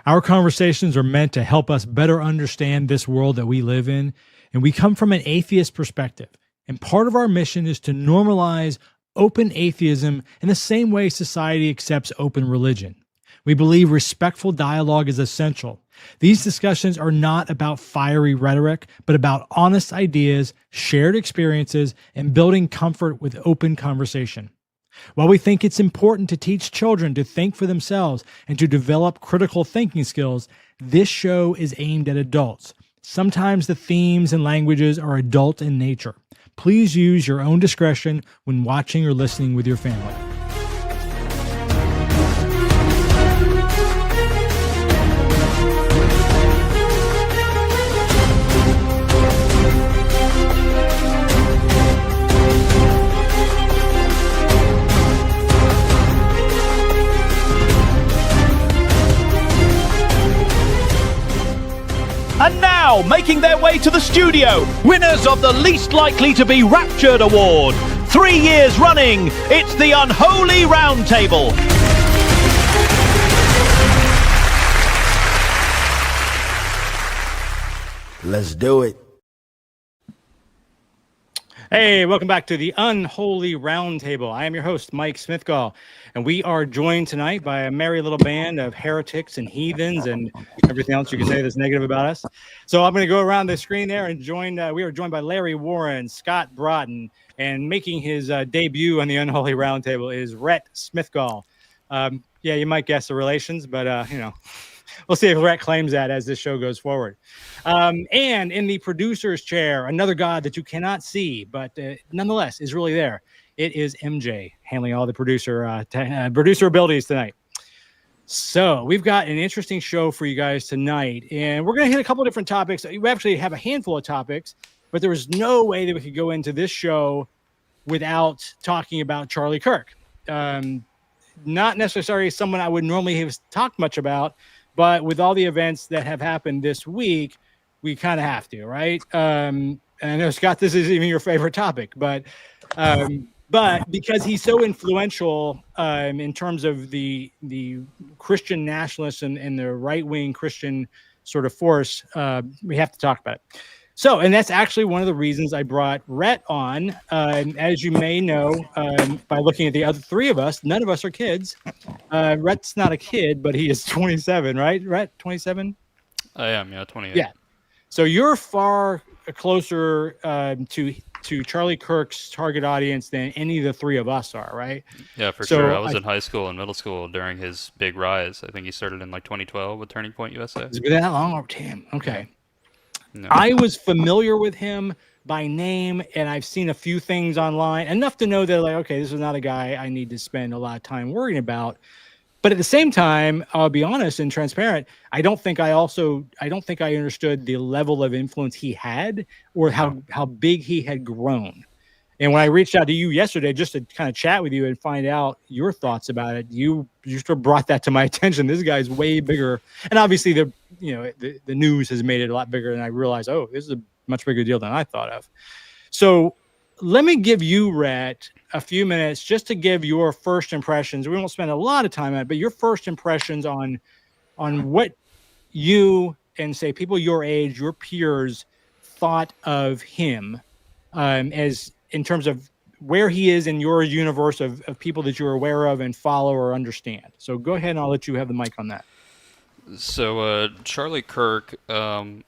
Our conversations are meant to help us better understand this world that we live in, and we come from an atheist perspective. And part of our mission is to normalize open atheism in the same way society accepts open religion. We believe respectful dialogue is essential. These discussions are not about fiery rhetoric, but about honest ideas, shared experiences, and building comfort with open conversation. While we think it's important to teach children to think for themselves and to develop critical thinking skills, this show is aimed at adults. Sometimes the themes and languages are adult in nature. Please use your own discretion when watching or listening with your family. And now, making their way to the studio, winners of the Least Likely to Be Raptured Award. 3 years running, it's the Unholy Roundtable. Let's do it. Hey, welcome back to the Unholy Roundtable. I am your host, Mike Smithgall, and we are joined tonight by a merry little band of heretics and heathens and everything else you can say that's negative about us. So I'm going to go around the screen there and we are joined by Larry Warren, Scott Broughton, and making his debut on the Unholy Roundtable is Rhett Smithgall. Yeah, you might guess the relations, but we'll see if Rhett claims that as this show goes forward. And in the producer's chair, another god that you cannot see, but nonetheless is really there. It is MJ handling all the producer abilities tonight. So we've got an interesting show for you guys tonight, and we're going to hit a couple of different topics. We actually have a handful of topics, but there was no way that we could go into this show without talking about Charlie Kirk. Not necessarily someone I would normally have talked much about, but with all the events that have happened this week, we kind of have to, right? I know, Scott, this isn't even your favorite topic, but because he's so influential in terms of the Christian nationalists and the right-wing Christian sort of force, we have to talk about it. So, and that's actually one of the reasons I brought Rhett on. As you may know, by looking at the other three of us, none of us are kids. Rhett's not a kid, but he is 27, right? Rhett, 27? I am, yeah, 28. Yeah. So you're far closer to Charlie Kirk's target audience than any of the three of us are, right? Yeah, for sure. I was in high school and middle school during his big rise. I think he started in like 2012 with Turning Point USA. Has it been that long? Oh, damn. Okay. No. I was familiar with him by name, and I've seen a few things online, enough to know that, like, okay, this is not a guy I need to spend a lot of time worrying about. But at the same time, I'll be honest and transparent, I don't think I understood the level of influence he had or how big he had grown. And when I reached out to you yesterday just to kind of chat with you and find out your thoughts about it, you sort of brought that to my attention. This guy's way bigger. And obviously the news has made it a lot bigger, and I realized, oh, this is a much bigger deal than I thought of. So let me give you, Rhett, a few minutes just to give your first impressions. We won't spend a lot of time on it, but your first impressions on what you and, say, people your age, your peers, thought of him as in terms of where he is in your universe of people that you're aware of and follow or understand. So go ahead, and I'll let you have the mic on that. So Charlie Kirk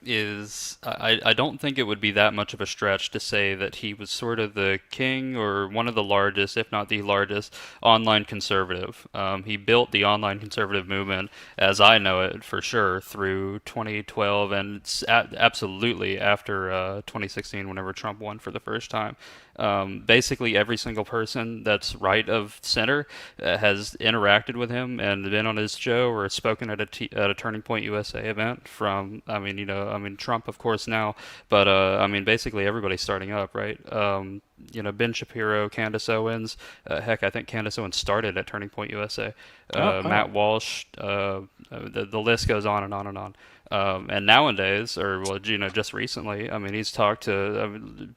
is, I don't think it would be that much of a stretch to say that he was sort of the king or one of the largest, if not the largest, online conservative. He built the online conservative movement, as I know it for sure, through 2012 and absolutely after 2016, whenever Trump won for the first time. Basically every single person that's right of center has interacted with him and been on his show or spoken at a Turning Point USA event. From Trump of course now, but basically everybody's starting up, right? Ben Shapiro, Candace Owens. Heck, I think Candace Owens started at Turning Point USA. Matt Walsh. The list goes on and on and on. And nowadays, just recently, I mean, he's talked to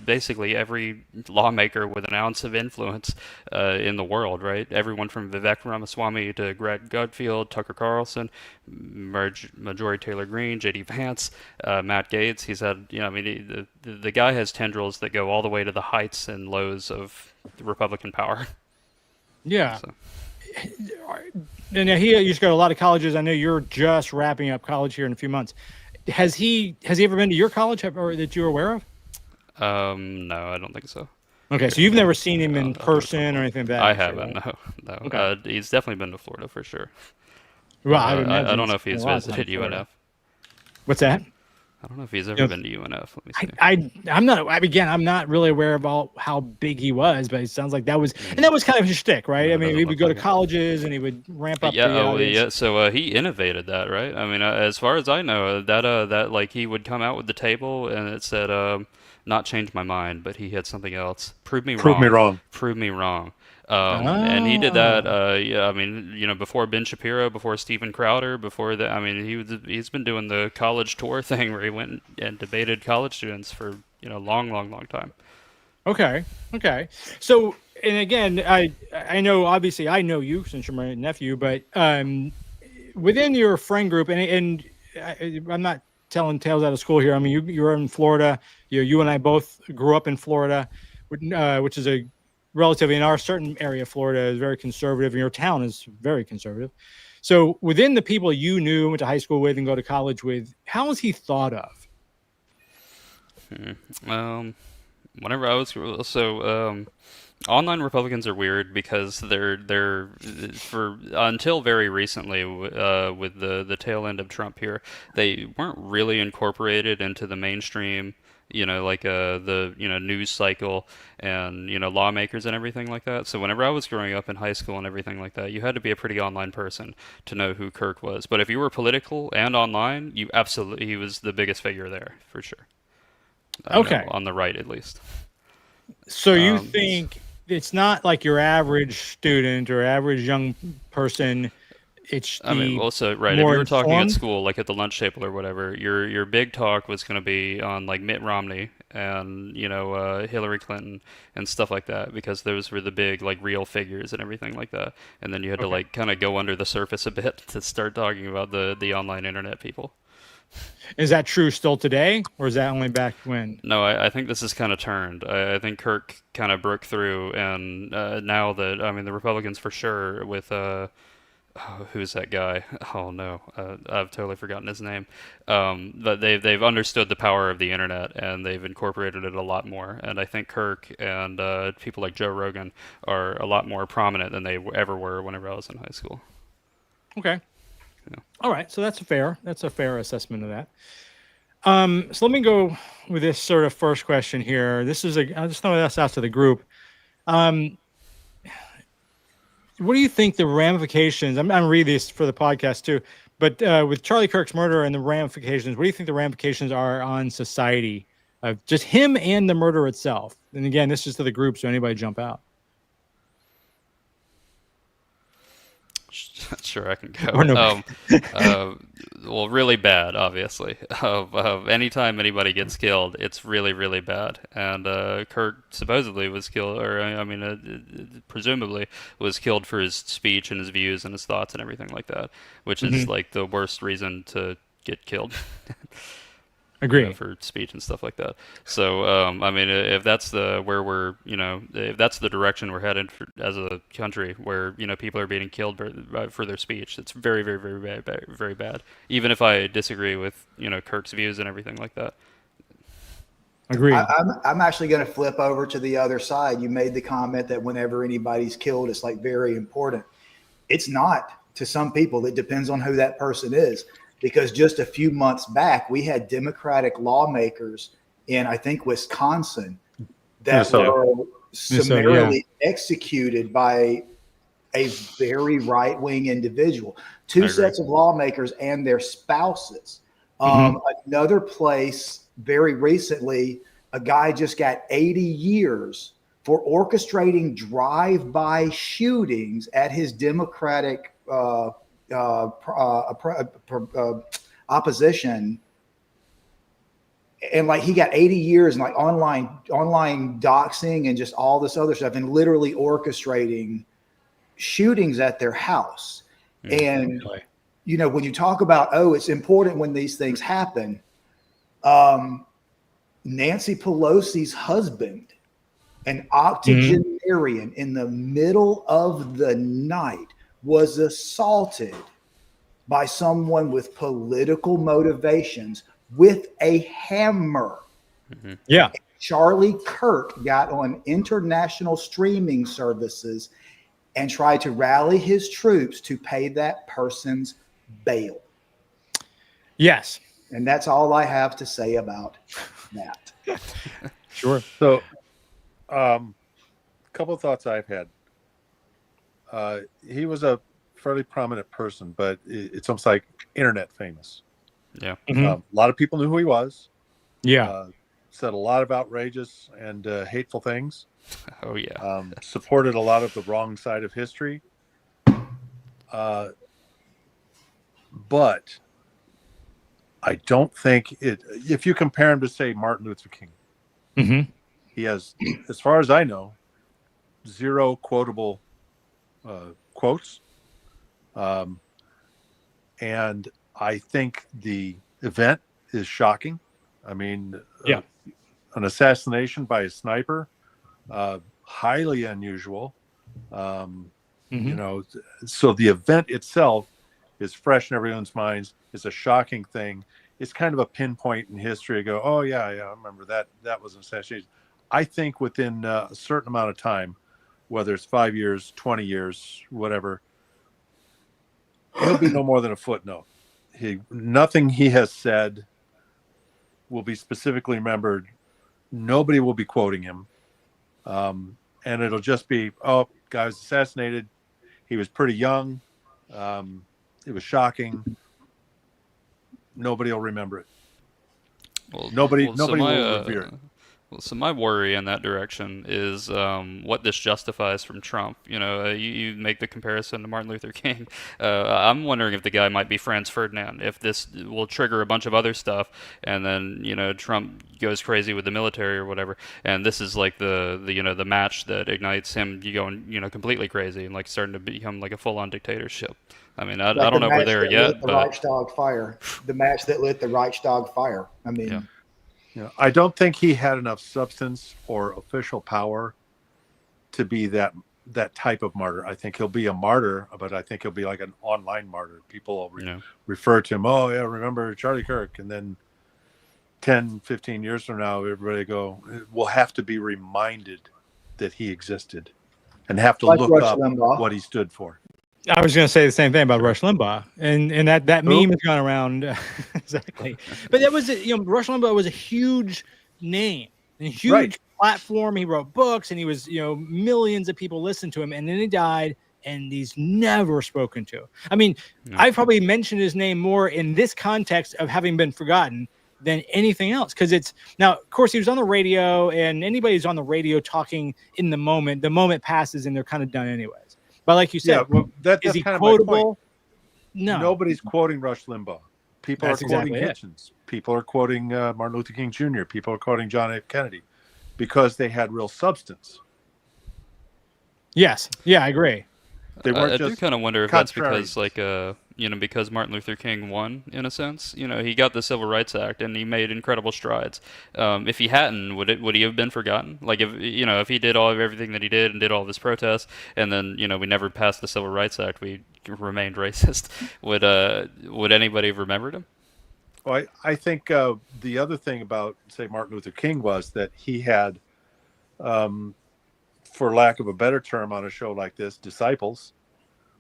basically every lawmaker with an ounce of influence in the world, right? Everyone from Vivek Ramaswamy to Greg Gutfield, Tucker Carlson, Marjorie Taylor Greene, J.D. Vance, Matt Gaetz. He's had, the guy has tendrils that go all the way to the heights and lows of Republican power. Yeah. So. And he used to go to a lot of colleges. I know you're just wrapping up college here in a few months. Has he ever been to your college or that you're aware of? No, I don't think so. Okay, so you've never seen him in person or anything like that? I haven't. Right? No. Okay. He's definitely been to Florida for sure. Well, I don't know if he's visited UNF. What's that? I don't know if he's ever been to UNF. Let me see. I'm not really aware of how big he was, but it sounds like that was kind of his shtick, right? No, I mean, he would go to colleges and he would ramp up. So he innovated that, right? I mean, as far as I know, that like he would come out with the table and it said, "Not change my mind," but he had something else. Prove me wrong. Prove me wrong. And he did that. Before Ben Shapiro, before Steven Crowder, before that. I mean, he's been doing the college tour thing where he went and debated college students for long time. Okay. So, and again, I know obviously I know you since you're my nephew, but within your friend group, and I'm not telling tales out of school here. I mean, you're in Florida. You and I both grew up in Florida, which is a relatively, in our certain area of Florida, is very conservative, and your town is very conservative. So within the people you knew, went to high school with, and go to college with, how was he thought of? Whenever I was online Republicans are weird because they're for until very recently with the tail end of Trump here, they weren't really incorporated into the mainstream. The news cycle and lawmakers and everything like that. So whenever I was growing up in high school and everything like that, you had to be a pretty online person to know who Kirk was. But if you were political and online, he was the biggest figure there for sure. Okay, on the right at least. So you think it's not like your average student or average young person? It's right. If you were talking at school, like at the lunch table or whatever, your big talk was going to be on like Mitt Romney and Hillary Clinton and stuff like that, because those were the big like real figures and everything like that. And then you had to like kind of go under the surface a bit to start talking about the online internet people. Is that true still today, or is that only back when? No, I think this is kind of turned. I think Kirk kind of broke through, and now that the Republicans for sure with. Who's that guy? Oh no, I've totally forgotten his name. But they've understood the power of the internet and they've incorporated it a lot more. And I think Kirk and people like Joe Rogan are a lot more prominent than they ever were whenever I was in high school. Okay. Yeah. All right, so that's a fair assessment of that. So let me go with this sort of first question here. I'll just throw this out to the group. What do you think the ramifications? I'm going to read this for the podcast too, but with Charlie Kirk's murder and the ramifications, what do you think the ramifications are on society of just him and the murder itself? And again, this is to the group, so anybody jump out. Sure, I can go. Well, really bad, obviously. Anytime anybody gets killed, it's really, really bad. And Kirk supposedly was killed, or presumably was killed for his speech and his views and his thoughts and everything like that, which is like the worst reason to get killed. Agree. For speech and stuff like that. So, if that's if that's the direction we're headed as a country, where people are being killed for their speech, it's very, very, very bad, very bad. Even if I disagree with Kirk's views and everything like that. Agree. I'm actually going to flip over to the other side. You made the comment that whenever anybody's killed, it's like very important. It's not to some people. It depends on who that person is. Because just a few months back, we had Democratic lawmakers in, I think, Wisconsin that were summarily executed by a very right-wing individual. Two sets of lawmakers and their spouses. Another place very recently, A guy just got 80 years for orchestrating drive-by shootings at his Democratic opposition. And like he got 80 years and like online doxing and just all this other stuff and literally orchestrating shootings at their house. And, you know, when you talk about, oh, it's important when these things happen. Nancy Pelosi's husband, an octogenarian in the middle of the night, was assaulted by someone with political motivations with a hammer. Yeah. Charlie Kirk got on international streaming services and tried to rally his troops to pay that person's bail. Yes. And that's all I have to say about that. Sure. So, couple of thoughts I've had. He was a fairly prominent person, but it's almost like internet famous. Yeah. A lot of people knew who he was. Yeah. Said a lot of outrageous and hateful things. Oh yeah. Supported a lot of the wrong side of history. But I don't think if you compare him to, say, Martin Luther King, he has, as far as I know, zero quotable quotes. And I think the event is shocking. I mean, an assassination by a sniper, highly unusual. You know, so the event itself is fresh in everyone's minds. It's a shocking thing. It's kind of a pinpoint in history. I go, oh yeah, I remember that. That was an assassination. I think within a certain amount of time, whether it's 5 years, 20 years, whatever, he'll be no more than a footnote. Nothing he has said will be specifically remembered. Nobody will be quoting him. And it'll just be, oh, guy was assassinated. He was pretty young. It was shocking. Nobody will remember it. Well, nobody so will my, revere it. Well, so my worry in that direction is what this justifies from Trump. You know, you make the comparison to Martin Luther King. I'm wondering if the guy might be Franz Ferdinand, if this will trigger a bunch of other stuff, and then, you know, Trump goes crazy with the military or whatever, and this is like the you know, the match that ignites him going, you know, completely crazy and like starting to become like a full-on dictatorship. I mean, I don't know if we're there yet, but Reichstag fire, the match that lit the Reichstag fire. I mean. Yeah. You know, I don't think he had enough substance or official power to be that type of martyr. I think he'll be a martyr, but I think he'll be like an online martyr. People will refer to him, oh, yeah, remember Charlie Kirk. And then 10, 15 years from now, everybody will have to be reminded that he existed and have to look up what he stood for. I was going to say the same thing about Rush Limbaugh, and that meme has gone around exactly. But that was, you know, Rush Limbaugh was a huge name, a huge platform. He wrote books, and he was, you know, millions of people listened to him, and then he died, and he's never spoken to. I mean, I've probably mentioned his name more in this context of having been forgotten than anything else, because it's now, of course, he was on the radio, and anybody who's on the radio talking in the moment passes, and they're kind of done anyways. But like you said, that's is he kind quotable? of my point. No. Nobody's quoting Rush Limbaugh. People That's are quoting exactly Hitchens. People are quoting Martin Luther King Jr. People are quoting John F. Kennedy because they had real substance. Yes. Yeah, I agree. They weren't I just do kind of wonder if that's contrarians. because, like, you know, because Martin Luther King won, in a sense. You know, he got the Civil Rights Act, and he made incredible strides. If he hadn't, would he have been forgotten? Like, if, you know, if he did everything that he did and did all of his protests, and then, you know, we never passed the Civil Rights Act, we remained racist, would anybody have remembered him? Well, I think the other thing about, say, Martin Luther King was that he had, for lack of a better term on a show like this, disciples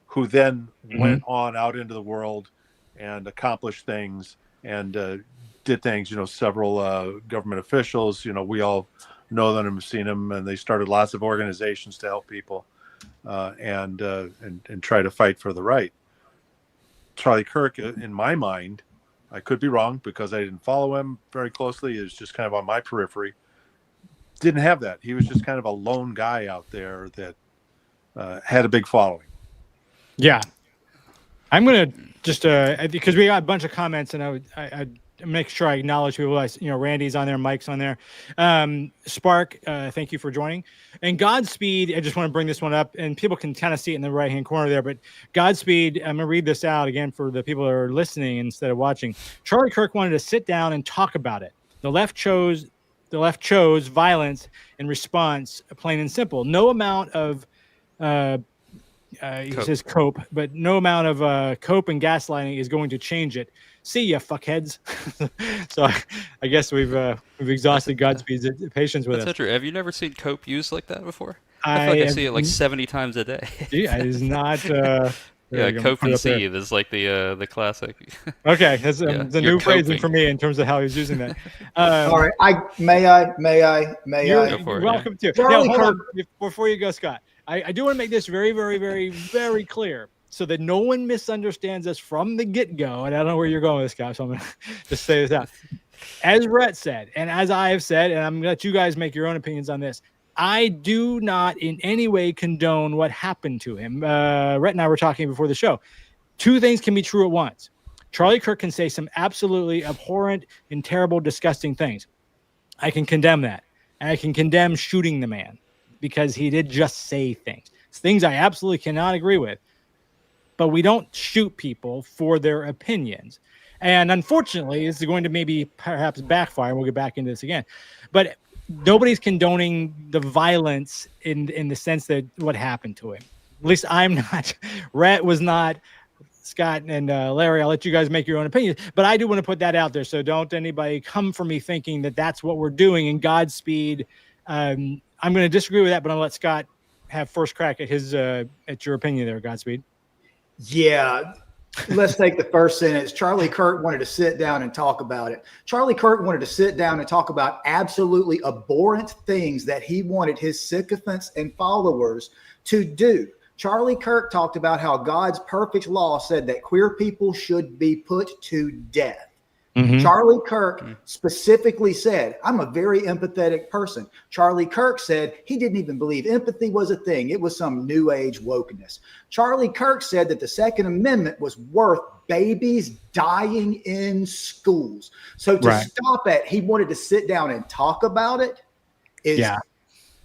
who then went on out into the world and accomplished things and did things. You know, several government officials, you know, we all know them and have seen them, and they started lots of organizations to help people and try to fight for the right. Charlie Kirk, in my mind, I could be wrong because I didn't follow him very closely. It was just kind of on my periphery. didn't have that. He was just kind of a lone guy out there that had a big following. Yeah. I'm going to just, because we got a bunch of comments, and I make sure I acknowledge people. Randy's on there, Mike's on there. Spark, thank you for joining. And Godspeed, I just want to bring this one up, and people can kind of see it in the right-hand corner there, but Godspeed, I'm going to read this out again for the people that are listening instead of watching. Charlie Kirk wanted to sit down and talk about it. The left chose violence in response, plain and simple. No amount of he says cope, but no amount of cope and gaslighting is going to change it. See ya, fuckheads. So I guess we've exhausted Godspeed's patience with That's us. not true. Have you never seen cope used like that before? I feel like I see it like 70 times a day. Yeah, it is not. Yeah, cope and seethe is like the classic. Okay, that's the new phrasing for me in terms of how he's using that. All right, may I? You're Go for it, welcome to. Charlie Now, hold on, Kirk. before you go, Scott. I do want to make this very, very, very, very clear so that no one misunderstands us from the get-go. And I don't know where you're going with this, guy, so I'm going to just say this out. As Rhett said, and as I have said, and I'm going to let you guys make your own opinions on this, I do not in any way condone what happened to him. Rhett and I were talking before the show. Two things can be true at once. Charlie Kirk can say some absolutely abhorrent and terrible, disgusting things. I can condemn that. And I can condemn shooting the man, because he did just say things I absolutely cannot agree with. But we don't shoot people for their opinions. And unfortunately, this is going to maybe perhaps backfire, and we'll get back into this again. But nobody's condoning the violence in the sense that what happened to him. At least I'm not. Rhett was not. Scott and Larry, I'll let you guys make your own opinions. But I do want to put that out there, so don't anybody come for me thinking that that's what we're doing. And Godspeed, I'm going to disagree with that, but I'll let Scott have first crack at his at your opinion there, Godspeed. Yeah. Let's take the first sentence. Charlie Kirk wanted to sit down and talk about it. Charlie Kirk wanted to sit down and talk about absolutely abhorrent things that he wanted his sycophants and followers to do. Charlie Kirk talked about how God's perfect law said that queer people should be put to death. Mm-hmm. Charlie Kirk specifically said, I'm a very empathetic person. Charlie Kirk said he didn't even believe empathy was a thing. It was some new age wokeness. Charlie Kirk said that the Second Amendment was worth babies dying in schools. So to stop it, he wanted to sit down and talk about it is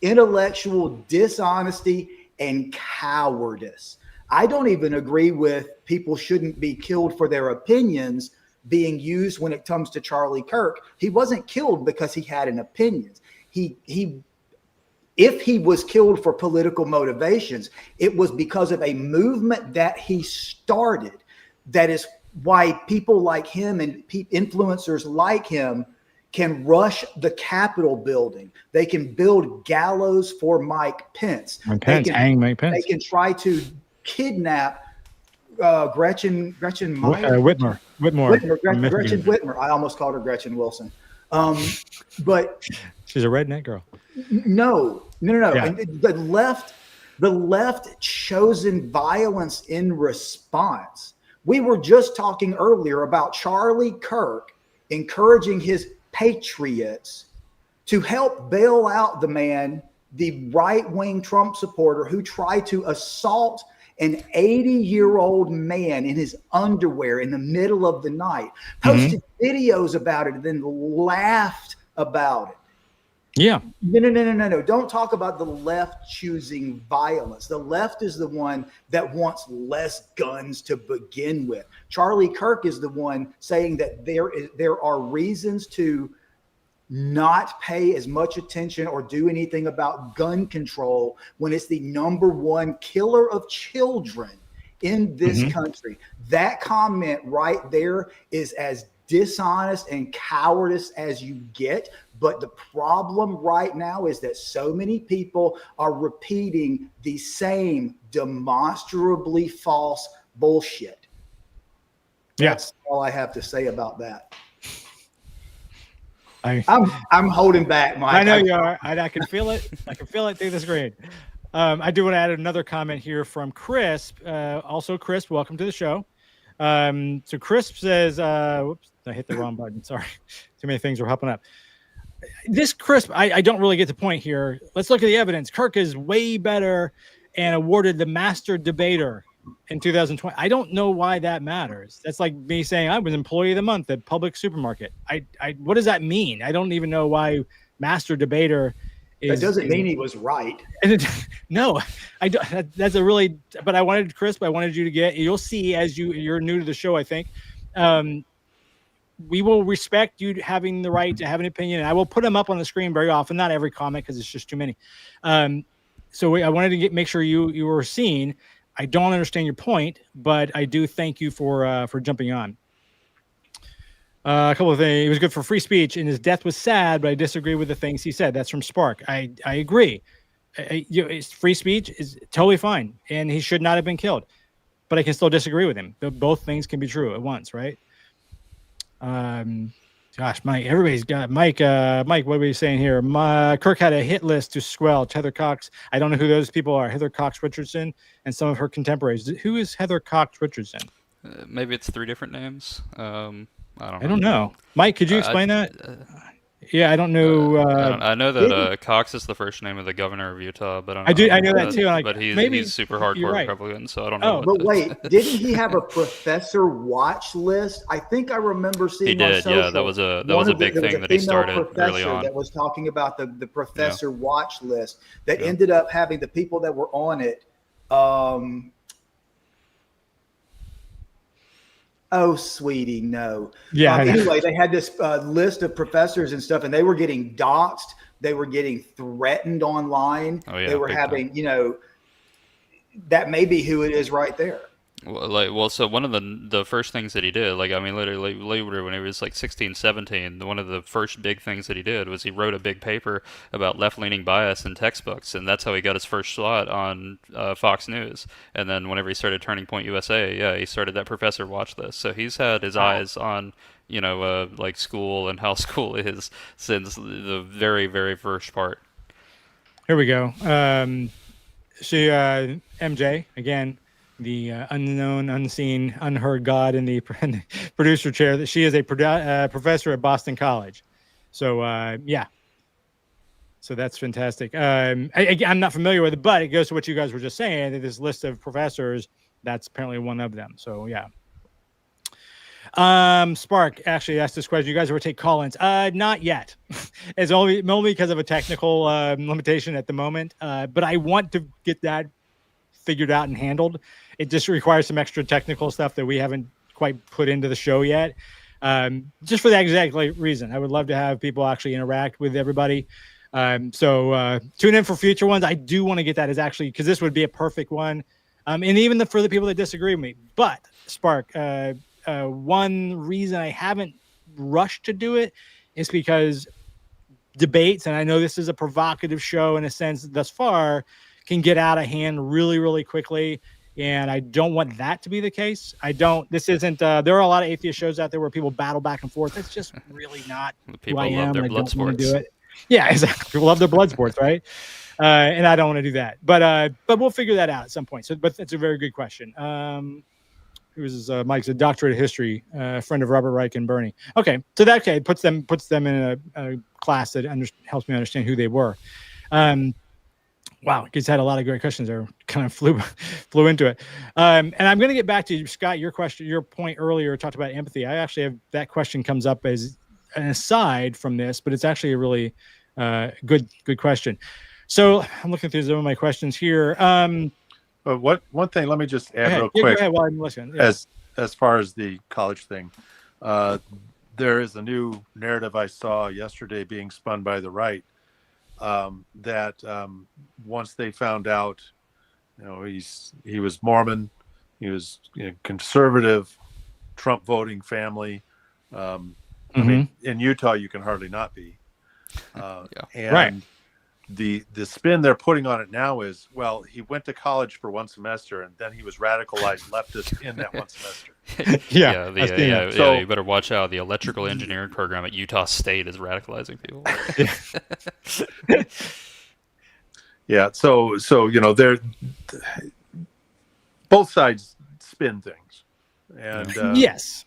intellectual dishonesty and cowardice. I don't even agree with people shouldn't be killed for their opinions being used when it comes to Charlie Kirk. He wasn't killed because he had an opinion. If he was killed for political motivations, it was because of a movement that he started. That is why people like him and influencers like him can rush the Capitol building. They can build gallows for Mike Pence. Hang Mike Pence. They can try to kidnap Gretchen Whitmer. Gretchen Whitmer. I almost called her Gretchen Wilson. But she's a redneck girl. No. Yeah. And the left chosen violence in response. We were just talking earlier about Charlie Kirk encouraging his patriots to help bail out the man, the right-wing Trump supporter who tried to assault an 80-year-old man in his underwear in the middle of the night, posted videos about it, and then laughed about it. Yeah. No. Don't talk about the left choosing violence. The left is the one that wants less guns to begin with. Charlie Kirk is the one saying that there are reasons to not pay as much attention or do anything about gun control when it's the number one killer of children in this country. That comment right there is as dishonest and cowardice as you get. But the problem right now is that so many people are repeating the same demonstrably false bullshit. That's all I have to say about that. I'm holding back, Mike. I know you are. I can feel it. I can feel it through the screen. I do want to add another comment here from Crisp. Also, Crisp, welcome to the show. So Crisp says, whoops, I hit the wrong button. Sorry. Too many things were hopping up. this crisp, I don't really get the point here. Let's look at the evidence. Kirk is way better and awarded the master debater in 2020. I don't know why that matters. That's like me saying I was employee of the month at public supermarket. What does that mean? I don't even know why master debater is. That doesn't mean he was right. No, I don't. That's a really. But I wanted crisp. I wanted you to get. You'll see as you're new to the show. I think. We will respect you having the right to have an opinion. And I will put them up on the screen very often, not every comment because it's just too many. So I wanted to make sure you were seen. I don't understand your point, but I do thank you for jumping on. A couple of things. He was good for free speech, and his death was sad, but I disagree with the things he said. That's from Spark. I agree. Free speech is totally fine, and he should not have been killed. But I can still disagree with him. Both things can be true at once, right? Gosh, Mike, everybody's got Mike. Mike, what were you saying here? Kirk had a hit list to squelch Heather Cox. I don't know who those people are. Heather Cox Richardson and some of her contemporaries. Who is Heather Cox Richardson? Maybe it's 3 different names. I don't know. Mike, could you explain that? Yeah, I don't know. I know that Cox is the first name of the governor of Utah, but I know that too. But he's super hardcore Republican, so I don't know. But wait, didn't he have a professor watch list? I think I remember seeing. He did, yeah. That was a big thing that he started early on. That was talking about the professor watch list that ended up having the people that were on it. Oh, sweetie, no. Yeah. Anyway, they had this list of professors and stuff, and they were getting doxxed. They were getting threatened online. Oh, yeah, they were having, that may be who it is right there. So one of the first things that he did, literally when he was 16, 17, one of the first big things that he did was he wrote a big paper about left-leaning bias in textbooks, and that's how he got his first slot on Fox News. And then whenever he started Turning Point USA, he started that professor watch list. So he's had his eyes on, school and how school is since the very, very first part. Here we go. MJ again. The unknown, unseen, unheard God in the producer chair. That she is a professor at Boston College. So so that's fantastic. I'm not familiar with it, but it goes to what you guys were just saying. That this list of professors, that's apparently one of them. So yeah. Spark actually asked this question. You guys ever take call-ins? Not yet. It's only because of a technical limitation at the moment. But I want to get that figured out and handled. It just requires some extra technical stuff that we haven't quite put into the show yet. Just for that exact reason. I would love to have people actually interact with everybody. So tune in for future ones. I do want to get that as actually, because this would be a perfect one. And even for the people that disagree with me. But Spark, one reason I haven't rushed to do it is because debates, and I know this is a provocative show in a sense thus far, can get out of hand really, really quickly. And I don't want that to be the case. This isn't, there are a lot of atheist shows out there where people battle back and forth. That's just really not people who I love am. their blood sports. Do it. Yeah, exactly. People love their blood sports, right? And I don't want to do that. But we'll figure that out at some point. So, but it's a very good question. Mike's a doctorate of history, friend of Robert Reich and Bernie. Okay, so that puts them in a class that helps me understand who they were. Wow, he's had a lot of great questions there. Kind of flew into it. And I'm going to get back to you, Scott, your point earlier talked about empathy. I actually have that question comes up as an aside from this, but it's actually a really good question. So I'm looking through some of my questions here. But one thing, let me just add real quick. Go ahead while I'm listening. Yeah. As far as the college thing, there is a new narrative I saw yesterday being spun by the right. That once they found out, he was Mormon, he was conservative, Trump voting family. I mean, in Utah, you can hardly not be. And right. The spin they're putting on it now is, well, he went to college for one semester and then he was radicalized leftist in that one semester. So you better watch out. The electrical engineering program at Utah State is radicalizing people. Yeah. So they're both sides spin things, and yes.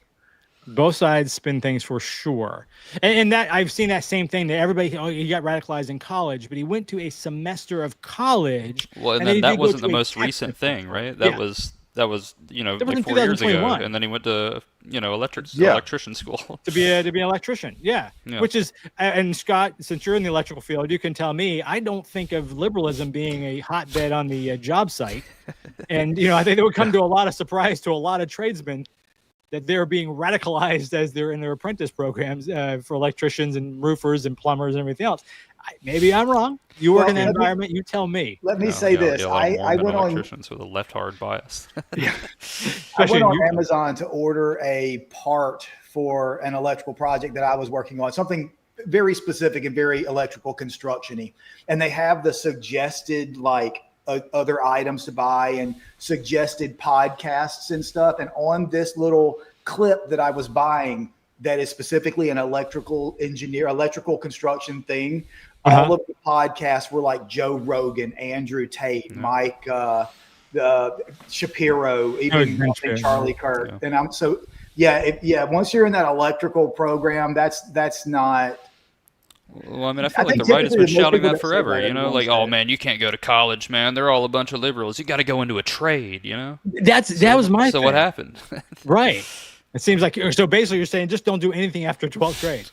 Both sides spin things for sure. And that I've seen that same thing that everybody, he got radicalized in college, but he went to a semester of college. Well, and then that wasn't the most recent thing, right? That was like 4 years ago, and then he went to electrician school to be an electrician. Yeah. Which is, and Scott, since you're in the electrical field, you can tell me, I don't think of liberalism being a hotbed on the job site. And I think it would come to a lot of surprise to a lot of tradesmen that they're being radicalized as they're in their apprentice programs for electricians and roofers and plumbers and everything else. Maybe I'm wrong. You work in that environment. You tell me. Let me say this. I went on electricians with a left hard bias. I went on Amazon to order a part for an electrical project that I was working on, something very specific and very electrical construction-y. And they have the suggested other items to buy and suggested podcasts and stuff. And on this little clip that I was buying, that is specifically an electrical construction thing, all of the podcasts were like Joe Rogan, Andrew Tate, Mike Shapiro, even Charlie Kirk. And I'm so, once you're in that electrical program, that's not. Well, I mean, I feel like the right has been shouting that forever, oh man, you can't go to college, man. They're all a bunch of liberals. You got to go into a trade, That was my So thing. what happened? Right. It seems like, so basically you're saying just don't do anything after 12th grade,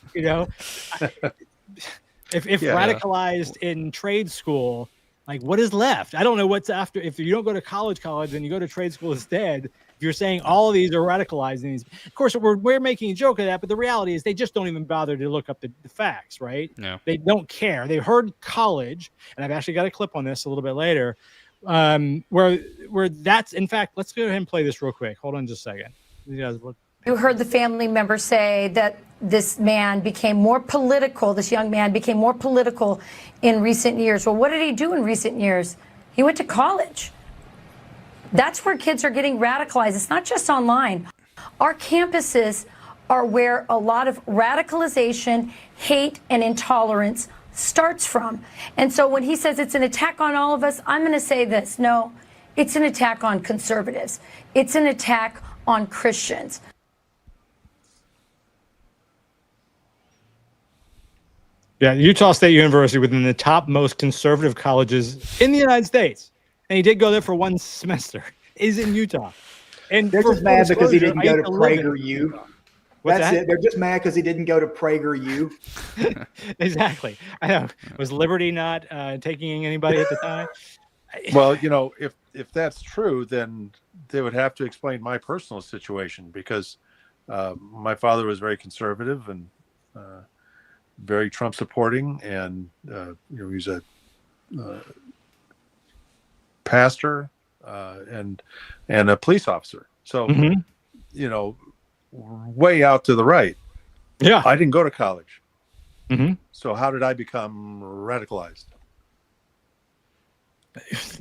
If radicalized in trade school, like what is left? I don't know what's after. If you don't go to college, and you go to trade school instead, if you're saying all of these are radicalized, and of course we're making a joke of that, but the reality is they just don't even bother to look up the facts, right? Yeah. They don't care. They heard college, and I've actually got a clip on this a little bit later, where that's, in fact, let's go ahead and play this real quick. Hold on just a second. You heard the family member say that this man became more political, this young man became more political in recent years. Well, what did he do in recent years? He went to college. That's where kids are getting radicalized. It's not just online. Our campuses are where a lot of radicalization, hate, and intolerance starts from. And so when he says it's an attack on all of us, I'm going to say this. No, it's an attack on conservatives. It's an attack on Christians. Yeah, Utah State University, within the top most conservative colleges in the United States. And he did go there for one semester. Is in Utah. And they're just mad because he didn't go to PragerU. That's it. They're just mad because he didn't go to PragerU. Exactly. I know. Was Liberty not taking anybody at the time? Well, if that's true, then they would have to explain my personal situation, because my father was very conservative and very Trump supporting, and he's a pastor and a police officer. So way out to the right. Yeah, I didn't go to college. So how did I become radicalized?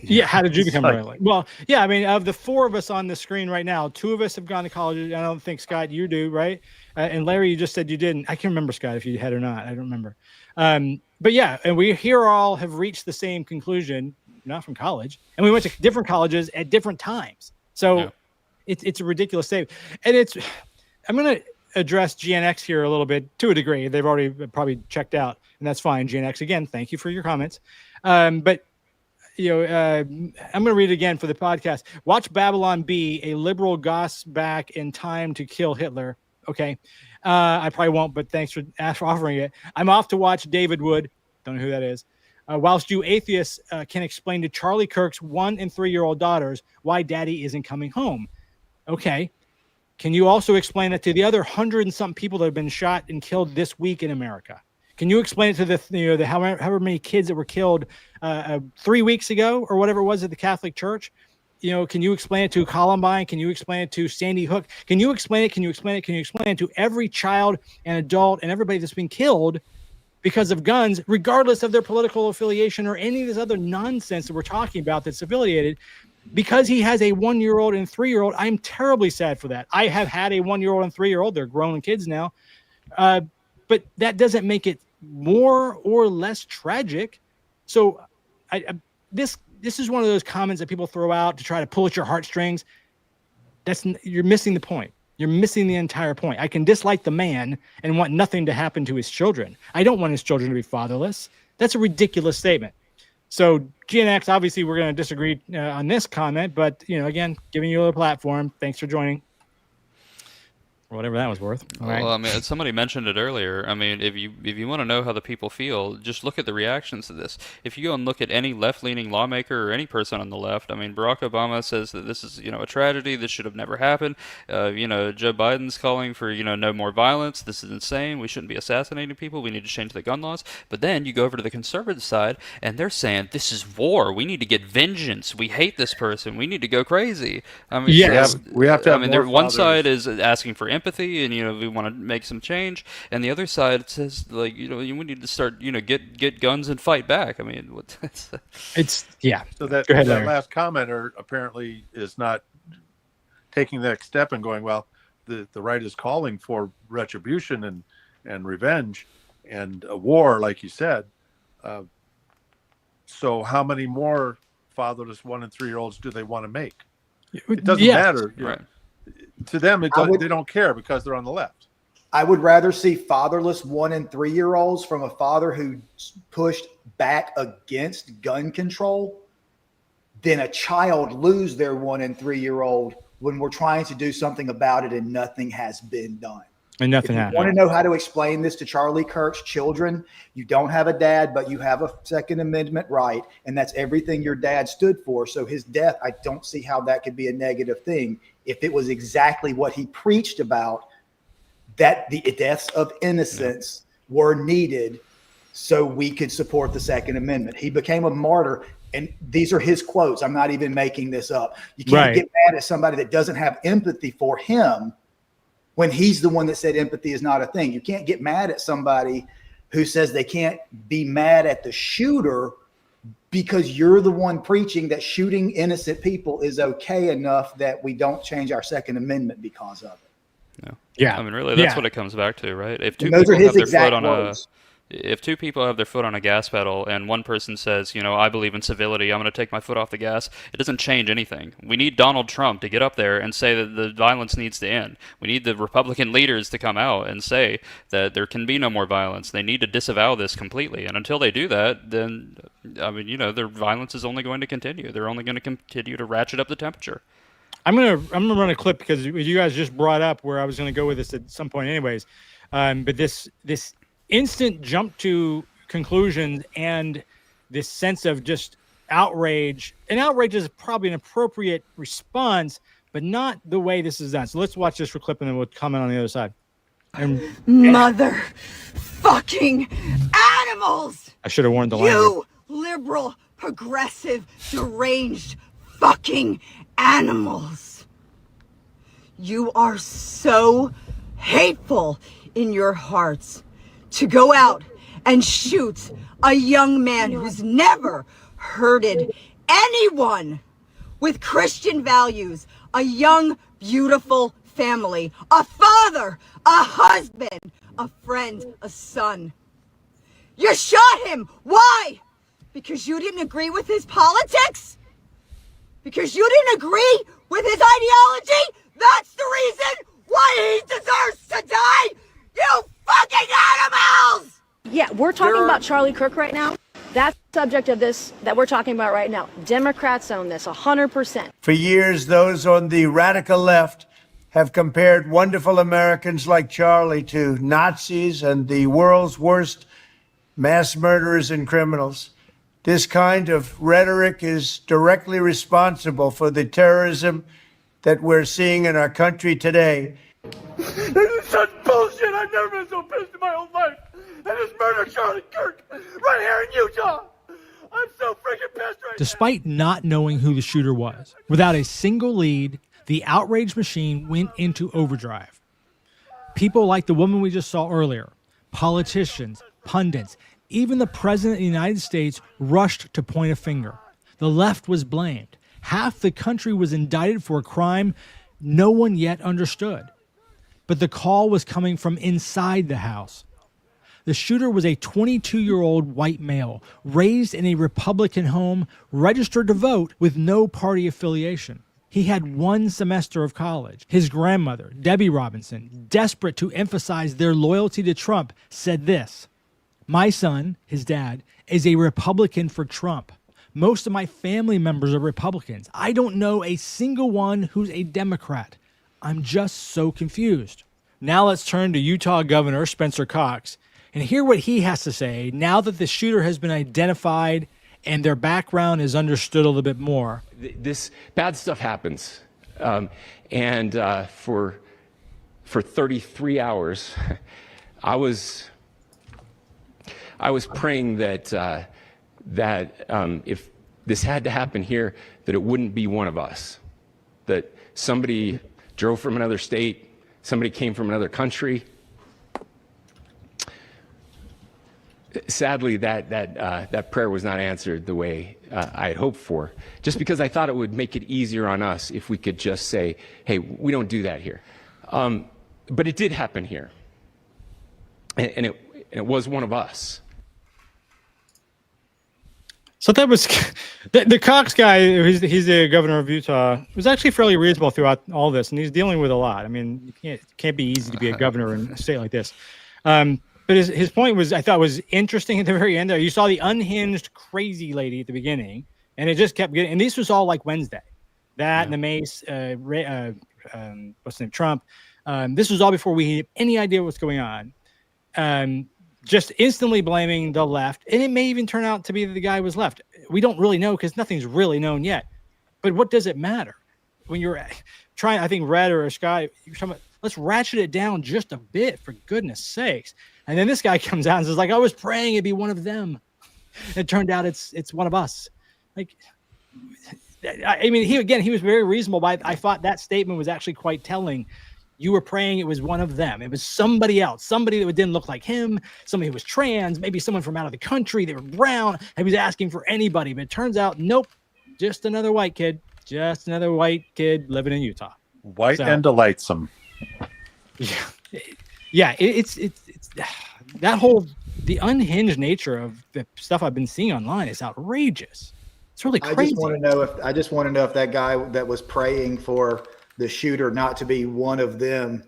Yeah, how did you become radicalized? Well, yeah, I mean, of the four of us on the screen right now, two of us have gone to college. I don't think, Scott, you do, right? And Larry, you just said you didn't. I can't remember, Scott, if you had or not. I don't remember. But yeah, and we here all have reached the same conclusion, not from college, and we went to different colleges at different times. So it's a ridiculous statement. And I'm going to address Gen X here a little bit to a degree. They've already probably checked out, and that's fine. Gen X, again, thank you for your comments. But I'm going to read it again for the podcast. Watch Babylon Bee, a liberal goss back in time to kill Hitler. Okay. I probably won't, but thanks for offering it. I'm off to watch David Wood. Don't know who that is. Whilst you atheists can explain to Charlie Kirk's 1- and 3-year-old daughters why daddy isn't coming home. Okay. Can you also explain that to the other 100 and something people that have been shot and killed this week in America? Can you explain it to the however many kids that were killed 3 weeks ago or whatever it was at the Catholic Church? Can you explain it to Columbine? Can you explain it to Sandy Hook? Can you explain it? Can you explain it? Can you explain it to every child and adult and everybody that's been killed because of guns, regardless of their political affiliation or any of this other nonsense that we're talking about that's affiliated? Because he has a 1-year-old and 3-year-old, I'm terribly sad for that. I have had a 1-year-old and 3-year-old. They're grown kids now. But that doesn't make it more or less tragic. So this is one of those comments that people throw out to try to pull at your heartstrings. You're missing the point. You're missing the entire point. I can dislike the man and want nothing to happen to his children. I don't want his children to be fatherless. That's a ridiculous statement. So Gen X, obviously, we're going to disagree on this comment, but again, giving you a platform. Thanks for joining. Or whatever that was worth. All right. Well, I mean, somebody mentioned it earlier. I mean, if you want to know how the people feel, just look at the reactions to this. If you go and look at any left-leaning lawmaker or any person on the left, I mean, Barack Obama says that this is, a tragedy. This should have never happened. Joe Biden's calling for, no more violence. This is insane. We shouldn't be assassinating people. We need to change the gun laws. But then you go over to the conservative side, and they're saying this is war. We need to get vengeance. We hate this person. We need to go crazy. I mean, yes, we have to. Have more one fathers. side is asking for empathy, and we want to make some change, and the other side says we need to start get guns and fight back. I mean, it's yeah. So that, Go ahead, that Larry. last commenter apparently is not taking the next step and going, well, the right is calling for retribution and revenge and a war, like you said. So how many more fatherless 1- and 3-year-olds do they want to make? It doesn't matter. Right. To them, they don't care because they're on the left. I would rather see fatherless 1- and 3-year-olds from a father who pushed back against gun control than a child lose their 1- and 3-year-old when we're trying to do something about it and nothing has been done. And nothing If happened. you want to know how to explain this to Charlie Kirk's children, you don't have a dad, but you have a Second Amendment right, and that's everything your dad stood for. So his death, I don't see how that could be a negative thing. If it was exactly what he preached about, that the deaths of innocence were needed so we could support the Second Amendment. He became a martyr, and these are his quotes. I'm not even making this up. You can't get mad at somebody that doesn't have empathy for him when he's the one that said empathy is not a thing. You can't get mad at somebody who says they can't be mad at the shooter because you're the one preaching that shooting innocent people is okay enough that we don't change our Second Amendment because of it. Yeah. I mean, really, that's what it comes back to, right? If two those are people his have their exact foot on words. if two people have their foot on a gas pedal and one person says, I believe in civility, I'm going to take my foot off the gas, it doesn't change anything. We need Donald Trump to get up there and say that the violence needs to end. We need the Republican leaders to come out and say that there can be no more violence. They need to disavow this completely. And until they do that, then, I mean, their violence is only going to continue. They're only going to continue to ratchet up the temperature. I'm gonna run a clip because you guys just brought up where I was gonna go with this at some point, anyways. But this instant jump to conclusions and this sense of just outrage, and outrage is probably an appropriate response, but not the way this is done. So let's watch this clip and then we'll comment on the other side. Mother fucking animals! I should have warned the line. You liberal, progressive, deranged fucking animals. You are so hateful in your hearts to go out and shoot a young man who's never hurted anyone with Christian values, a young, beautiful family, a father, a husband, a friend, a son. You shot him. Why? Because you didn't agree with his politics? Because you didn't agree with his ideology? That's the reason why he deserves to die? You fucking animals! Yeah, we're talking about Charlie Kirk right now. That's the subject of this that we're talking about right now. Democrats own this 100%. For years, those on the radical left have compared wonderful Americans like Charlie to Nazis and the world's worst mass murderers and criminals. This kind of rhetoric is directly responsible for the terrorism that we're seeing in our country today. This is such bullshit. I've never been so pissed in my whole life. And this murder Charlie Kirk right here in Utah. I'm so freaking pissed right Despite not knowing who the shooter was, without a single lead, the outrage machine went into overdrive. People like the woman we just saw earlier, politicians, pundits, even the president of the United States rushed to point a finger. The left was blamed. Half the country was indicted for a crime no one yet understood. But the call was coming from inside the house. The shooter was a 22-year-old white male, raised in a Republican home, registered to vote with no party affiliation. He had one semester of college. His grandmother, Debbie Robinson, desperate to emphasize their loyalty to Trump, said this: "My son," his dad, "is a Republican for Trump. Most of my family members are Republicans. I don't know a single one who's a Democrat. I'm just so confused." Now let's turn to Utah Governor Spencer Cox and hear what he has to say now that the shooter has been identified and their background is understood a little bit more. This bad stuff happens. For 33 hours, I was praying that if this had to happen here, that it wouldn't be one of us, that somebody drove from another state, somebody came from another country. Sadly, that prayer was not answered the way I had hoped for, just because I thought it would make it easier on us if we could just say, hey, we don't do that here. But it did happen here, and it was one of us. So that was the Cox guy. He's the governor of Utah. Was actually fairly reasonable throughout all this, and he's dealing with a lot. I mean, it can't be easy to be a governor in a state like this. But his point was, I thought, was interesting at the very end there. You saw the unhinged, crazy lady at the beginning, and it just kept getting. And this was all like Wednesday, and the Mace, what's the name, Trump. This was all before we had any idea what's going on. Just instantly blaming the left, and it may even turn out to be that the guy was left. We don't really know because nothing's really known yet. But what does it matter when you're trying? I think Rhett or Scott, you're talking about, let's ratchet it down just a bit, for goodness sakes. And then this guy comes out and says, like, I was praying it'd be one of them. It turned out it's one of us. Like, I mean, he was very reasonable, but I thought that statement was actually quite telling. You were praying it was one of them. It was somebody else, somebody that didn't look like him, somebody who was trans, maybe someone from out of the country. They were brown. He was asking for anybody, but it turns out, nope, just another white kid, living in Utah. White and delightsome. Yeah, it's that whole, the unhinged nature of the stuff I've been seeing online is outrageous. It's really crazy. I just want to know if that guy that was praying for the shooter not to be one of them,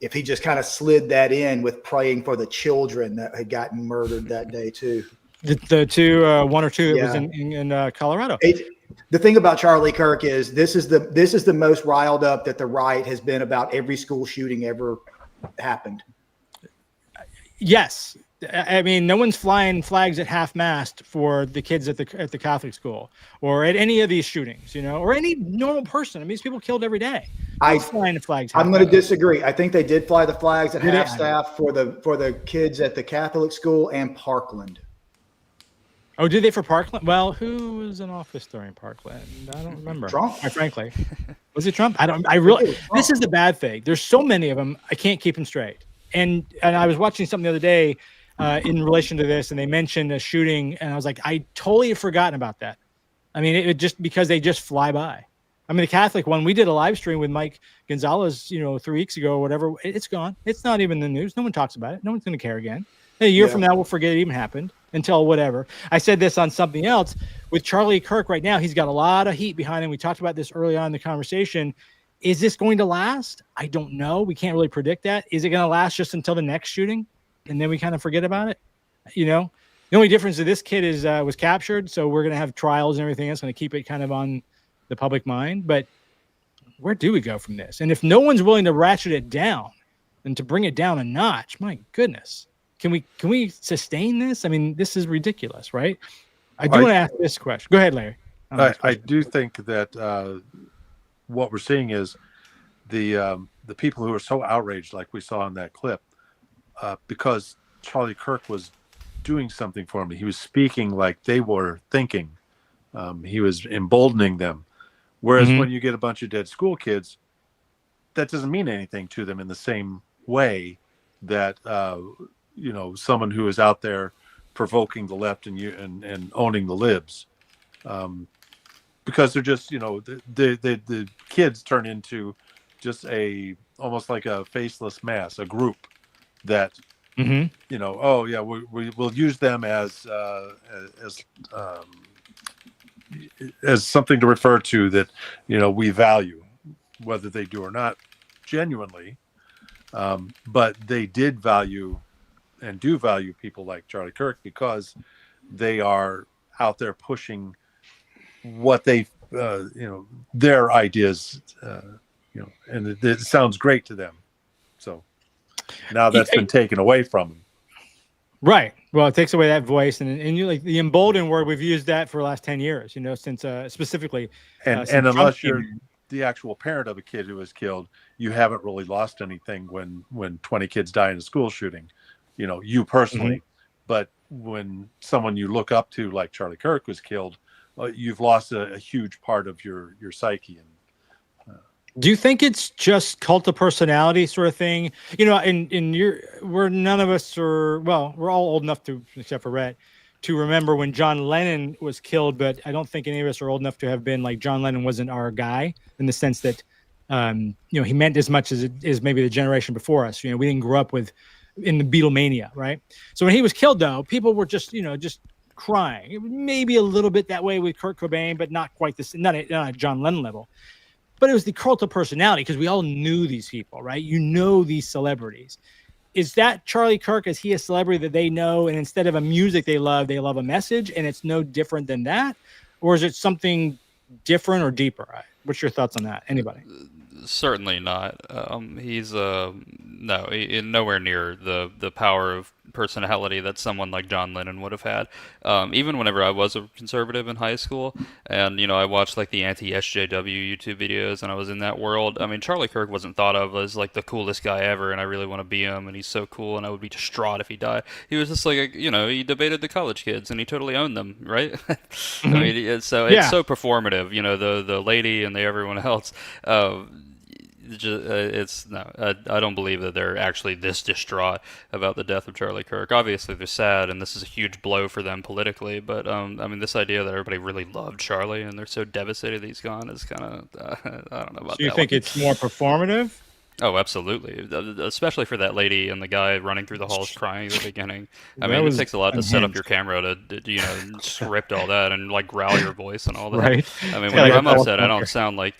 if he just kind of slid that in with praying for the children that had gotten murdered that day too. The two, one or two, that was in Colorado. The thing about Charlie Kirk is this is the most riled up that the right has been about every school shooting ever happened. Yes. I mean, no one's flying flags at half-mast for the kids at the Catholic school or at any of these shootings, or any normal person. I mean, these people killed every day. Flying the flags. I'm going to disagree. I think they did fly the flags at half-staff for the kids at the Catholic school and Parkland. Oh, did they for Parkland? Well, who was in office during Parkland? I don't remember. Trump. Quite frankly, was it Trump? This is the bad thing. There's so many of them. I can't keep them straight. And I was watching something the other day in relation to this, and they mentioned a shooting, and I was like, I totally have forgotten about that. I mean, it just because they just fly by. I mean, the Catholic one, we did a live stream with Mike Gonzalez, 3 weeks ago or whatever. It's gone. It's not even in the news. No one talks about it. No one's going to care again. A year from now, we'll forget it even happened until whatever. I said this on something else with Charlie Kirk right now. He's got a lot of heat behind him. We talked about this early on in the conversation. Is this going to last? I don't know. We can't really predict that. Is it going to last just until the next shooting? And then we kind of forget about it? The only difference is this kid was captured. So we're going to have trials and everything else, going to keep it kind of on the public mind. But where do we go from this? And if no one's willing to ratchet it down and to bring it down a notch, my goodness, can we sustain this? I mean, this is ridiculous, right? I do want to ask this question. Go ahead, Larry. I do think that what we're seeing is the people who are so outraged, like we saw in that clip, because Charlie Kirk was doing something for them. He was speaking like they were thinking. He was emboldening them. Whereas when you get a bunch of dead school kids, that doesn't mean anything to them in the same way that someone who is out there provoking the left and owning the libs, because they're just the kids turn into just almost like a faceless mass, a group that we'll use them as as something to refer to that, we value, whether they do or not genuinely. But they did value and do value people like Charlie Kirk because they are out there pushing what they, their ideas, and it sounds great to them. So now that's been taken away from them. Right. Well, it takes away that voice, and you like the emboldened word. We've used that for the last 10 years, since specifically. And unless you're the actual parent of a kid who was killed, you haven't really lost anything when 20 kids die in a school shooting, you personally. Mm-hmm. But when someone you look up to, like Charlie Kirk, was killed, you've lost a huge part of your psyche. Do you think it's just cult of personality sort of thing? We're none of us are, well, we're all old enough to, except for Rhett, to remember when John Lennon was killed, but I don't think any of us are old enough to have been like John Lennon wasn't our guy in the sense that, he meant as much as maybe the generation before us. We didn't grow up in the Beatlemania, right? So when he was killed, though, people were just crying. Maybe a little bit that way with Kurt Cobain, but not quite not at John Lennon level. But it was the cult of personality because we all knew these people, right? These celebrities. Is that Charlie Kirk? Is he a celebrity that they know, and instead of a music they love a message, and it's no different than that? Or is it something different or deeper? What's your thoughts on that? Anybody? Certainly not. He's nowhere near the power of personality that someone like John Lennon would have had. Even whenever I was a conservative in high school, and I watched like the anti-SJW YouTube videos, and I was in that world. I mean, Charlie Kirk wasn't thought of as like the coolest guy ever, and I really want to be him, and he's so cool, and I would be distraught if he died. He was just like he debated the college kids, and he totally owned them, right? Mm-hmm. I mean, it's so performative. The lady and everyone else. I don't believe that they're actually this distraught about the death of Charlie Kirk. Obviously, they're sad, and this is a huge blow for them politically. But this idea that everybody really loved Charlie and they're so devastated that he's gone is kind of I don't know about that. So you think it's more performative? Oh, absolutely. Especially for that lady and the guy running through the halls crying at the beginning. It takes a lot to set up your camera to script all that and like growl your voice and all that. Right. When I'm upset, I don't sound like.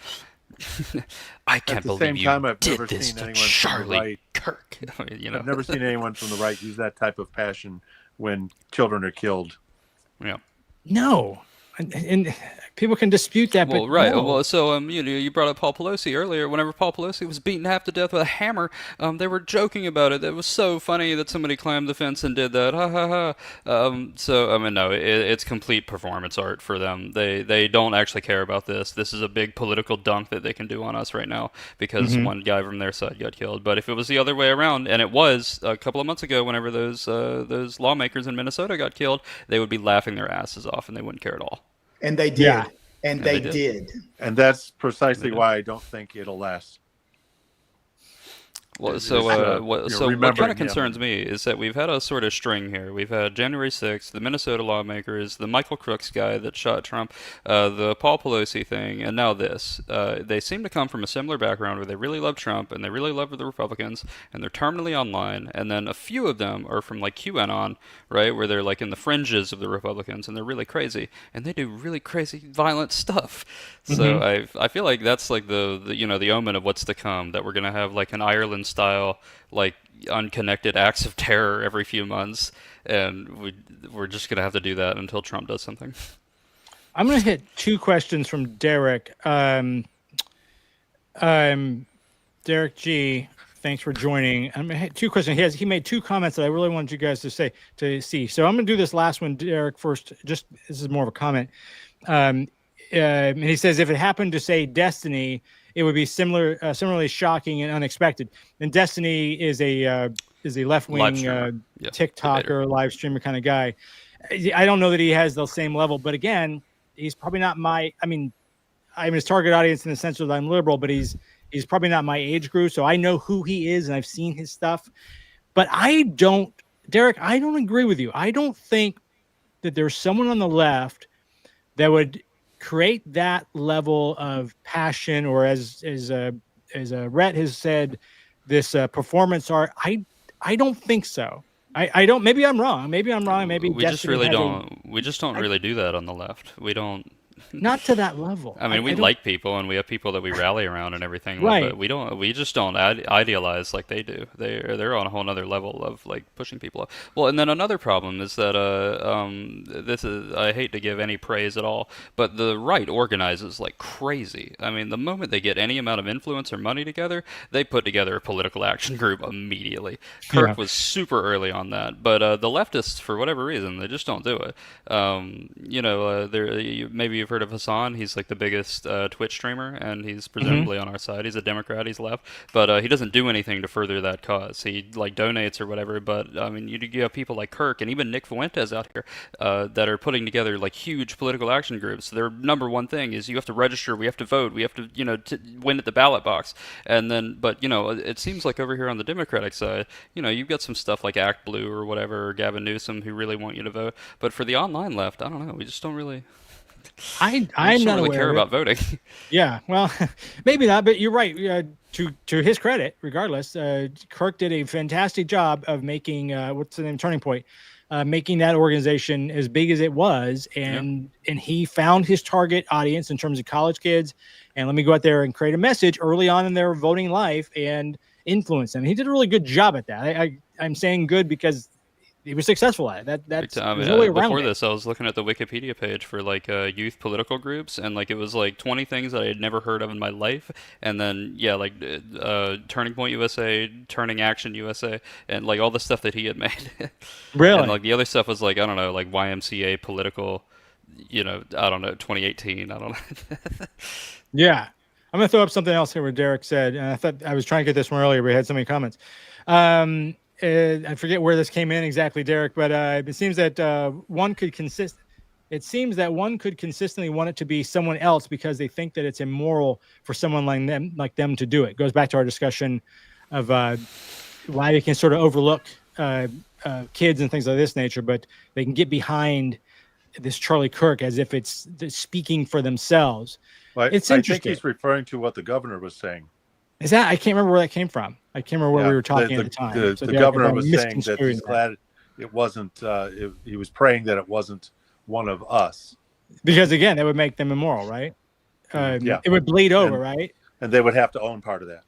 I can't believe you did this to Charlie Kirk. I've never seen anyone from the right use that type of passion when children are killed. Yeah. No. And people can dispute that. Well, but right. no. Well, so you brought up Paul Pelosi earlier. Whenever Paul Pelosi was beaten half to death with a hammer, they were joking about it. It was so funny that somebody climbed the fence and did that. Ha ha ha. No, it's complete performance art for them. They don't actually care about this. This is a big political dunk that they can do on us right now because one guy from their side got killed. But if it was the other way around, and it was a couple of months ago, whenever those lawmakers in Minnesota got killed, they would be laughing their asses off and they wouldn't care at all. And they did. Yeah. And they did. And that's precisely why I don't think it'll last. Well, what kind of concerns me is that we've had a sort of string here. We've had January 6th, the Minnesota lawmakers, the Michael Crooks guy that shot Trump, the Paul Pelosi thing, and now this. They seem to come from a similar background where they really love Trump and they really love the Republicans, and they're terminally online. And then a few of them are from like QAnon, right, where they're like in the fringes of the Republicans and they're really crazy and they do really crazy, violent stuff. So I feel like that's like the omen of what's to come. That we're gonna have like an Ireland style, like unconnected acts of terror every few months, and we're just gonna have to do that until Trump does something. I'm gonna hit two questions from Derek. Derek G, thanks for joining. I'm gonna hit two questions. He made two comments that I really wanted you guys to see. So I'm gonna do this last one, Derek, first. Just this is more of a comment. And he says if it happened to say Destiny, it would be similarly shocking and unexpected. And Destiny is a left-wing TikToker, live streamer kind of guy. I don't know that he has the same level, but again, he's probably not I'm his target audience in the sense that I'm liberal, but he's probably not my age group, so I know who he is and I've seen his stuff. But Derek, I don't agree with you. I don't think that there's someone on the left that would create that level of passion, or as Rhett has said, this performance art. I don't think so. I don't. Maybe I'm wrong. Maybe we just really don't. We just don't really do that on the left. We don't. not to that level. I mean, we like people, and we have people that we rally around and everything. Right. But we just don't idealize like they do. They're on a whole other level of like pushing people up. Well, and then another problem is that this is, I hate to give any praise at all, but the right organizes like crazy. I mean, the moment they get any amount of influence or money together, they put together a political action group immediately. Kirk was super early on that, but the leftists, for whatever reason, they just don't do it. Maybe you've heard of Hassan. He's like the biggest Twitch streamer, and he's presumably on our side. He's a Democrat. He's left, but he doesn't do anything to further that cause. He like donates or whatever. But I mean, you have people like Kirk and even Nick Fuentes out here that are putting together like huge political action groups. Their number one thing is you have to register, we have to vote, we have to win at the ballot box, and then but it seems like over here on the Democratic side, you've got some stuff like Act Blue or whatever, or Gavin Newsom, who really want you to vote. But for the online left, I don't know. We just don't really. I'm not really aware care of about voting. Yeah, well, maybe not, but you're right. To his credit, regardless, Kirk did a fantastic job of making what's the name, Turning Point, making that organization as big as it was, and he found his target audience in terms of college kids. And let me go out there and create a message early on in their voting life and influence them. He did a really good job at that. I'm saying good because he was successful at it. That's really around before it. this, I was looking at the Wikipedia page for like youth political groups, and like it was like 20 things that I had never heard of in my life, and then Turning Point USA, Turning Action USA, and like all the stuff that he had made. Really? And like the other stuff was like, I don't know, like YMCA political, I don't know, 2018, I don't know. Yeah. I'm going to throw up something else here where Derek said, and I thought I was trying to get this one earlier, but we had so many comments. I forget where this came in exactly, Derek, but it seems that one could consistently want it to be someone else because they think that it's immoral for someone like them to do it. Goes back to our discussion of why they can sort of overlook kids and things of this nature, but they can get behind this Charlie Kirk as if it's speaking for themselves. Well, it's I interesting. think he's referring to what the governor was saying. Is that? I can't remember where that came from. I can't remember where we were talking at the time. The governor was saying that he's glad it wasn't. He was praying that it wasn't one of us. Because again, that would make them immoral, right? It would bleed over, right? And they would have to own part of that.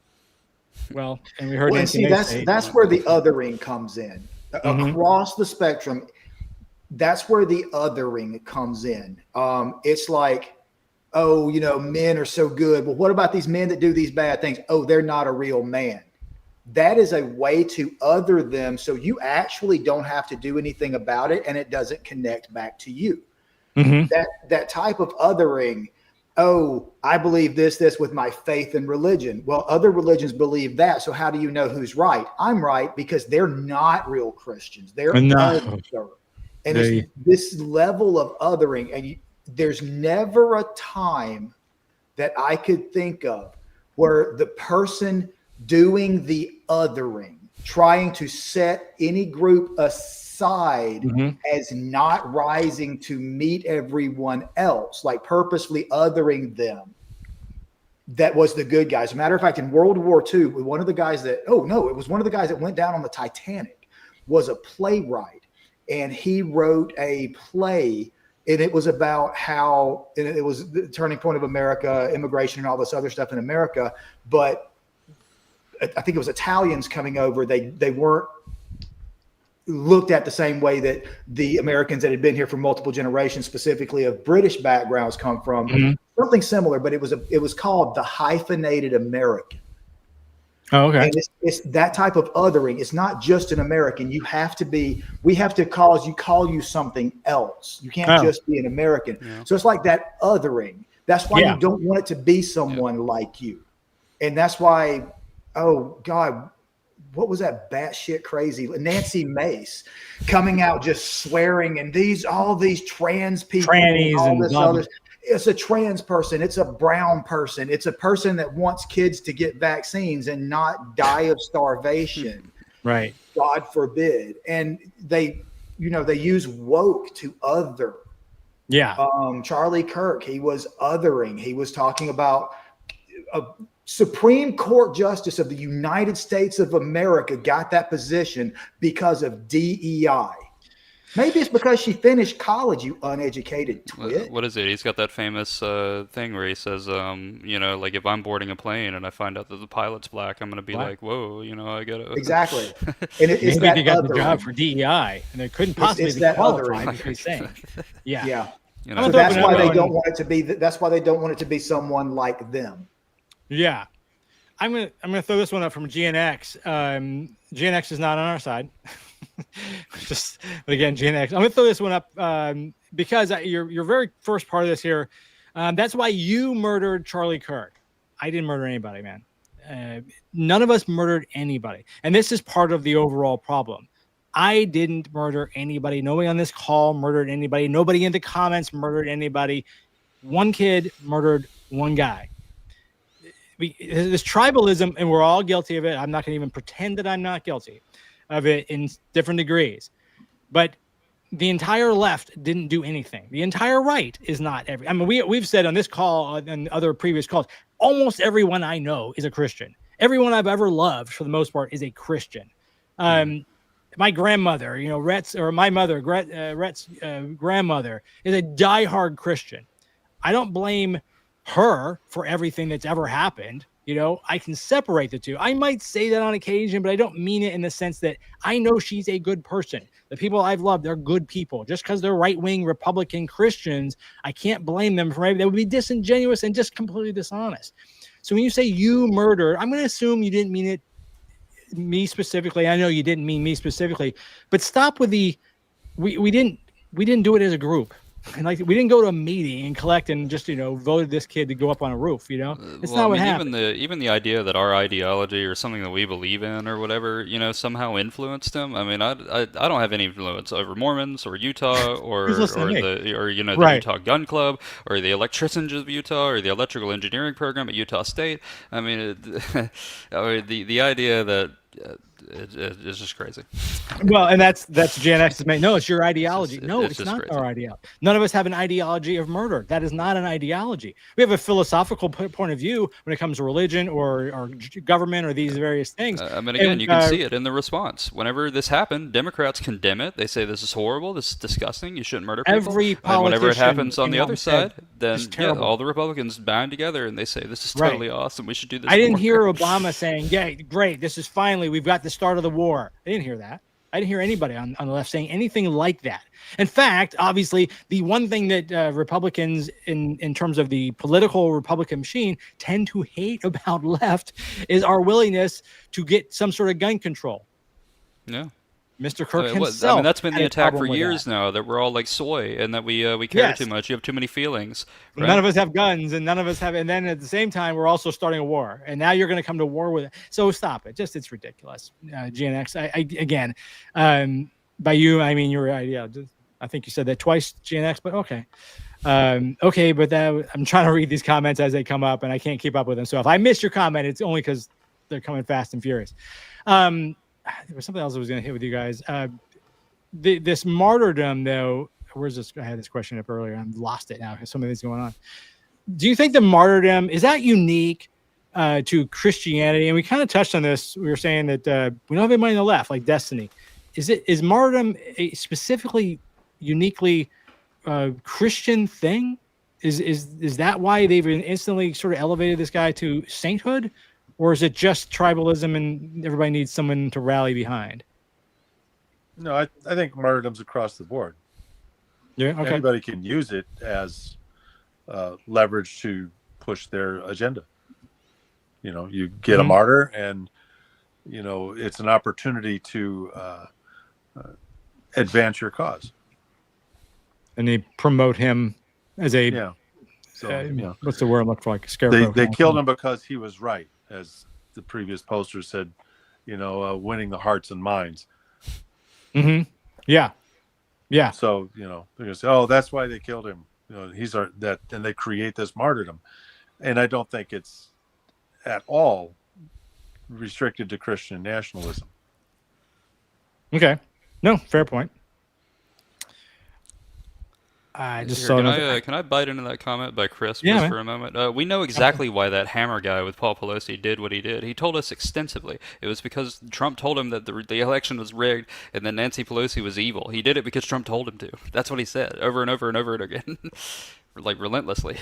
Well, and we heard. Well, and see, that's where the othering comes in across the spectrum. That's where the othering comes in. It's like, oh, men are so good. Well, what about these men that do these bad things? Oh, they're not a real man. That is a way to other them, so you actually don't have to do anything about it, and it doesn't connect back to you. Mm-hmm. That type of othering. Oh, I believe this with my faith and religion. Well, other religions believe that. So how do you know who's right? I'm right because they're not real Christians. They're other. And it's this level of othering, and there's never a time that I could think of where the person doing the othering, trying to set any group aside as not rising to meet everyone else, like purposely othering them, that was the good guys. As a matter of fact, in World War II, one of the guys that went down on the Titanic was a playwright, and he wrote a play. And it was about how it was the turning point of America, immigration, and all this other stuff in America. But I think it was Italians coming over. They weren't looked at the same way that the Americans that had been here for multiple generations, specifically of British backgrounds, come from. Mm-hmm. Something similar, but it was called the hyphenated American. Oh, okay. And it's that type of othering. It's not just an American. We have to call you something else. You can't just be an American. Yeah. So it's like that othering. That's why you don't want it to be someone like you. And that's why, oh God, what was that batshit crazy? Nancy Mace coming out just swearing, and all these trans people, trannies, and all this other. It's a trans person. It's a brown person. It's a person that wants kids to get vaccines and not die of starvation. Right. God forbid. And they use woke to other. Yeah. Charlie Kirk, he was othering. He was talking about a Supreme Court Justice of the United States of America got that position because of DEI. Maybe it's because she finished college, you uneducated twit. What is it? He's got that famous thing where he says, like if I'm boarding a plane and I find out that the pilot's black, I'm going to be like, whoa, I got to... Exactly. And it's Maybe that he got the other job for DEI, and they couldn't possibly be qualified. What he's saying. Yeah. Yeah. So that's why they don't want it to be. That's why they don't want it to be someone like them. Yeah. I'm gonna throw this one up from GNX. GNX is not on our side. But again, GNX. I'm gonna throw this one up because your very first part of this here. That's why you murdered Charlie Kirk. I didn't murder anybody, man. None of us murdered anybody, and this is part of the overall problem. I didn't murder anybody. Nobody on this call murdered anybody. Nobody in the comments murdered anybody. One kid murdered one guy. This tribalism, and we're all guilty of it. I'm not going to even pretend that I'm not guilty of it in different degrees. But the entire left didn't do anything. The entire right is not every. I mean, we've said on this call and other previous calls, almost everyone I know is a Christian. Everyone I've ever loved, for the most part, is a Christian. My grandmother, Rhett's, or my mother, Rhett's grandmother, is a diehard Christian. I don't blame her for everything that's ever happened. I can separate the two. I might say that on occasion, but I don't mean it in the sense that I know she's a good person. The people I've loved, they're good people. Just because they're right-wing Republican Christians, I can't blame them for maybe that would be disingenuous and just completely dishonest. So when you say you murdered, I'm going to assume you didn't mean it me specifically. I know you didn't mean me specifically, but stop with the we didn't do it as a group. And we didn't go to a meeting and collect and just voted this kid to go up on a roof. It's not what happened. Even the idea that our ideology or something that we believe in or whatever somehow influenced him. I mean, I don't have any influence over Mormons or Utah or the Right. Utah Gun Club or the electricians of Utah or the electrical engineering program at Utah State. I mean, the idea that it's just crazy. Well, and that's Gen X's main. No, it's your ideology. It's not crazy. our ideology. None of us have an ideology of murder. That is not an ideology. We have a philosophical point of view when it comes to religion or government or these various things. I mean, again, you can see it in the response. Whenever this happened, Democrats condemn it. They say this is horrible. This is disgusting. You shouldn't murder people. Every and whenever it politician happens on in the one other side, side, then all the Republicans band together and they say this is totally awesome. We should do this. I didn't more. hear Obama saying, "Yeah, great. This is finally we've got the start of the war." I didn't hear that. I didn't hear anybody on the left saying anything like that. In fact, obviously, the one thing that Republicans, in terms of the political Republican machine, tend to hate about left is our willingness to get some sort of gun control. Yeah. Mr. Kirk himself. I mean, that's been the had a attack problem for with years that. now, that we're all like soy and that we care Yes. too much. You have too many feelings. Right? None of us have guns, and none of us have. And then at the same time, we're also starting a war. And now you're going to come to war with it. So stop it. It's ridiculous. GNX. Again, by you, I mean your idea. I think you said that twice, GNX. But okay, okay. But I'm trying to read these comments as they come up, and I can't keep up with them. So if I miss your comment, it's only because they're coming fast and furious. There was something else I was going to hit with you guys. This martyrdom, though, where's this? I had this question up earlier. I've lost it now because something's going on. Do you think the martyrdom is that unique to Christianity? And we kind of touched on this. We were saying that we don't have anybody on the left, like Destiny. Is martyrdom a specifically, uniquely Christian thing? Is that why they've instantly sort of elevated this guy to sainthood, or is it just tribalism and everybody needs someone to rally behind? No, I think martyrdom's across the board. Yeah, okay. Anybody can use it as leverage to push their agenda. You get a martyr, and it's an opportunity to advance your cause. And they promote him as a what's the word I'm looking for? Like a scarecrow. They killed him because he was right, as the previous poster said. Winning the hearts and minds. Mm-hmm. Yeah. Yeah. So, they're going to say, oh, that's why they killed him. He's that, and they create this martyrdom. And I don't think it's at all restricted to Christian nationalism. Okay. No, fair point. I just Here, saw. can I bite into that comment by Chris Yeah, just man. for a moment? We know exactly why that Hammer guy with Paul Pelosi did what he did. He told us extensively. It was because Trump told him that the election was rigged and that Nancy Pelosi was evil. He did it because Trump told him to. That's what he said over and over and over again, like relentlessly.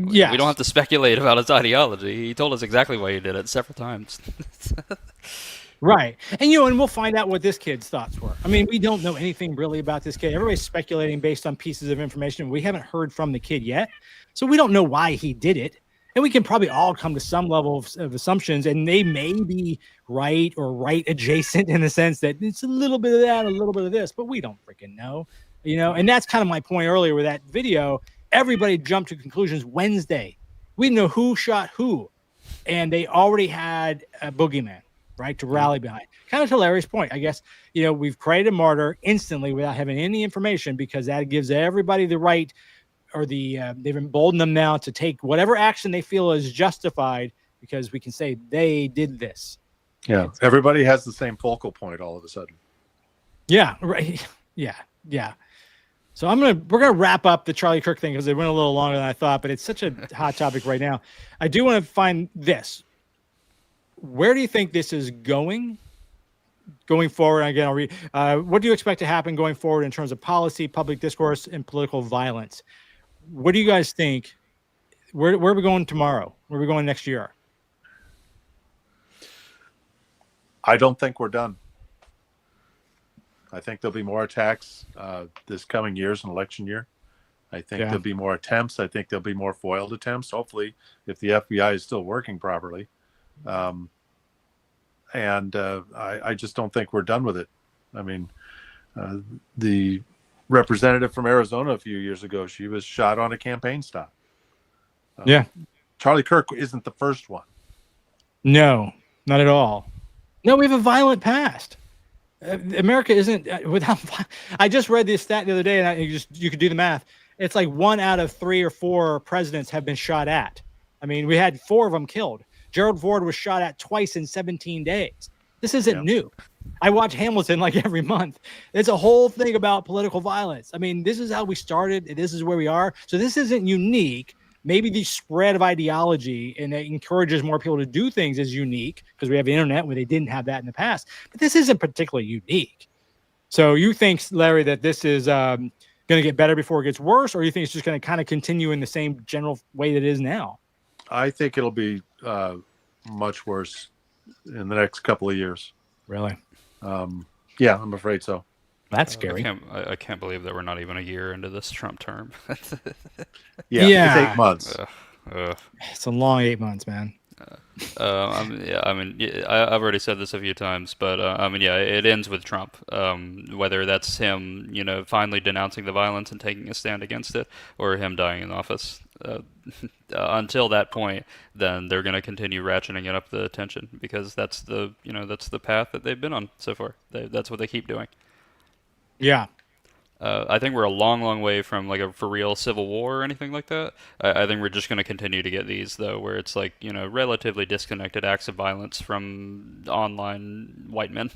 Yeah, We don't have to speculate about his ideology. He told us exactly why he did it several times. right. And and we'll find out what this kid's thoughts were. I mean, we don't know anything really about this kid. Everybody's speculating based on pieces of information. We haven't heard from the kid yet, so we don't know why he did it. And we can probably all come to some level of assumptions, and they may be right or right adjacent in the sense that it's a little bit of that, a little bit of this, but we don't freaking know, And that's kind of my point earlier with that video. Everybody jumped to conclusions Wednesday. We didn't know who shot who, and they already had a boogeyman, right, to rally behind. Kind of to Larry's point, I guess, we've created a martyr instantly without having any information because that gives everybody the right or they've emboldened them now to take whatever action they feel is justified because we can say they did this. Yeah, everybody has the same focal point all of a sudden. Yeah, right. Yeah. So we're gonna wrap up the Charlie Kirk thing because it went a little longer than I thought, but it's such a hot topic right now. I do want to find this. Where do you think this is going forward? Again, I'll read. What do you expect to happen going forward in terms of policy, public discourse, and political violence? What do you guys think? Where are we going tomorrow? Where are we going next year? I don't think we're done. I think there'll be more attacks this coming year is an election year. I think there'll be more attempts. I think there'll be more foiled attempts, hopefully, if the FBI is still working properly. I just don't think we're done with it. I mean, the representative from Arizona a few years ago, she was shot on a campaign stop. Charlie Kirk isn't the first one. No, not at all. No, we have a violent past. America isn't without. I just read this stat the other day, and you could do the math. It's like 1 out of 3 or 4 presidents have been shot at. I mean, we had 4 of them killed. Gerald Ford was shot at twice in 17 days. This isn't new. I watch Hamilton like every month. It's a whole thing about political violence. I mean, this is how we started. This is where we are. So this isn't unique. Maybe the spread of ideology and it encourages more people to do things is unique because we have the internet where they didn't have that in the past. But this isn't particularly unique. So you think, Larry, that this is going to get better before it gets worse, or you think it's just going to kind of continue in the same general way that it is now? I think it'll be much worse in the next couple of years. Really? Yeah, I'm afraid so. That's scary. I can't believe that we're not even a year into this Trump term. It's 8 months. It's a long 8 months, man. I've already said this a few times, but it ends with Trump. Whether that's him, finally denouncing the violence and taking a stand against it, or him dying in office. Until that point, then they're going to continue ratcheting it up the tension because that's the path that they've been on so far. That's what they keep doing. Yeah. I think we're a long, long way from like a for real civil war or anything like that. I think we're just going to continue to get these though, where it's like relatively disconnected acts of violence from online white men.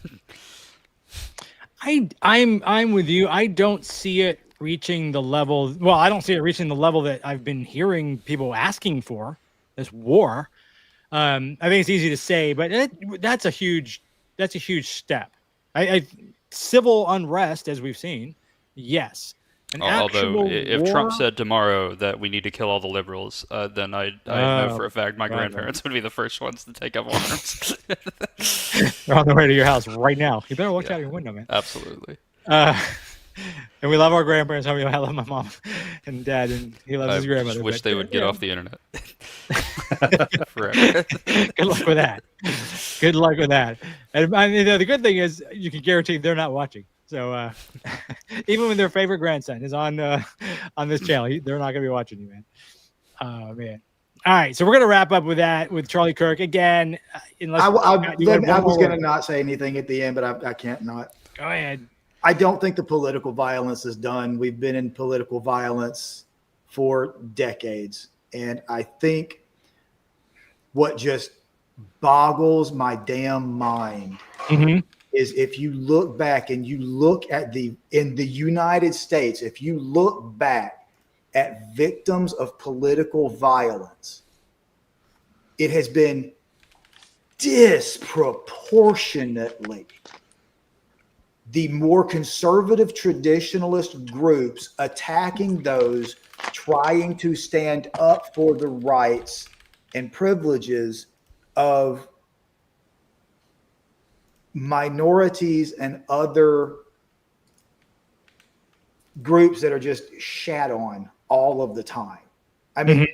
I'm with you. I don't see it reaching the level. Well, I don't see it reaching the level that I've been hearing people asking for. This war. I think it's easy to say, but that's a huge step. Civil unrest, as we've seen, yes. Although, if Trump said tomorrow that we need to kill all the liberals, then I know for a fact my grandparents would be the first ones to take up arms. They're on their way to your house right now. You better watch out your window, man. Absolutely. And we love our grandparents. I love my mom and dad, and he loves his grandmother. I just wish they would get off the internet. Forever. Good luck with that. Good luck with that. And the good thing is you can guarantee they're not watching. So even when their favorite grandson is on this channel, they're not going to be watching you, man. Oh, man. All right, so we're going to wrap up with that with Charlie Kirk again. I was going to not say anything at the end, but I can't not. Go ahead. I don't think the political violence is done. We've been in political violence for decades. And I think what just boggles my damn mind is if you look back and you look at in the United States, if you look back at victims of political violence, it has been disproportionately the more conservative traditionalist groups attacking those trying to stand up for the rights and privileges of minorities and other groups that are just shat on all of the time. I mean,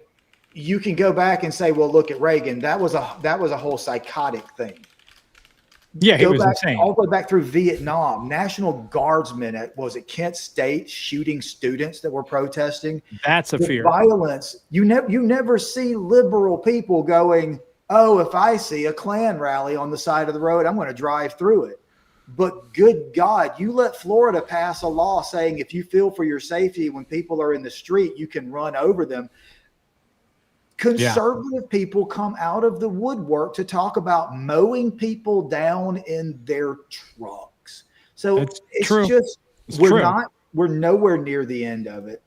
you can go back and say, well, look at Reagan. That was a whole psychotic thing. Yeah, he was insane. All the way back through Vietnam, National Guardsmen at Kent State shooting students that were protesting. That's a fear. Violence. You never see liberal people going, oh, if I see a Klan rally on the side of the road, I'm going to drive through it. But good God, you let Florida pass a law saying if you feel for your safety when people are in the street, you can run over them. Conservative people come out of the woodwork to talk about mowing people down in their trucks. So it's just, we're nowhere near the end of it.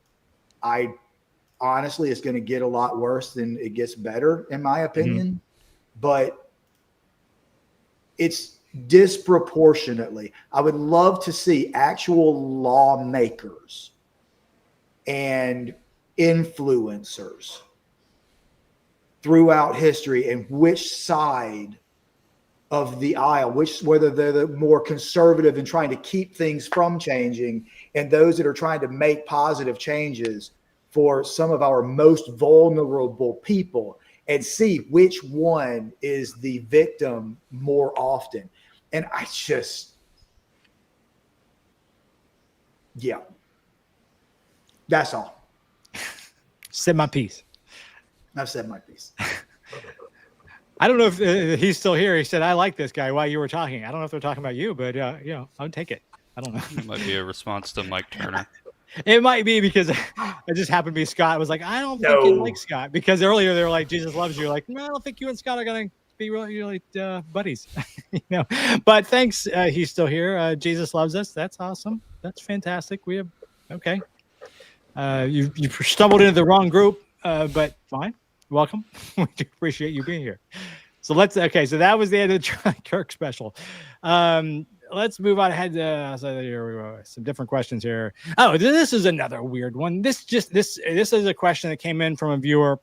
Honestly, it's going to get a lot worse than it gets better, in my opinion. But it's disproportionately. I would love to see actual lawmakers and influencers throughout history and which side of the aisle, whether they're the more conservative and trying to keep things from changing and those that are trying to make positive changes for some of our most vulnerable people, and see which one is the victim more often. And I just, that's all. Said my piece. I've said my piece. I don't know if he's still here. He said, I like this guy while you were talking. I don't know if they're talking about you, but I'll take it. I don't know. It might be a response to Mike Turner. It might be because it just happened to be Scott. I was like, I don't think you like Scott, because earlier they were like, Jesus loves you. Like, no, I don't think you and Scott are going to be really buddies. But thanks. He's still here. Jesus loves us. That's awesome. That's fantastic. You stumbled into the wrong group, but fine. Welcome. We do appreciate you being here. So so that was the end of the Charlie Kirk special. Let's move on ahead to some different questions here. Oh, this is another weird one. This is a question that came in from a viewer,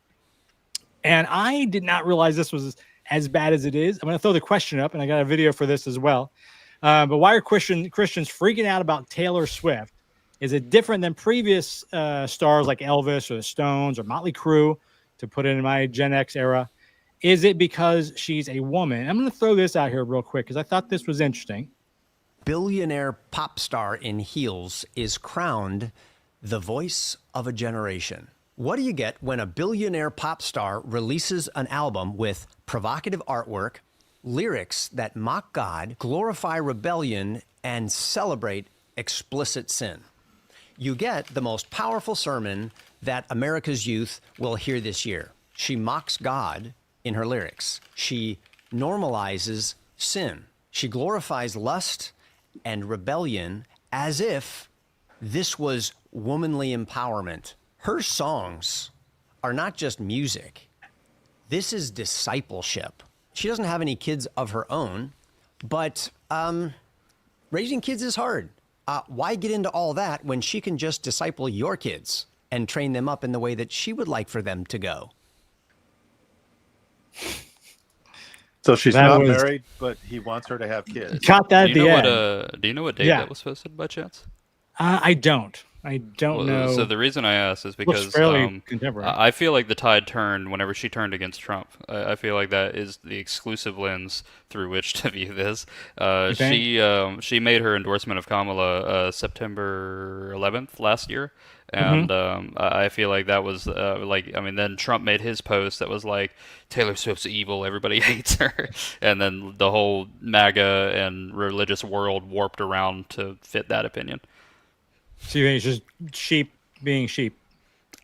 and I did not realize this was as bad as it is. I'm going to throw the question up, and I got a video for this as well. But why are Christians freaking out about Taylor Swift? Is it different than previous stars like Elvis or the Stones or Motley Crue, to put it in my Gen X era? Is it because she's a woman? I'm going to throw this out here real quick because I thought this was interesting. Billionaire pop star in heels is crowned the voice of a generation. What do you get when a billionaire pop star releases an album with provocative artwork, lyrics that mock God, glorify rebellion, and celebrate explicit sin? You get the most powerful sermon that America's youth will hear this year. She mocks God in her lyrics. She normalizes sin. She glorifies lust and rebellion as if this was womanly empowerment. Her songs are not just music. This is discipleship. She doesn't have any kids of her own, but raising kids is hard. Why get into all that when she can just disciple your kids and train them up in the way that she would like for them to go? So she's not married, but he wants her to have kids. Caught that at the end. Do you know what date that was posted by chance? I don't know. So the reason I asked is because I feel like the tide turned whenever she turned against Trump. I feel like that is the exclusive lens through which to view this. She made her endorsement of Kamala September 11th last year. And I feel like that was then Trump made his post that was like, Taylor Swift's evil, everybody hates her. And then the whole MAGA and religious world warped around to fit that opinion. So you think it's just sheep being sheep?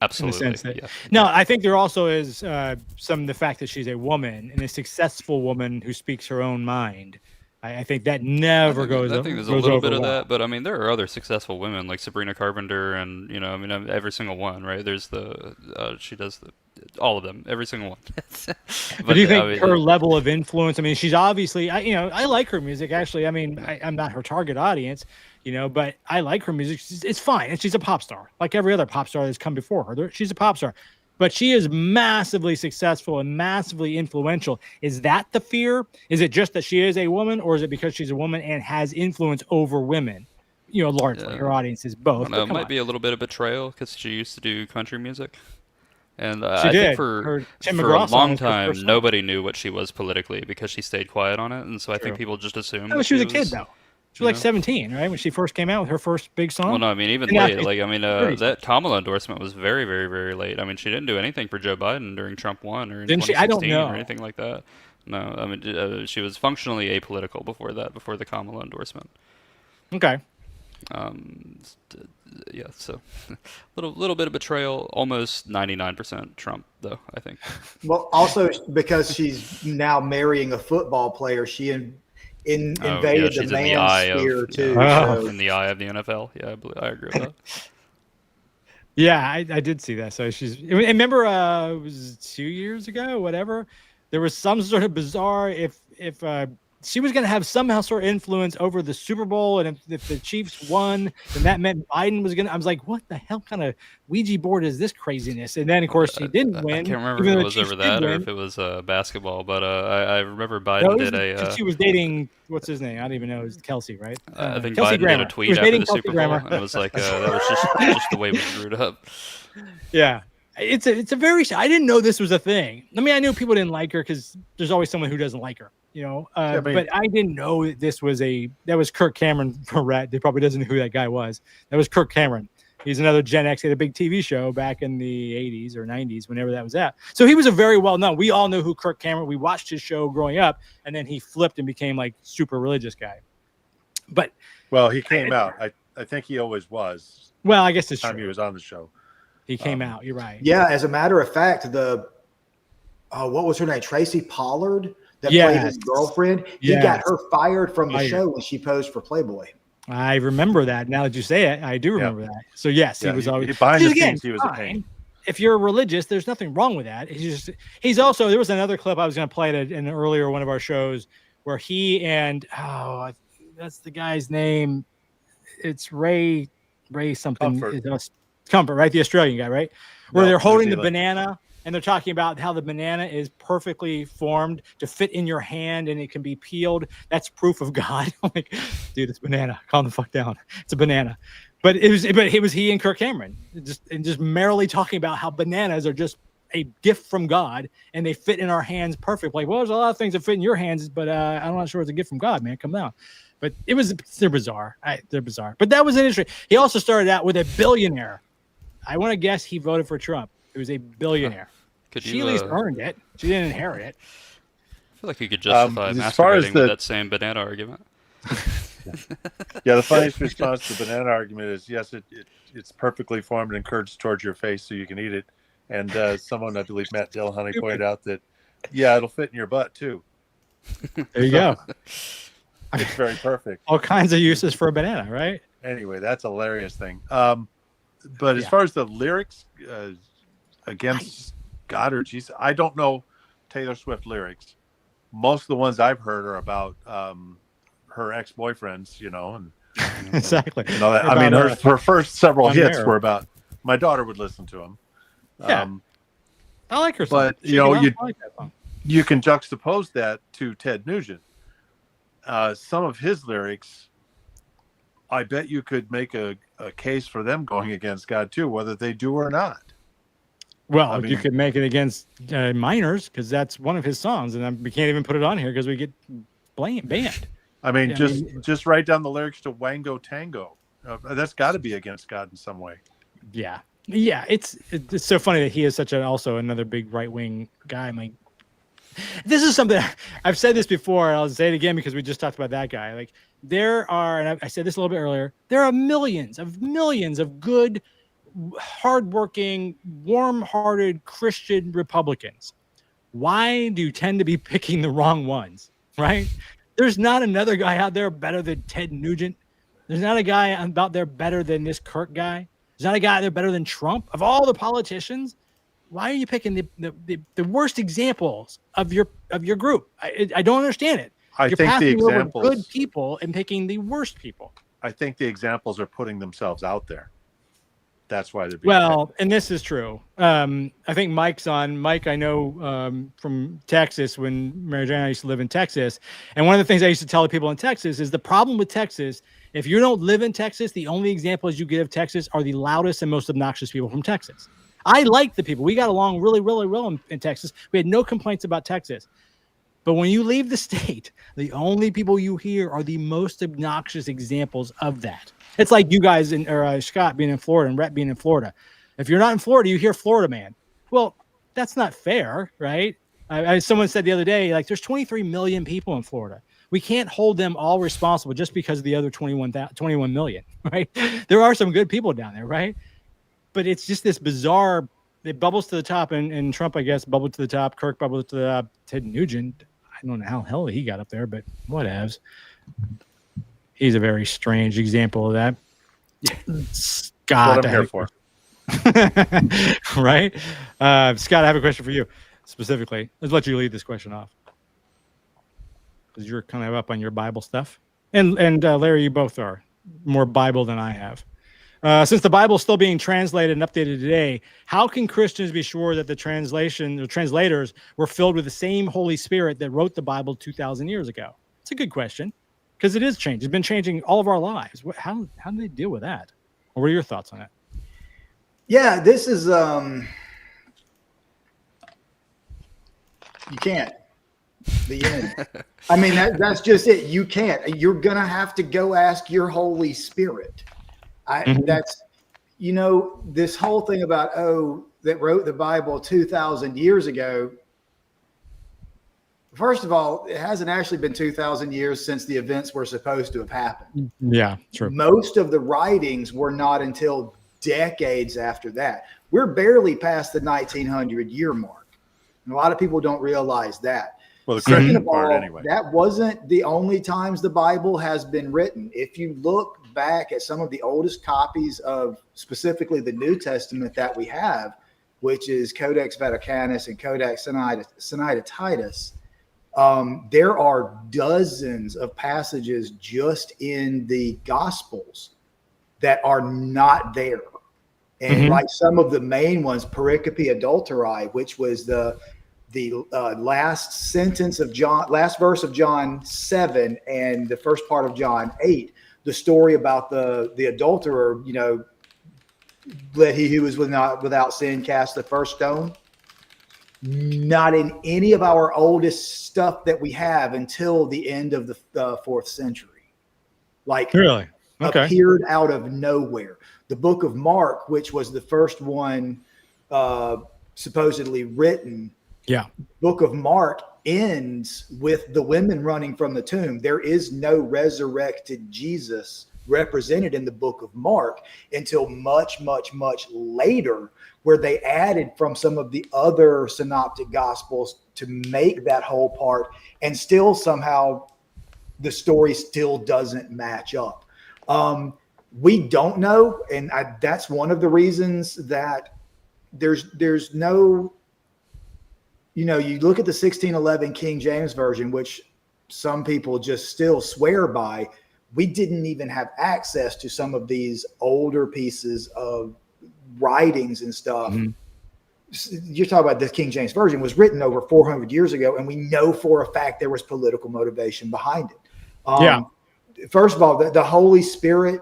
Absolutely. No, I think there also is the fact that she's a woman and a successful woman who speaks her own mind. I think that never goes. I think there's a goes little over bit of well. that, but I mean, there are other successful women like Sabrina Carpenter, and I mean, every single one, right? There's she does all of them, every single one. But do you think I mean, her level of influence? I mean, she's obviously, I like her music. Actually, I mean, I'm not her target audience, but I like her music. It's fine, and she's a pop star, like every other pop star that's come before her. She's a pop star. But she is massively successful and massively influential. Is that the fear? Is it just that she is a woman, or is it because she's a woman and has influence over women? Largely, her audience is both. It might be a little bit of betrayal because she used to do country music, and she I did. think for McGraw a long time nobody knew what she was politically because she stayed quiet on it, and so I think people just assumed. She was a kid though. She was like 17, right, when she first came out with her first big song. Well, no, I mean even late. Like that Kamala endorsement was very, very, very late. I mean, she didn't do anything for Joe Biden during Trump won or in 2016 I don't know. or anything like that. No, I mean she was functionally apolitical before that, before the Kamala endorsement. Okay. Yeah, so little bit of betrayal, almost 99% Trump though, I think. Well, also because she's now marrying a football player, she invaded the manosphere too. So. In the eye of the NFL. Yeah, I agree with that. Yeah, I did see that. So remember, it was 2 years ago, whatever. There was some sort of bizarre if she was going to have somehow sort of influence over the Super Bowl, and if the Chiefs won, then that meant Biden was going to. I was like, what the hell kind of Ouija board is this craziness? And then of course she didn't win. I can't remember if it was over that or if it was basketball, but I remember Biden did she was dating, what's his name? I don't even know. It was Kelsey, right? I think Kelsey Biden Grammer. did a tweet after the Super Bowl, and it was like that was just the way we screwed up. Yeah. It's a very. I didn't know this was a thing. I mean, I knew people didn't like her because there's always someone who doesn't like her, but I didn't know that this was that was Kirk Cameron for Rhett. They probably doesn't know who that guy was. That was Kirk Cameron. He's another Gen X. He had a big TV show back in the 80s or 90s, whenever that was at. So he was a very well known. We all knew who Kirk Cameron. We watched his show growing up, and then he flipped and became like super religious guy. But he came out. I think he always was. Well, I guess it's the time true. He was on the show. He came out. You're right. Yeah, as a matter of fact, what was her name? Tracy Pollard, that played his girlfriend. He got her fired from the show when she posed for Playboy. I remember that. Now that you say it, I do remember that. So yes, he was always behind the scenes. He was a pain. If you're religious, there's nothing wrong with that. He's also. There was another clip I was going to play in an earlier one of our shows where he and that's the guy's name. It's Ray something. Comfort, right? The Australian guy, right? Where they're holding the banana and they're talking about how the banana is perfectly formed to fit in your hand and it can be peeled. That's proof of God. I'm like, dude, it's banana. Calm the fuck down. It's a banana. But it was he and Kirk Cameron just merrily talking about how bananas are just a gift from God and they fit in our hands perfectly. Well, there's a lot of things that fit in your hands, but I'm not sure it's a gift from God, man. Come down. But they're bizarre. They're bizarre. But that was interesting. He also started out with a billionaire. I want to guess he voted for Trump. It was a billionaire. She at least earned it. She didn't inherit it. I feel like you could justify masturbating with that same banana argument. Yeah, the funniest response to the banana argument is, yes, it's perfectly formed and curves towards your face so you can eat it. And someone, I believe Matt Dillahunty, pointed out that, it'll fit in your butt too. There you go. It's very perfect. All kinds of uses for a banana, right? Anyway, that's a hilarious thing. But as far as the lyrics against God or Jesus, I don't know Taylor Swift lyrics. Most of the ones I've heard are about her ex-boyfriends, and exactly. I mean, her first several hits were about. My daughter would listen to them. Yeah, I like her song. But you can juxtapose that to Ted Nugent. Some of his lyrics, I bet you could make a case for them going against God too, whether they do or not. Well, you could make it against minors because that's one of his songs, and we can't even put it on here because we get banned. I mean, just write down the lyrics to Wango Tango. That's got to be against God in some way. Yeah. It's so funny that he is also another big right wing guy. I'm like, this is something I've said this before, and I'll say it again because we just talked about that guy. Like there are, and I said this a little bit earlier, there are millions of good, hardworking, warm-hearted Christian Republicans. Why do you tend to be picking the wrong ones, right? There's not another guy out there better than Ted Nugent. There's not a guy out there better than this Kirk guy. There's not a guy out there better than Trump. Of all the politicians, why are you picking the worst examples of your group? I don't understand it. You're think the passing over examples, good people and picking the worst people. I think the examples are putting themselves out there. That's why they're being picked. And this is true. I think Mike's on. Mike, I know from Texas when Mary Jane and I used to live in Texas. And one of the things I used to tell the people in Texas is the problem with Texas, if you don't live in Texas, the only examples you get of Texas are the loudest and most obnoxious people from Texas. I like the people. We got along really, really well in Texas. We had no complaints about Texas. But when you leave the state, the only people you hear are the most obnoxious examples of that. It's like you guys or Scott being in Florida and Rhett being in Florida. If you're not in Florida, you hear Florida man. Well, that's not fair, right? Someone said the other day, like, there's 23 million people in Florida. We can't hold them all responsible just because of the other 21 million, right? There are some good people down there, right? But it's just this bizarre, it bubbles to the top, and Trump, I guess, bubbled to the top. Kirk bubbled to the top. Ted Nugent, I don't know how the hell he got up there, but whatevs. He's a very strange example of that. Scott, what I'm here for. Right? Scott, I have a question for you specifically. Let's let you lead this question off, because you're kind of up on your Bible stuff. And Larry, you both are more Bible than I have. Since the Bible is still being translated and updated today, how can Christians be sure that the translators were filled with the same Holy Spirit that wrote the Bible 2,000 years ago? It's a good question, because it is changed. It's been changing all of our lives. How do they deal with that? What are your thoughts on it? Yeah, this is you can't. The end. I mean, that's just it. You can't. You're gonna have to go ask your Holy Spirit. That's, this whole thing about that wrote the Bible 2,000 years ago. First of all, it hasn't actually been 2,000 years since the events were supposed to have happened. Yeah, true. Most of the writings were not until decades after that. We're barely past the 1900 year mark. And a lot of people don't realize that. Well, the Christian part anyway. That wasn't the only times the Bible has been written. If you look back at some of the oldest copies of specifically the New Testament that we have, which is Codex Vaticanus and Codex Sinaiticus, there are dozens of passages just in the Gospels that are not there. And like some of the main ones, pericope adulteri, which was the last sentence of John, last verse of John 7 and the first part of John 8, the story about the adulterer, let he who is without sin cast the first stone. Not in any of our oldest stuff that we have until the end of the 4th century. Like, really? Okay. Appeared out of nowhere. The book of Mark, which was the first one supposedly written, book of Mark ends with the women running from the tomb. There is no resurrected Jesus represented in the book of Mark until much, much, much later, where they added from some of the other synoptic gospels to make that whole part, and still somehow the story still doesn't match up. We don't know, and that's one of the reasons that there's no, you look at the 1611 King James Version, which some people just still swear by. We didn't even have access to some of these older pieces of writings and stuff. You're talking about the King James Version was written over 400 years ago, and we know for a fact there was political motivation behind it. First of all, the Holy Spirit,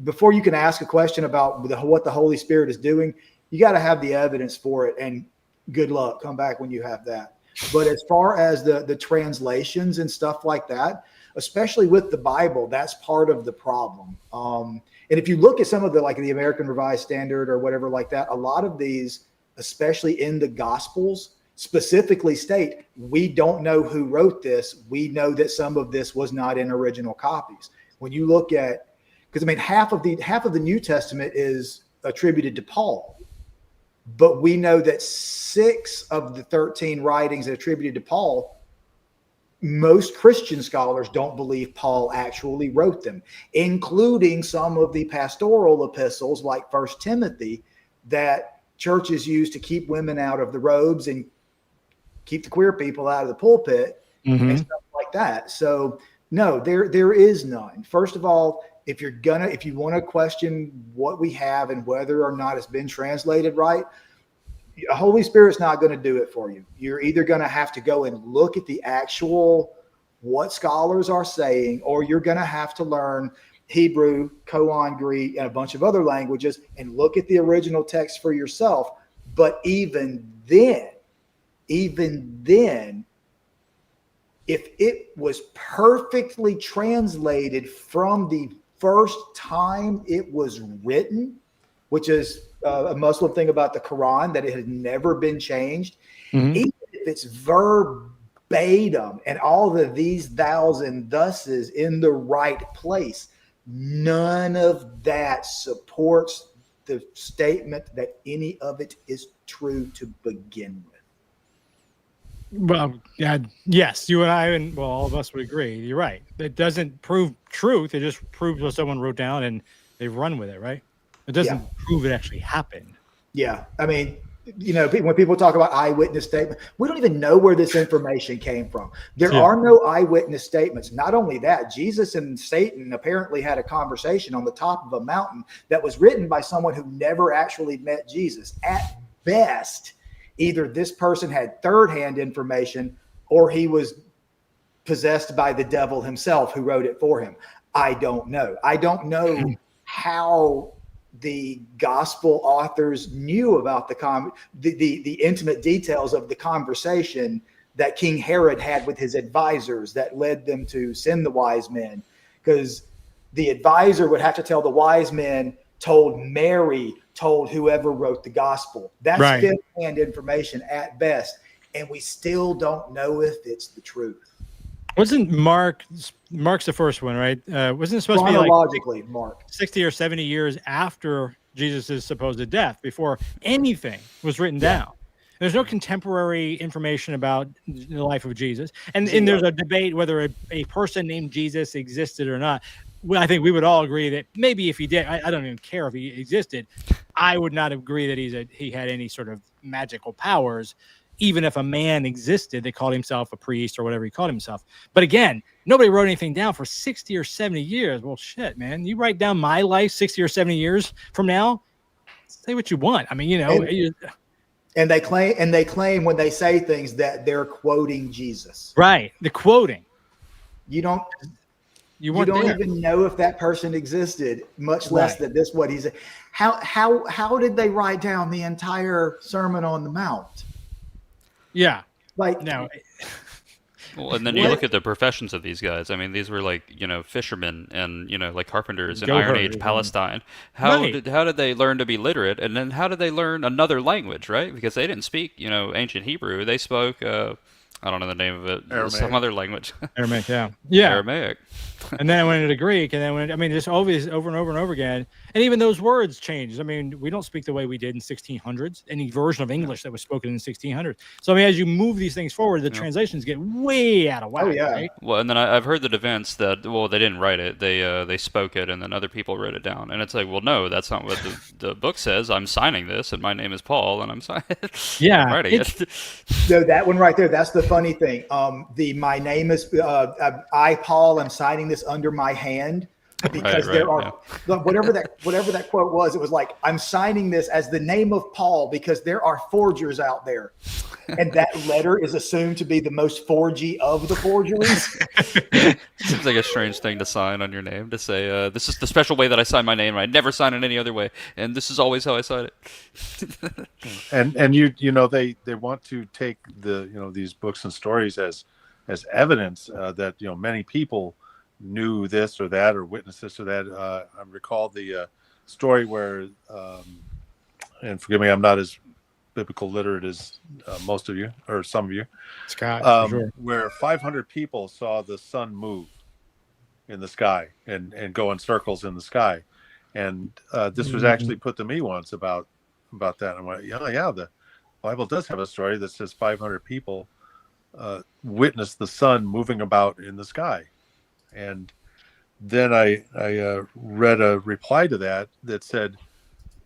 before you can ask a question about what the Holy Spirit is doing, you got to have the evidence for it, and good luck. Come back when you have that. But as far as the translations and stuff like that, especially with the Bible, that's part of the problem. And if you look at some of the American Revised Standard or whatever like that, a lot of these, especially in the Gospels, specifically state, we don't know who wrote this. We know that some of this was not in original copies. When you look at, because half of the New Testament is attributed to Paul, but we know that 6 of the 13 writings attributed to Paul most Christian scholars don't believe Paul actually wrote them, including some of the pastoral epistles like 1 Timothy that churches use to keep women out of the robes and keep the queer people out of the pulpit and stuff like that. So no, there is none. First of all, if you want to question what we have and whether or not it's been translated right, the Holy Spirit's not going to do it for you. You're either going to have to go and look at the actual what scholars are saying, or you're going to have to learn Hebrew, Koine Greek, and a bunch of other languages and look at the original text for yourself. But even then, if it was perfectly translated from the first time it was written, which is a Muslim thing about the Quran, that it had never been changed, even if it's verbatim and all of these thous and thuses in the right place, none of that supports the statement that any of it is true to begin with. Well, yes, you and I, and well, all of us would agree. You're right. It doesn't prove truth. It just proves what someone wrote down and they've run with it, right? It doesn't prove it actually happened. Yeah. I mean, when people talk about eyewitness statement, we don't even know where this information came from. There are no eyewitness statements. Not only that, Jesus and Satan apparently had a conversation on the top of a mountain that was written by someone who never actually met Jesus. At best, either this person had third-hand information or he was possessed by the devil himself who wrote it for him. I don't know. I don't know how the gospel authors knew about the intimate details of the conversation that King Herod had with his advisors that led them to send the wise men, because the advisor would have to tell the wise men, told Mary, told whoever wrote the gospel. That's fifth-hand information at best, and we still don't know if it's the truth. Wasn't Mark's the first one, right? Wasn't it supposed to be chronologically, Mark 60 or 70 years after Jesus' supposed death, before anything was written down? There's no contemporary information about the life of Jesus, and there's a debate whether a person named Jesus existed or not. Well, I think we would all agree that maybe if he did, I don't even care if he existed. I would not agree that he had any sort of magical powers. Even if a man existed that called himself a priest or whatever he called himself. But again, nobody wrote anything down for 60 or 70 years. Well, shit, man. You write down my life 60 or 70 years from now, say what you want. I mean, and they claim when they say things that they're quoting Jesus. Right. The quoting. You don't even know if that person existed, much less that this what he's. How did they write down the entire Sermon on the Mount? Yeah. No. Well, and then you look at the professions of these guys. I mean, these were like, fishermen and, like carpenters in Iron Age Palestine. How did they learn to be literate? And then how did they learn another language, right? Because they didn't speak, ancient Hebrew. They spoke, I don't know the name of it, Aramaic. Some other language. Aramaic, yeah. Aramaic. And then I went into Greek, and then just always over and over and over again. And even those words changed. I mean, we don't speak the way we did in 1600s, any version of English that was spoken in 1600s. So, I mean, as you move these things forward, the translations get way out of whack. Right? Well, and then I've heard the defense that, they didn't write it. They spoke it, and then other people wrote it down. And it's like, well, no, that's not what the book says. I'm signing this, and my name is Paul, and I'm signing Yeah. I'm writing it. So that one right there, that's the funny thing. My name is, I, Paul, am signing this under my hand, because there are whatever that quote was, it was like, I'm signing this as the name of Paul because there are forgers out there, and that letter is assumed to be the most forgy of the forgeries. Seems like a strange thing to sign on your name, to say this is the special way that I sign my name. I never sign it any other way, and this is always how I sign it. and they want to take these books and stories as evidence that many people knew this or that or witnessed this or that. I recall the story where, and forgive me, I'm not as biblical literate as most of you or some of you, Scott, for sure. Where 500 people saw the sun move in the sky and go in circles in the sky. And this was actually put to me once about that. And I went, the Bible does have a story that says 500 people witnessed the sun moving about in the sky. And then I read a reply to that said,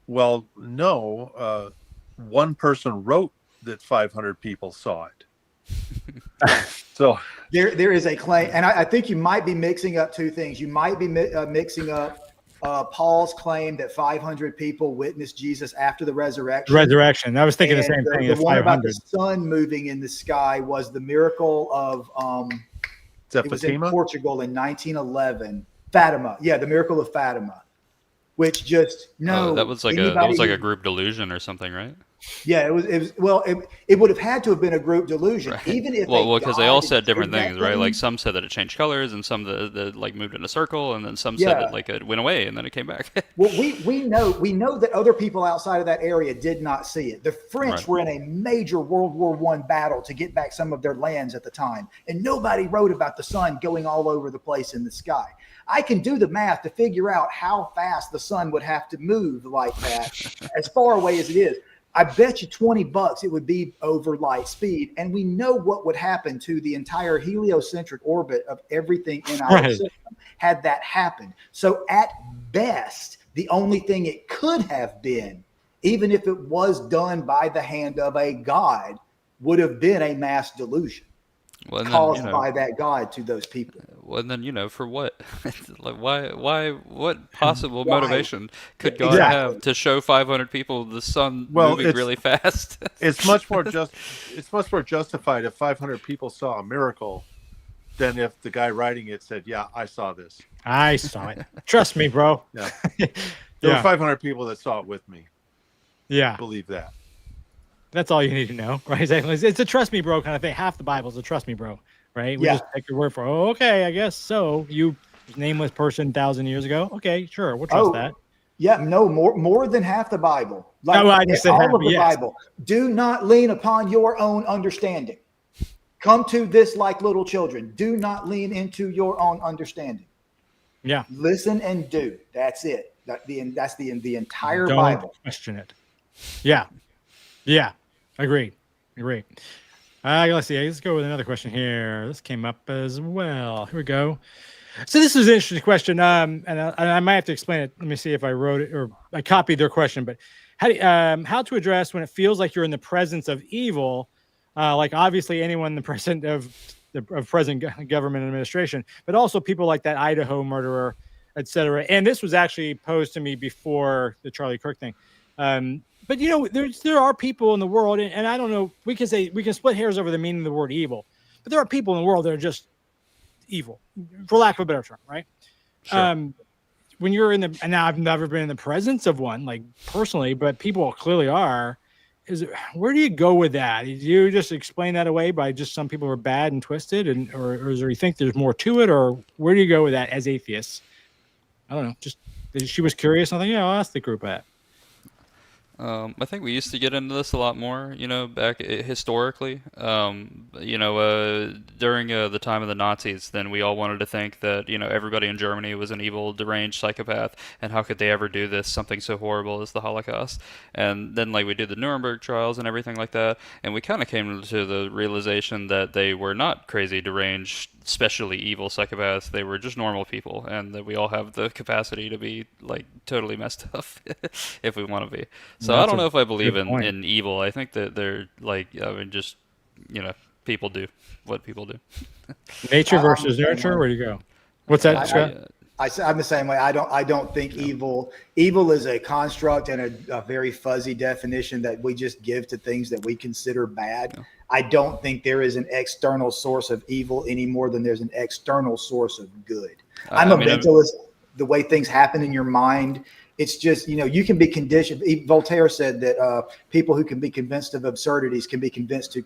well, no, one person wrote that 500 people saw it. So there is a claim, and I think you might be mixing up two things. You might be mixing up Paul's claim that 500 people witnessed Jesus after the resurrection. Resurrection. I was thinking the same thing. The one about the sun moving in the sky was the miracle of it was in Portugal in 1911. Fatima. Yeah, the miracle of Fatima. Which just that was like a group delusion or something, right? Yeah, it was. Well, it would have had to have been a group delusion, right. Even if because they all said different things, right? Like some said that it changed colors, and some that like moved in a circle, and then some said that like it went away and then it came back. Well, we know that other people outside of that area did not see it. The French were in a major World War I battle to get back some of their lands at the time, and nobody wrote about the sun going all over the place in the sky. I can do the math to figure out how fast the sun would have to move like that, as far away as it is. I bet you $20 it would be over light speed. And we know what would happen to the entire heliocentric orbit of everything in our system had that happened. So at best, the only thing it could have been, even if it was done by the hand of a god, would have been a mass delusion caused by that god to those people. Well, and then, for what? Like, why, what possible motivation could God have to show 500 people the sun moving really fast? It's much more justified if 500 people saw a miracle than if the guy writing it said, yeah, I saw this. I saw it. Trust me, bro. Yeah. There were 500 people that saw it with me. Yeah. Believe that. That's all you need to know, right? Exactly. It's a trust me, bro kind of thing. Half the Bible's a trust me, bro. Right? We just take your word for, okay, I guess so. You nameless person 1,000 years ago. Okay, sure. We'll trust that. Yeah, no, more than half the Bible. Like I just said all half, of the Bible. Do not lean upon your own understanding. Come to this like little children. Do not lean into your own understanding. Yeah. Listen and do. That's it. That's the entire Don't Bible. Question it. Yeah. Yeah. Agreed. Let's see. Let's go with another question here. This came up as well. Here we go. So this is an interesting question. And I might have to explain it. Let me see if I wrote it or I copied their question. But how to address when it feels like you're in the presence of evil, like obviously anyone in the present of present government administration, but also people like that Idaho murderer, etc. And this was actually posed to me before the Charlie Kirk thing. But there are people in the world, and I don't know. We can split hairs over the meaning of the word evil, but there are people in the world that are just evil, for lack of a better term, right? Sure. When you're and now I've never been in the presence of one, like personally, but people clearly are. Where do you go with that? Do you just explain that away by just some people are bad and twisted, or is there you think there's more to it, or where do you go with that as atheists? I don't know. Just she was curious. I think, I'll ask the group that. I think we used to get into this a lot more, back historically. During the time of the Nazis, then we all wanted to think that, everybody in Germany was an evil, deranged psychopath, and how could they ever do this, something so horrible as the Holocaust? And then, we did the Nuremberg trials and everything like that, and we kind of came to the realization that they were not crazy, deranged, especially evil psychopaths. They were just normal people, and that we all have the capacity to be totally messed up if we want to be. So I don't know if I believe in evil. I think that they're people do what people do. Nature versus nurture. Where do you go? What's that, Scott? I'm the same way. I don't think evil is a construct and a very fuzzy definition that we just give to things that we consider bad. Yeah. I don't think there is an external source of evil any more than there's an external source of good. I'm a mentalist. The way things happen in your mind, it's just, you can be conditioned. Voltaire said that people who can be convinced of absurdities can be convinced to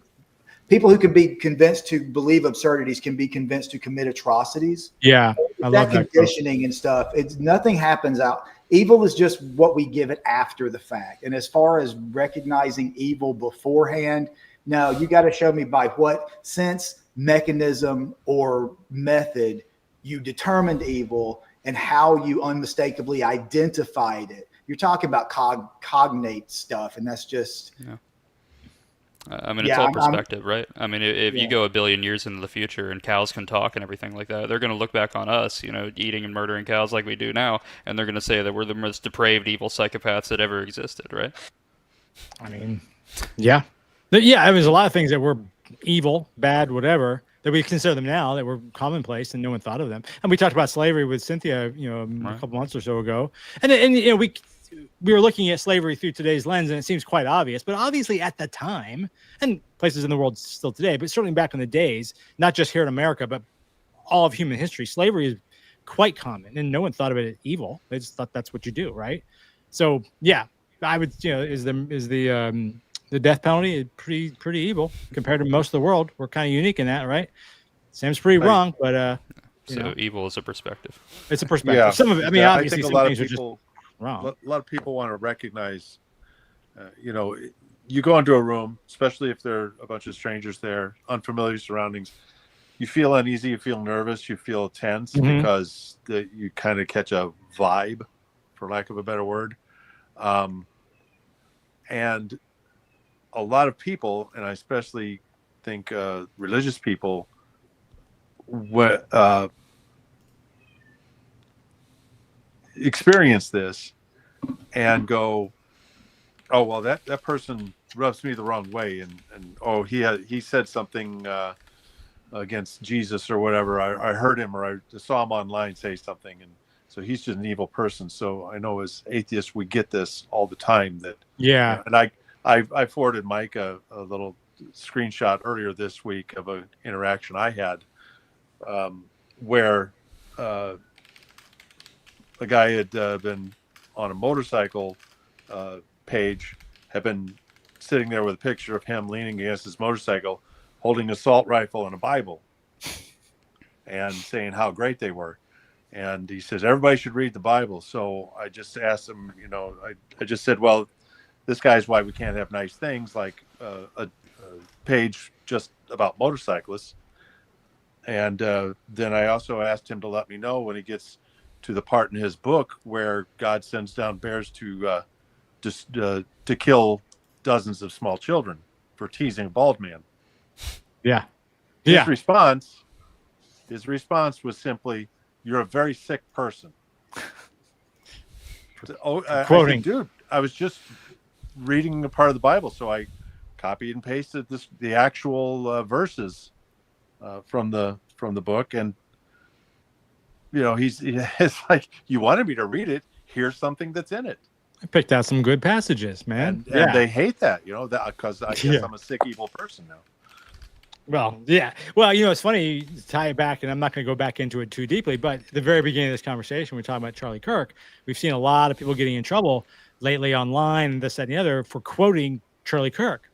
people who can be convinced to believe absurdities can be convinced to commit atrocities. Yeah. I love that conditioning and stuff. Nothing happens out. Evil is just what we give it after the fact. And as far as recognizing evil beforehand, no, you got to show me by what sense, mechanism, or method you determined evil and how you unmistakably identified it. You're talking about cognate stuff, and that's just I mean, it's all perspective, right? I mean, if you go 1 billion years into the future and cows can talk and everything like that, they're going to look back on us, eating and murdering cows like we do now, and they're going to say that we're the most depraved, evil psychopaths that ever existed, right? I mean, yeah. Yeah, there's a lot of things that were evil, bad, whatever, that we consider them now that were commonplace and no one thought of them. And we talked about slavery with Cynthia, a couple months or so ago. And we were looking at slavery through today's lens, and it seems quite obvious. But obviously at the time, and places in the world still today, but certainly back in the days, not just here in America, but all of human history, slavery is quite common, and no one thought of it as evil. They just thought that's what you do, right? So yeah, I would, is the death penalty pretty evil compared to most of the world. We're kind of unique in that, right? Sam's pretty wrong, but evil is a perspective. It's a perspective. Yeah. Some of it, I mean, obviously, I think some things are just wrong. A lot of people want to recognize, you go into a room, especially if there are a bunch of strangers there, unfamiliar surroundings. You feel uneasy, you feel nervous, you feel tense because you kind of catch a vibe, for lack of a better word. And a lot of people, and I especially think religious people, experience this and go, oh well, that person rubs me the wrong way, and oh, he said something against Jesus or whatever. I heard him, or I saw him online say something, and so he's just an evil person. So I know as atheists we get this all the time. That and I forwarded Mike a little screenshot earlier this week of an interaction I had where a guy had been on a motorcycle page, had been sitting there with a picture of him leaning against his motorcycle, holding an assault rifle and a Bible, and saying how great they were. And he says, everybody should read the Bible. So I just asked him, I just said, well, this guy's why we can't have nice things like a page just about motorcyclists. And then I also asked him to let me know when he gets to the part in his book where God sends down bears to kill dozens of small children for teasing a bald man. Yeah. His response was simply, "You're a very sick person." Quoting, I said, dude, I was just reading a part of the Bible, so I copied and pasted the actual verses from the book, and he's like, you wanted me to read it. Here's something that's in it. I picked out some good passages, man. And they hate that, because I guess I'm a sick, evil person now. Well, yeah. Well, it's funny to tie it back, and I'm not going to go back into it too deeply, but at the very beginning of this conversation, we're talking about Charlie Kirk. We've seen a lot of people getting in trouble lately online, this, that, and the other, for quoting Charlie Kirk.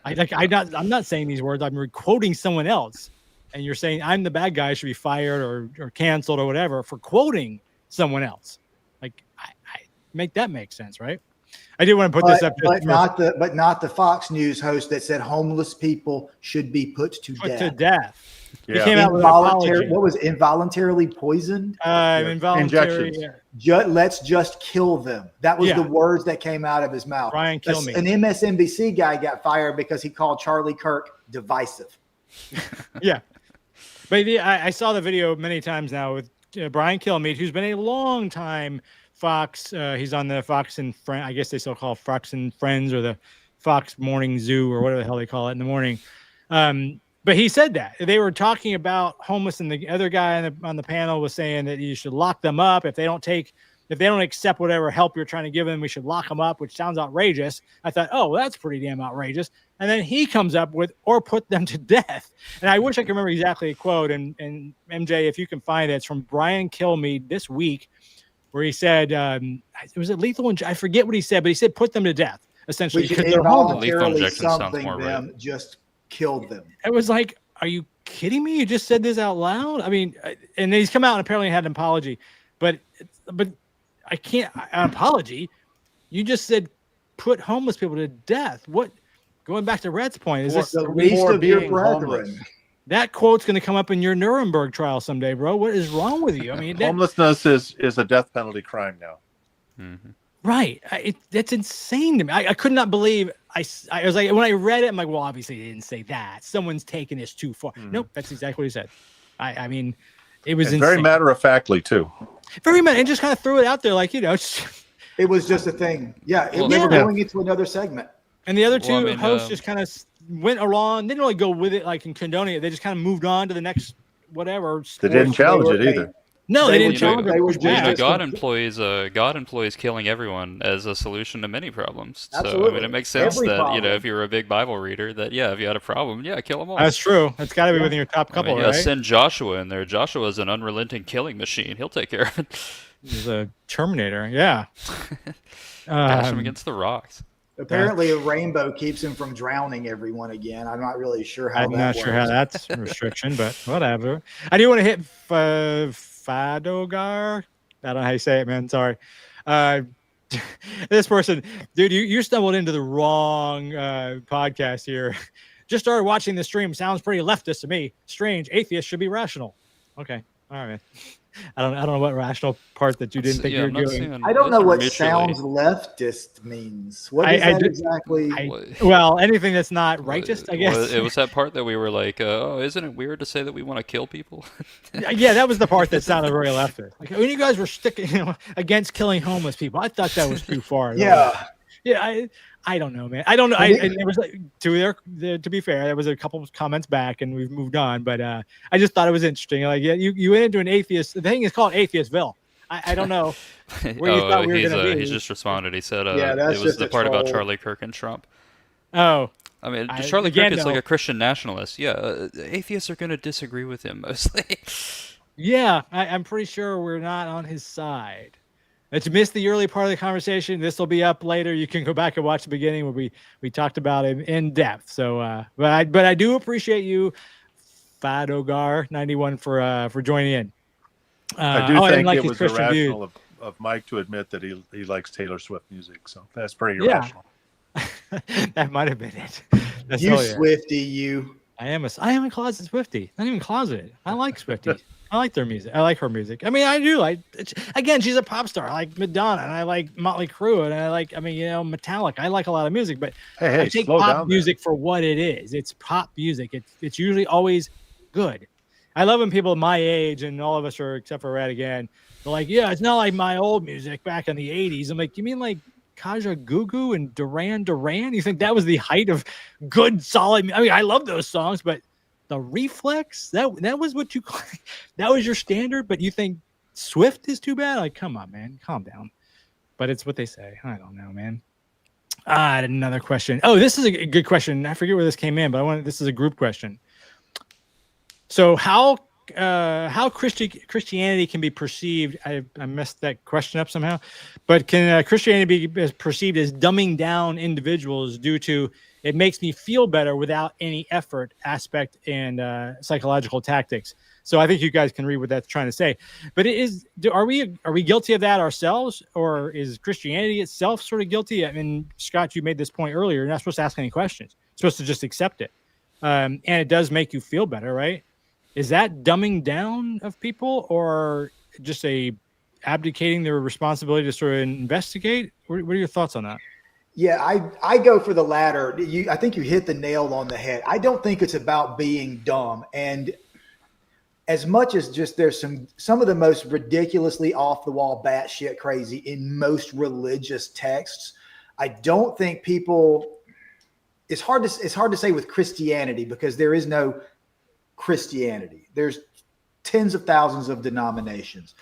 I'm not saying these words. I'm quoting someone else. And you're saying I'm the bad guy, should be fired or canceled or whatever for quoting someone else. I make that make sense, right? I did want to put this up, but not the Fox News host that said homeless people should be put to death. Yeah. He came out with an apology. What was involuntarily poisoned? Involuntary. Let's just kill them. That was the words that came out of his mouth. Brian, kill me. An MSNBC guy got fired because he called Charlie Kirk divisive. Yeah. But I saw the video many times now with Brian Kilmeade, who's been a long time Fox. He's on the Fox and Friends. I guess they still call it Fox and Friends, or the Fox Morning Zoo, or whatever the hell they call it in the morning. But he said that they were talking about homeless, and the other guy on the panel was saying that you should lock them up if they don't accept whatever help you're trying to give them. We should lock them up, which sounds outrageous. I thought, oh, well, that's pretty damn outrageous. And then he comes up with, or put them to death. And I wish I could remember exactly a quote. And MJ, if you can find it, it's from Brian Kilmeade this week, where he said, was it lethal? I forget what he said, but he said, put them to death, essentially. Because they're voluntarily something them, right. Just killed them. It was like, are you kidding me? You just said this out loud? I mean, and he's come out and apparently had an apology, but I can't, an apology. You just said, put homeless people to death. What? Going back to Rhett's point, is this the least of your brethren? That quote's going to come up in your Nuremberg trial someday, bro. What is wrong with you? I mean, homelessness is a death penalty crime now. Mm-hmm. Right. That's insane to me. I could not believe. I was like, when I read it, I'm like, well, obviously they didn't say that. Someone's taking this too far. Nope, that's exactly what he said. I mean, it was very insane. matter of factly too. Very matter, and just kind of threw it out there, like, it was just a thing. Yeah, Well, they were going into another segment. And the other two hosts just kind of went along. They didn't really go with it, like in condoning it. They just kind of moved on to the next whatever. They didn't challenge it either. No, they didn't challenge it. They were just God employs killing everyone as a solution to many problems. Absolutely. So I mean, it makes sense Every that problem. if you're a big Bible reader, that if you had a problem, kill them all. That's true. That's got to be within your top couple, right? Send Joshua in there. Joshua's an unrelenting killing machine. He'll take care of it. He's a Terminator. Yeah. Dash him against the rocks. Apparently, a rainbow keeps him from drowning everyone again. I'm not really sure how. I'm not sure how that's a restriction, but whatever. I do want to hit Fadogar. I don't know how you say it, man. Sorry. This person, dude, you stumbled into the wrong podcast here. Just started watching the stream. Sounds pretty leftist to me. Strange. Atheists should be rational. Okay. All right, man. I don't know what rational part that you didn't think you were doing. I don't know what sounds leftist means. What is that exactly? Well, anything that's not righteous, I guess. Well, it was that part that we were like, oh, isn't it weird to say that we want to kill people? Yeah, that was the part that sounded very leftist. Like when you guys were sticking against killing homeless people, I thought that was too far. Yeah. Yeah, I don't know, man. I don't know. It was like, to be fair, there was a couple of comments back, and we've moved on. But I just thought it was interesting. Like, you went into an atheist. The thing is called Atheistville. I don't know where you thought we were going to be. He's just responded. He said it was the part about Charlie Kirk and Trump. Oh. I mean, Charlie Kirk is like a Christian nationalist. Yeah, atheists are going to disagree with him mostly. Yeah, I'm pretty sure we're not on his side. If you missed the early part of the conversation, this will be up later. You can go back and watch the beginning where we talked about it in depth. So, but I do appreciate you, Fadogar91, for joining in. I do think it was irrational of Mike to admit that he likes Taylor Swift music. So that's pretty irrational. That might have been it. That's you Swiftie, you. I am a closet Swiftie. Not even closeted. I like Swifties. I like their music. I like her music. I mean, I do. Again, she's a pop star. I like Madonna, and I like Motley Crue, and I like, Metallica. I like a lot of music, but I take pop music for what it is. It's pop music. It's usually always good. I love when people my age, and all of us are, except for Rhett again, they're like, yeah, it's not like my old music back in the 80s. I'm like, you mean like Kaja Gugu and Duran Duran? You think that was the height of good, solid? I mean, I love those songs, but the Reflex, that was what you that was your standard, but you think Swift is too bad? Like, come on, man, calm down. But it's what they say. I don't know, man. I had another question. Oh, this is a good question. I forget where this came in, but this is a group question. So how Christianity can be perceived? I messed that question up somehow, but can Christianity be perceived as dumbing down individuals due to it makes me feel better without any effort aspect and psychological tactics? So I think you guys can read what that's trying to say. But are we guilty of that ourselves, or is Christianity itself sort of guilty? I mean, Scott, you made this point earlier. You're not supposed to ask any questions. You're supposed to just accept it, and it does make you feel better, right? Is that dumbing down of people, or just abdicating their responsibility to sort of investigate? What are your thoughts on that? Yeah, I go for the latter. I think you hit the nail on the head. I don't think it's about being dumb. And as much as just there's some of the most ridiculously off the wall, batshit crazy in most religious texts, I don't think people. It's hard to say with Christianity, because there is no Christianity. There's tens of thousands of denominations.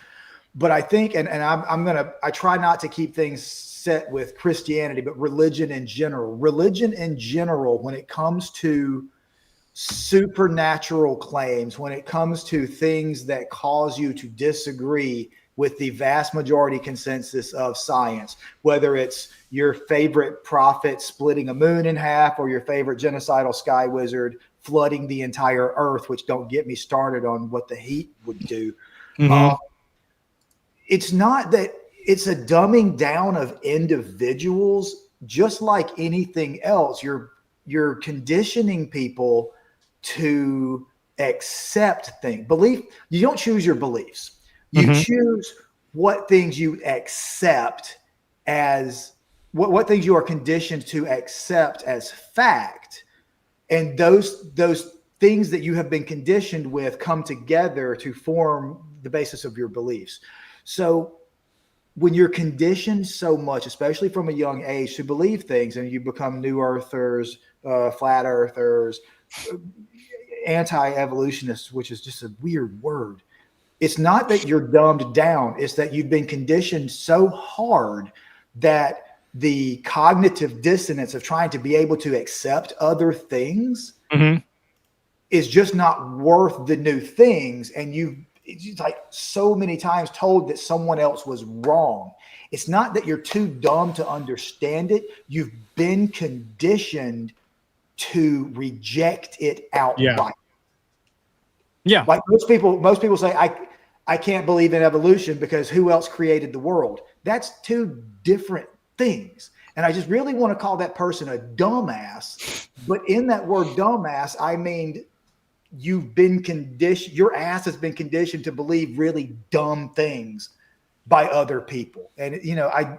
But I think, and I try not to keep things set with Christianity, but religion in general, when it comes to supernatural claims, when it comes to things that cause you to disagree with the vast majority consensus of science, whether it's your favorite prophet splitting a moon in half, or your favorite genocidal sky wizard flooding the entire earth, which don't get me started on what the heat would do. Mm-hmm. It's not that it's a dumbing down of individuals, just like anything else. You're conditioning people to accept things. You don't choose your beliefs. You choose what things you accept as what things you are conditioned to accept as fact. And those things that you have been conditioned with come together to form the basis of your beliefs. So when you're conditioned so much, especially from a young age, to believe things, and you become new earthers, flat earthers, anti-evolutionists, which is just a weird word. It's not that you're dumbed down. It's that you've been conditioned so hard that the cognitive dissonance of trying to be able to accept other things is just not worth the new things. And you've like so many times told that someone else was wrong. It's not that you're too dumb to understand it. You've been conditioned to reject it outright. Yeah. Like most people say, I can't believe in evolution because who else created the world? That's two different things. And I just really want to call that person a dumbass. But in that word dumbass, I mean, you've been conditioned, your ass has been conditioned to believe really dumb things by other people. And, you know, I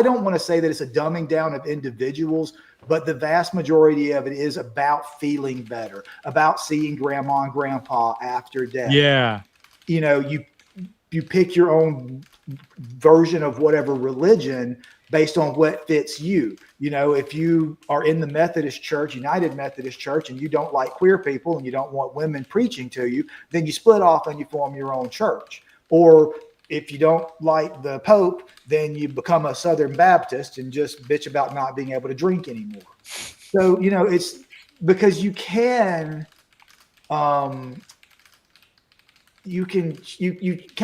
don't want to say that it's a dumbing down of individuals, but the vast majority of it is about feeling better, about seeing grandma and grandpa after death. Yeah. You know, you pick your own version of whatever religion based on what fits you. You know, if you are in the Methodist Church, United Methodist Church, and you don't like queer people and you don't want women preaching to you, then you split off and you form your own church. Or if you don't like the Pope, then you become a Southern Baptist and just bitch about not being able to drink anymore. So, you know, it's because you kind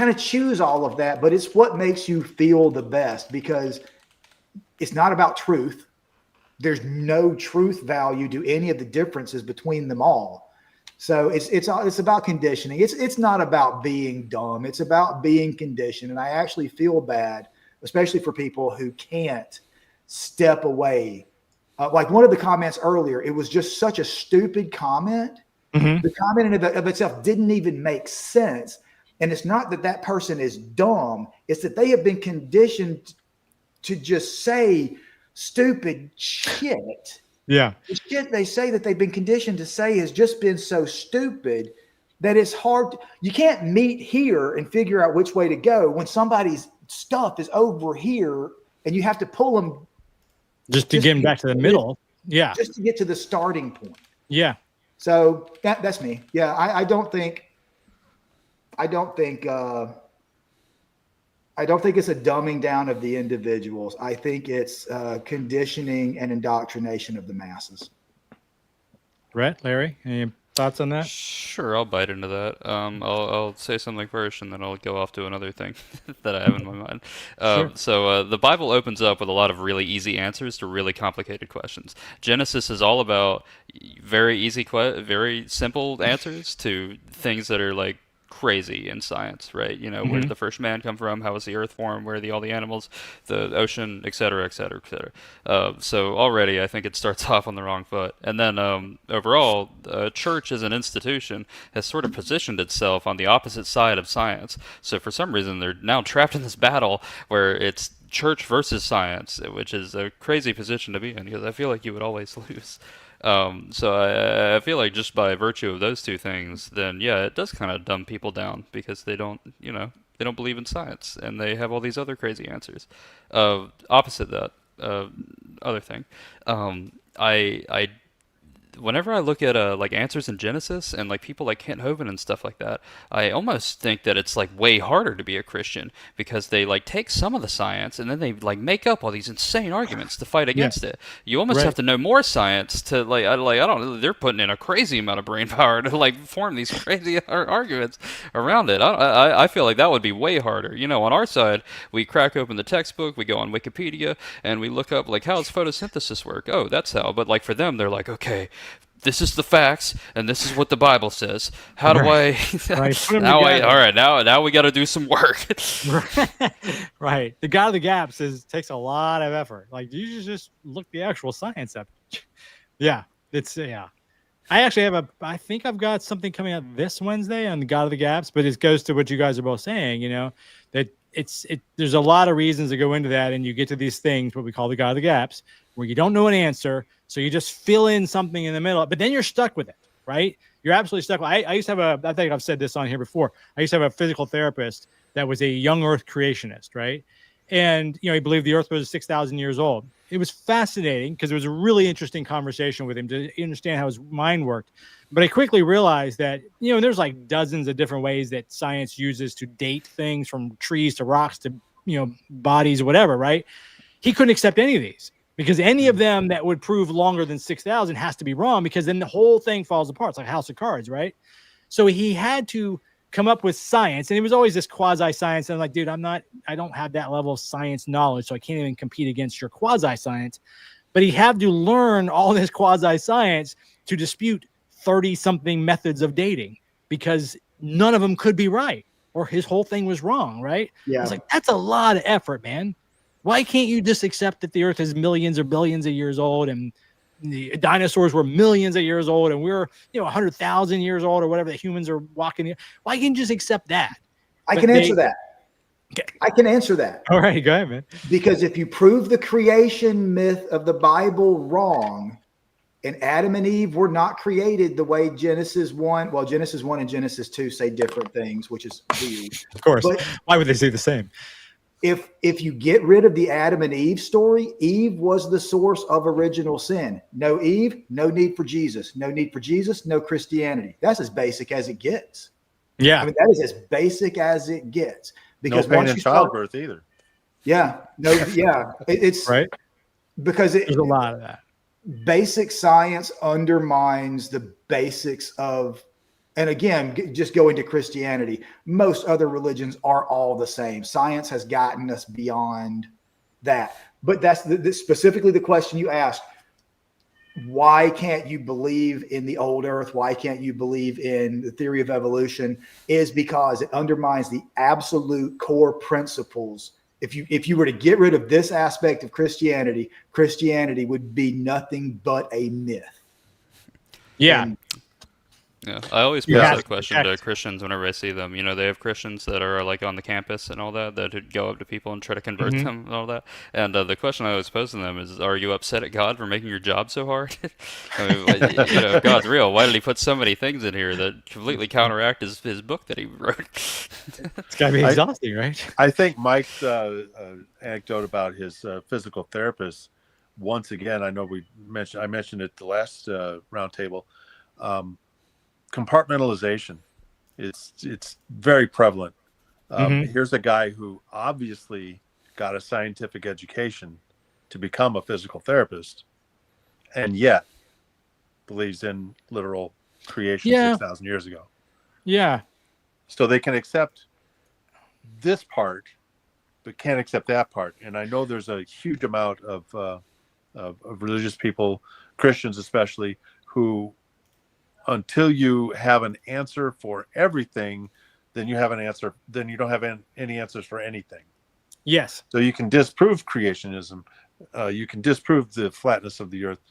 of choose all of that, but it's what makes you feel the best, because it's not about truth. There's no truth value to any of the differences between them all. So it's about conditioning. It's not about being dumb. It's about being conditioned. And I actually feel bad, especially for people who can't step away. Like one of the comments earlier, it was just such a stupid comment. The comment in of itself didn't even make sense. And it's not that person is dumb. It's that they have been conditioned to just say stupid shit. Yeah. The shit they say that they've been conditioned to say has just been so stupid that it's hard. You can't meet here and figure out which way to go when somebody's stuff is over here and you have to pull them. Just to get them back to the middle. Yeah. Just to get to the starting point. Yeah. So that's me. Yeah. I don't think it's a dumbing down of the individuals. I think it's conditioning and indoctrination of the masses. Rhett, Larry, any thoughts on that? Sure, I'll bite into that. I'll say something first, and then I'll go off to another thing that I have in my mind. Sure. So the Bible opens up with a lot of really easy answers to really complicated questions. Genesis is all about very easy, very simple answers to things that are like crazy in science, right? You know, where did the first man come from? How was the earth formed? Where are all the animals, the ocean, et cetera, et cetera, et cetera. So already I think it starts off on the wrong foot. And then overall, church as an institution has sort of positioned itself on the opposite side of science. So for some reason, they're now trapped in this battle where it's church versus science, which is a crazy position to be in, because I feel like you would always lose. So I feel like just by virtue of those two things, then yeah, it does kind of dumb people down, because they don't believe in science and they have all these other crazy answers. Opposite that, other thing, I whenever I look at like answers in Genesis and like people like Kent Hovind and stuff like that, I almost think that it's like way harder to be a Christian, because they like take some of the science and then they like make up all these insane arguments to fight against it. You almost have to know more science to I don't know, they're putting in a crazy amount of brain power to like form these crazy arguments around it. I feel like that would be way harder. You know, on our side, we crack open the textbook, we go on Wikipedia, and we look up like, how does photosynthesis work? Oh, that's how. But like for them, they're like, okay, this is the facts, and this is what the Bible says. How do I? Now we got to do some work. Right. The God of the Gaps takes a lot of effort. Like, you just look the actual science up. Yeah, I actually I think I've got something coming out this Wednesday on the God of the Gaps, but it goes to what you guys are both saying. You know, that there's a lot of reasons to go into that, and you get to these things, what we call the God of the gaps, where you don't know an answer, so you just fill in something in the middle, but then you're stuck with it, right? You're absolutely stuck. I used to have I think I've said this on here before. I used to have a physical therapist that was a young Earth creationist, right? And, he believed the Earth was 6,000 years old. It was fascinating because it was a really interesting conversation with him to understand how his mind worked. But I quickly realized that, there's like dozens of different ways that science uses to date things, from trees to rocks to, bodies or whatever, right? He couldn't accept any of these, because any of them that would prove longer than 6,000 has to be wrong, because then the whole thing falls apart. It's like a house of cards, right? So he had to come up with science, and it was always this quasi-science. And I'm like, dude, I don't have that level of science knowledge, so I can't even compete against your quasi-science. But he had to learn all this quasi-science to dispute 30-something methods of dating, because none of them could be right, or his whole thing was wrong, right? Yeah. It's like, that's a lot of effort, man. Why can't you just accept that the Earth is millions or billions of years old, and the dinosaurs were millions of years old, and we're 100,000 years old, or whatever, the humans are walking? Why can't you just accept that? I can answer that. I can answer that. All right, go ahead, man. Because if you prove the creation myth of the Bible wrong, and Adam and Eve were not created the way Genesis 1 and Genesis 2 say different things, which is weird. Of course. But why would they say the same? If you get rid of the Adam and Eve story, Eve was the source of original sin. No Eve, no need for Jesus. No need for Jesus, no Christianity. That's as basic as it gets. Yeah. I mean, that is as basic as it gets. Because no pain once in you childbirth either. Yeah. No, yeah. It's right. Because there's a lot of that. Basic science undermines the basics of, and again, just going to Christianity, most other religions are all the same. Science has gotten us beyond that. But that's specifically the question you asked. Why can't you believe in the old Earth? Why can't you believe in the theory of evolution? Is because it undermines the absolute core principles. If you were to get rid of this aspect of Christianity, Christianity would be nothing but a myth. Yeah. Yeah, I always pose that question to Christians whenever I see them. They have Christians that are like on the campus and all that would go up to people and try to convert them and all that. And the question I always pose to them is, are you upset at God for making your job so hard? I mean, if God's real, why did he put so many things in here that completely counteract his book that he wrote? It's got to be exhausting, right? I think Mike's anecdote about his physical therapist, once again, I know I mentioned it the last roundtable, compartmentalization. It's very prevalent. Here's a guy who obviously got a scientific education to become a physical therapist, and yet believes in literal creation 6,000 years ago. Yeah. So they can accept this part, but can't accept that part. And I know there's a huge amount of religious people, Christians especially, who, until you have an answer for everything, then you have an answer. Then you don't have any answers for anything. Yes. So you can disprove creationism. You can disprove the flatness of the earth.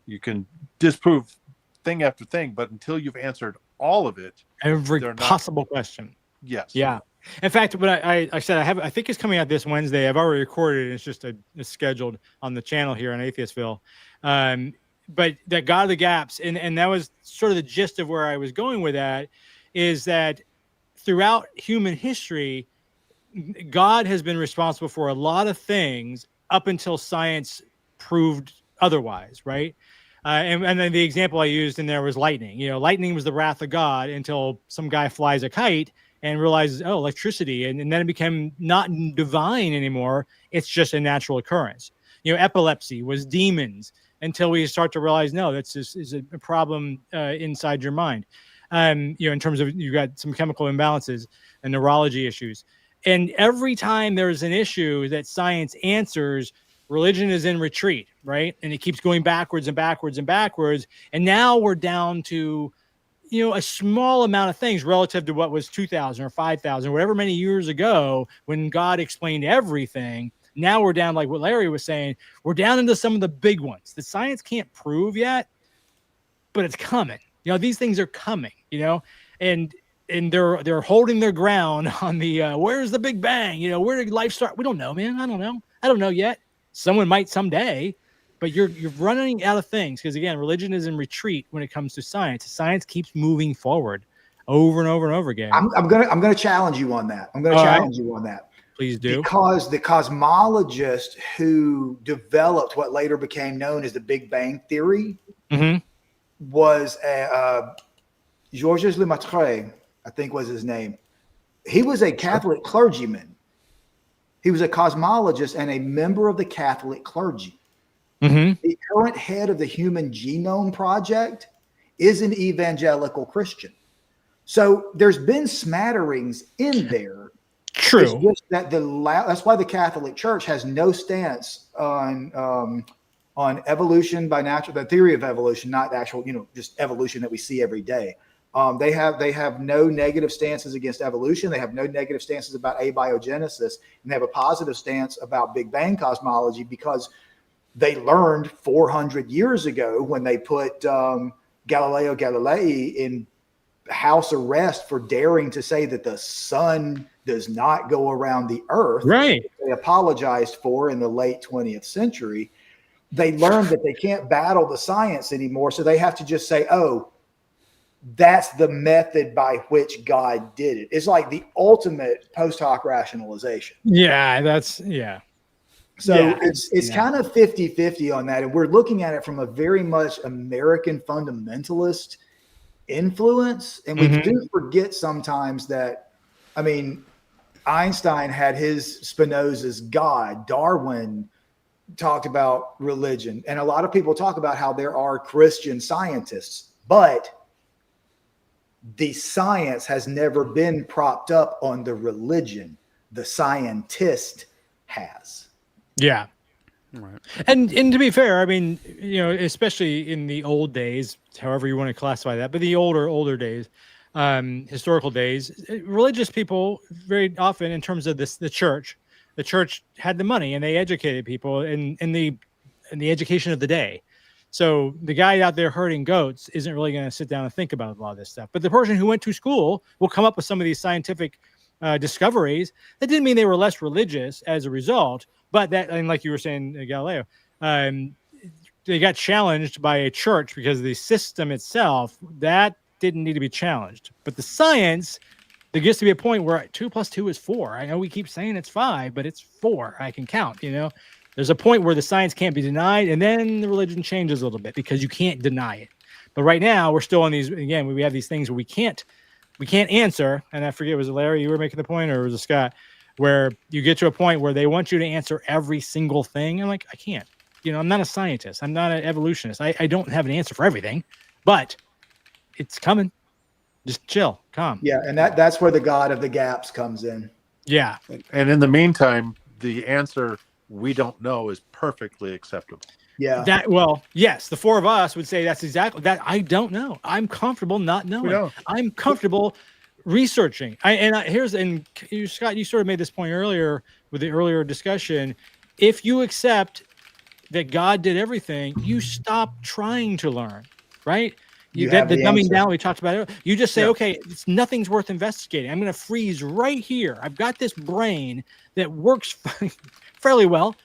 You can disprove thing after thing. But until you've answered all of it, every possible question. Yes. Yeah. In fact, what I said, I think it's coming out this Wednesday. I've already recorded it. It's just it's scheduled on the channel here in Atheistville. But that God of the gaps, and that was sort of the gist of where I was going with that, is that throughout human history, God has been responsible for a lot of things up until science proved otherwise, right? And then the example I used in there was lightning. Lightning was the wrath of God until some guy flies a kite and realizes, oh, electricity, and then it became not divine anymore. It's just a natural occurrence. Epilepsy was demons, until we start to realize, no, that's just is a problem inside your mind. In terms of, you got some chemical imbalances and neurology issues. And every time there's an issue that science answers, religion is in retreat, right? And it keeps going backwards and backwards and backwards. And now we're down to, a small amount of things relative to what was 2,000 or 5,000, whatever many years ago when God explained everything. Now we're down, like what Larry was saying, we're down into some of the big ones that science can't prove yet, but it's coming. These things are coming, and and they're holding their ground on the where's the Big Bang? You know, where did life start? We don't know, man. I don't know yet. Someone might someday, but you're running out of things because again, religion is in retreat when it comes to science. Science keeps moving forward over and over and over again. I'm gonna challenge you on that. Please do. Because the cosmologist who developed what later became known as the Big Bang Theory was Georges Lemaitre, I think was his name. He was a Catholic clergyman. He was a cosmologist and a member of the Catholic clergy. The current head of the Human Genome Project is an evangelical Christian. So there's been smatterings in there. True. It's just that that's why the Catholic Church has no stance on evolution by natural, the theory of evolution, not the actual, just evolution that we see every day. They have no negative stances against evolution. They have no negative stances about abiogenesis, and they have a positive stance about Big Bang cosmology because they learned 400 years ago when they put Galileo Galilei in house arrest for daring to say that the sun does not go around the earth. Right. They apologized for in the late 20th century. They learned that they can't battle the science anymore. So they have to just say, oh, that's the method by which God did it. It's like the ultimate post hoc rationalization. Yeah. So it's kind of 50-50 on that. And we're looking at it from a very much American fundamentalist influence. And we do forget sometimes that, I mean, Einstein had his Spinoza's God. Darwin talked about religion. And a lot of people talk about how there are Christian scientists, but the science has never been propped up on the religion. The scientist has. Yeah. Right. And to be fair, I mean, especially in the old days, however you want to classify that, but the older days, historical days, religious people very often, in terms of the church had the money and they educated people in the education of the day. So the guy out there herding goats isn't really going to sit down and think about a lot of this stuff. But the person who went to school will come up with some of these scientific discoveries. That didn't mean they were less religious as a result, but that, and like you were saying, Galileo, they got challenged by a church because the system itself, that didn't need to be challenged. But the science, there gets to be a point where 2 + 2 is 4. I know we keep saying it's 5, but it's 4. I can count, There's a point where the science can't be denied, and then the religion changes a little bit because you can't deny it. But right now, we're still on these, again, we have these things where we can't answer, and I forget, was it Larry you were making the point, or was it Scott, where you get to a point where they want you to answer every single thing. I'm like, I can't. I'm not a scientist. I'm not an evolutionist. I don't have an answer for everything, but it's coming. Just chill, calm. Yeah, and that's where the God of the gaps comes in. Yeah. And in the meantime, the answer we don't know is perfectly acceptable. Yeah. Yes, the four of us would say that's exactly that. I don't know. I'm comfortable not knowing. I'm comfortable researching. Scott, you sort of made this point earlier with the earlier discussion. If you accept that God did everything, you stop trying to learn, right? The dumbing down we talked about earlier. You just say, okay, nothing's worth investigating. I'm going to freeze right here. I've got this brain that works fairly well,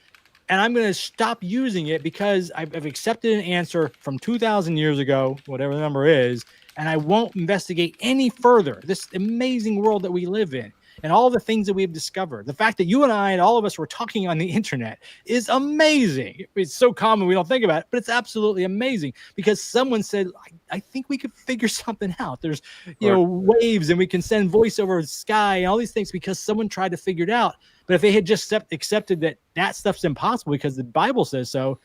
and I'm going to stop using it because I've accepted an answer from 2,000 years ago, whatever the number is, and I won't investigate any further this amazing world that we live in and all the things that we've discovered. The fact that you and I and all of us were talking on the internet is amazing. It's so common we don't think about it, but it's absolutely amazing because someone said, I think we could figure something out. There's waves, and we can send voice over the sky and all these things because someone tried to figure it out. But if they had just accepted that stuff's impossible because the Bible says so,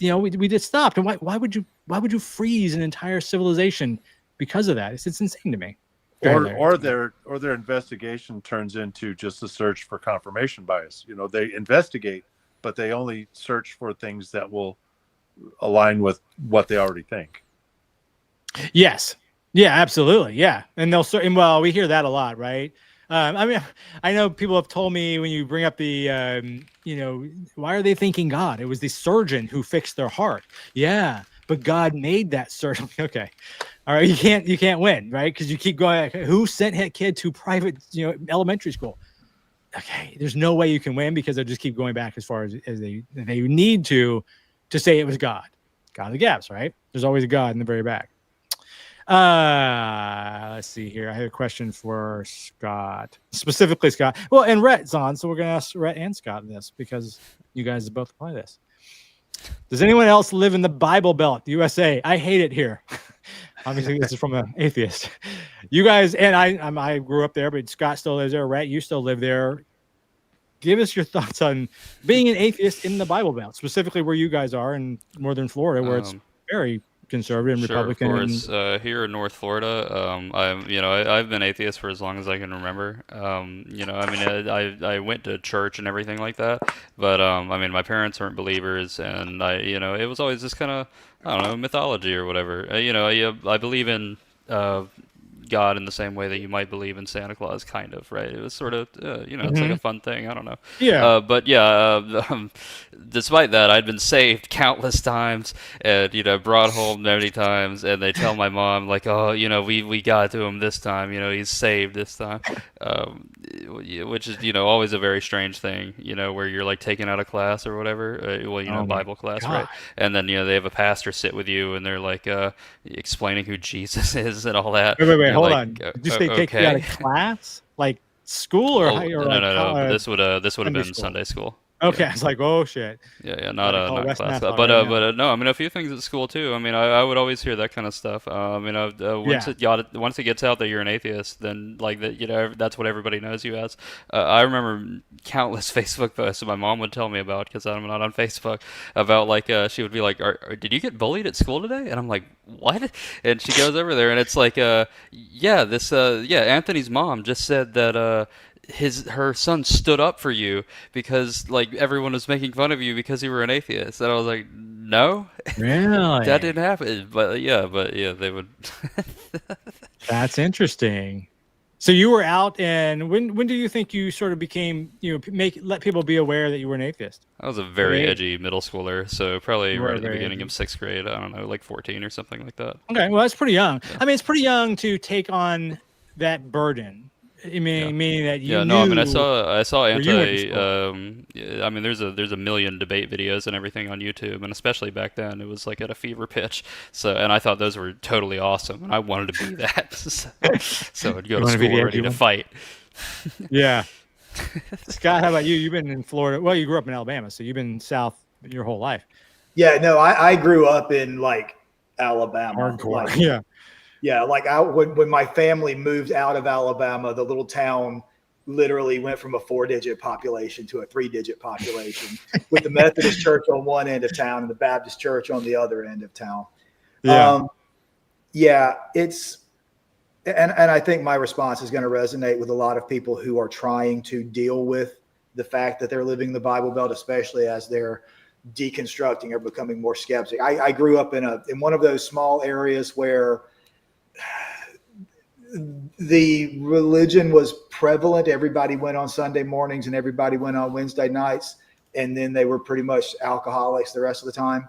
we just stopped. And why would you freeze an entire civilization because of that? It's insane to me. Or their investigation turns into just a search for confirmation bias. They investigate, but they only search for things that will align with what they already think. Yes. Yeah, absolutely. Yeah. And we hear that a lot, right? I know people have told me when you bring up the, why are they thinking God? It was the surgeon who fixed their heart. Yeah. but God made that certain. Okay, all right, you can't win, right? Because you keep going. Who sent that kid to private, elementary school? Okay, there's no way you can win because they'll just keep going back as far as they need to say it was God. God of the gaps, right? There's always a God in the very back. Let's see here. I have a question for Scott, specifically Scott. Well, and Rhett's on, so we're gonna ask Rhett and Scott this because you guys both apply this. Does anyone else live in the Bible Belt, USA? I hate it here. Obviously, this is from an atheist. You guys, and I grew up there, but Scott still lives there. Rhett, you still live there. Give us your thoughts on being an atheist in the Bible Belt, specifically where you guys are in northern Florida, where it's very conservative and Republican. Of course. Here in North Florida, I've been atheist for as long as I can remember. I went to church and everything like that, but my parents weren't believers, and it was always this kind of, I don't know, mythology or whatever. I believe in God in the same way that you might believe in Santa Claus, kind of, right? It was sort of, it's like a fun thing. I don't know. Yeah. Despite that, I'd been saved countless times and, brought home many times. And they tell my mom, like, oh, we got to him this time. He's saved this time. Which is, always a very strange thing, where you're like taken out of class or whatever. Bible class, God. right? And then, they have a pastor sit with you and they're like explaining who Jesus is and all that. Wait, hold on. Did you say take you out of class? Like school or high? Or no. This would have been school. Sunday school. Okay, it's like, oh shit. Yeah, not class. But no, a few things at school too. I would always hear that kind of stuff. Once it gets out that you're an atheist, then like that, that's what everybody knows you as. I remember countless Facebook posts that my mom would tell me about, because I'm not on Facebook, about like she would be like, did you get bullied at school today? And I'm like, what? And she goes over there and it's like, Anthony's mom just said that her son stood up for you because like everyone was making fun of you because you were an atheist. And I was like, no, really, that didn't happen. But yeah, they would. That's interesting. So you were out, and when do you think you sort of became, let people be aware that you were an atheist? I was a very edgy middle schooler, so probably right at the beginning of 6th grade. I don't know, like 14 or something like that. Okay, well that's pretty young. Yeah. It's pretty young to take on that burden. Meaning that you knew. I saw anti. There's a million debate videos and everything on YouTube, and especially back then, it was like at a fever pitch. So, and I thought those were totally awesome, and I wanted to be that. So I'd go to school ready to fight. Yeah. Scott, how about you? You've been in Florida. Well, you grew up in Alabama, so you've been South your whole life. Yeah, no, I grew up in like Alabama. Hardcore. Like, yeah. Yeah, like when my family moved out of Alabama, the little town literally went from a 4-digit population to a 3-digit population, with the Methodist church on one end of town and the Baptist church on the other end of town. Yeah. It's and I think my response is going to resonate with a lot of people who are trying to deal with the fact that they're living the Bible Belt, especially as they're deconstructing or becoming more skeptic. I grew up in one of those small areas where the religion was prevalent. Everybody went on Sunday mornings and everybody went on Wednesday nights, and then they were pretty much alcoholics the rest of the time.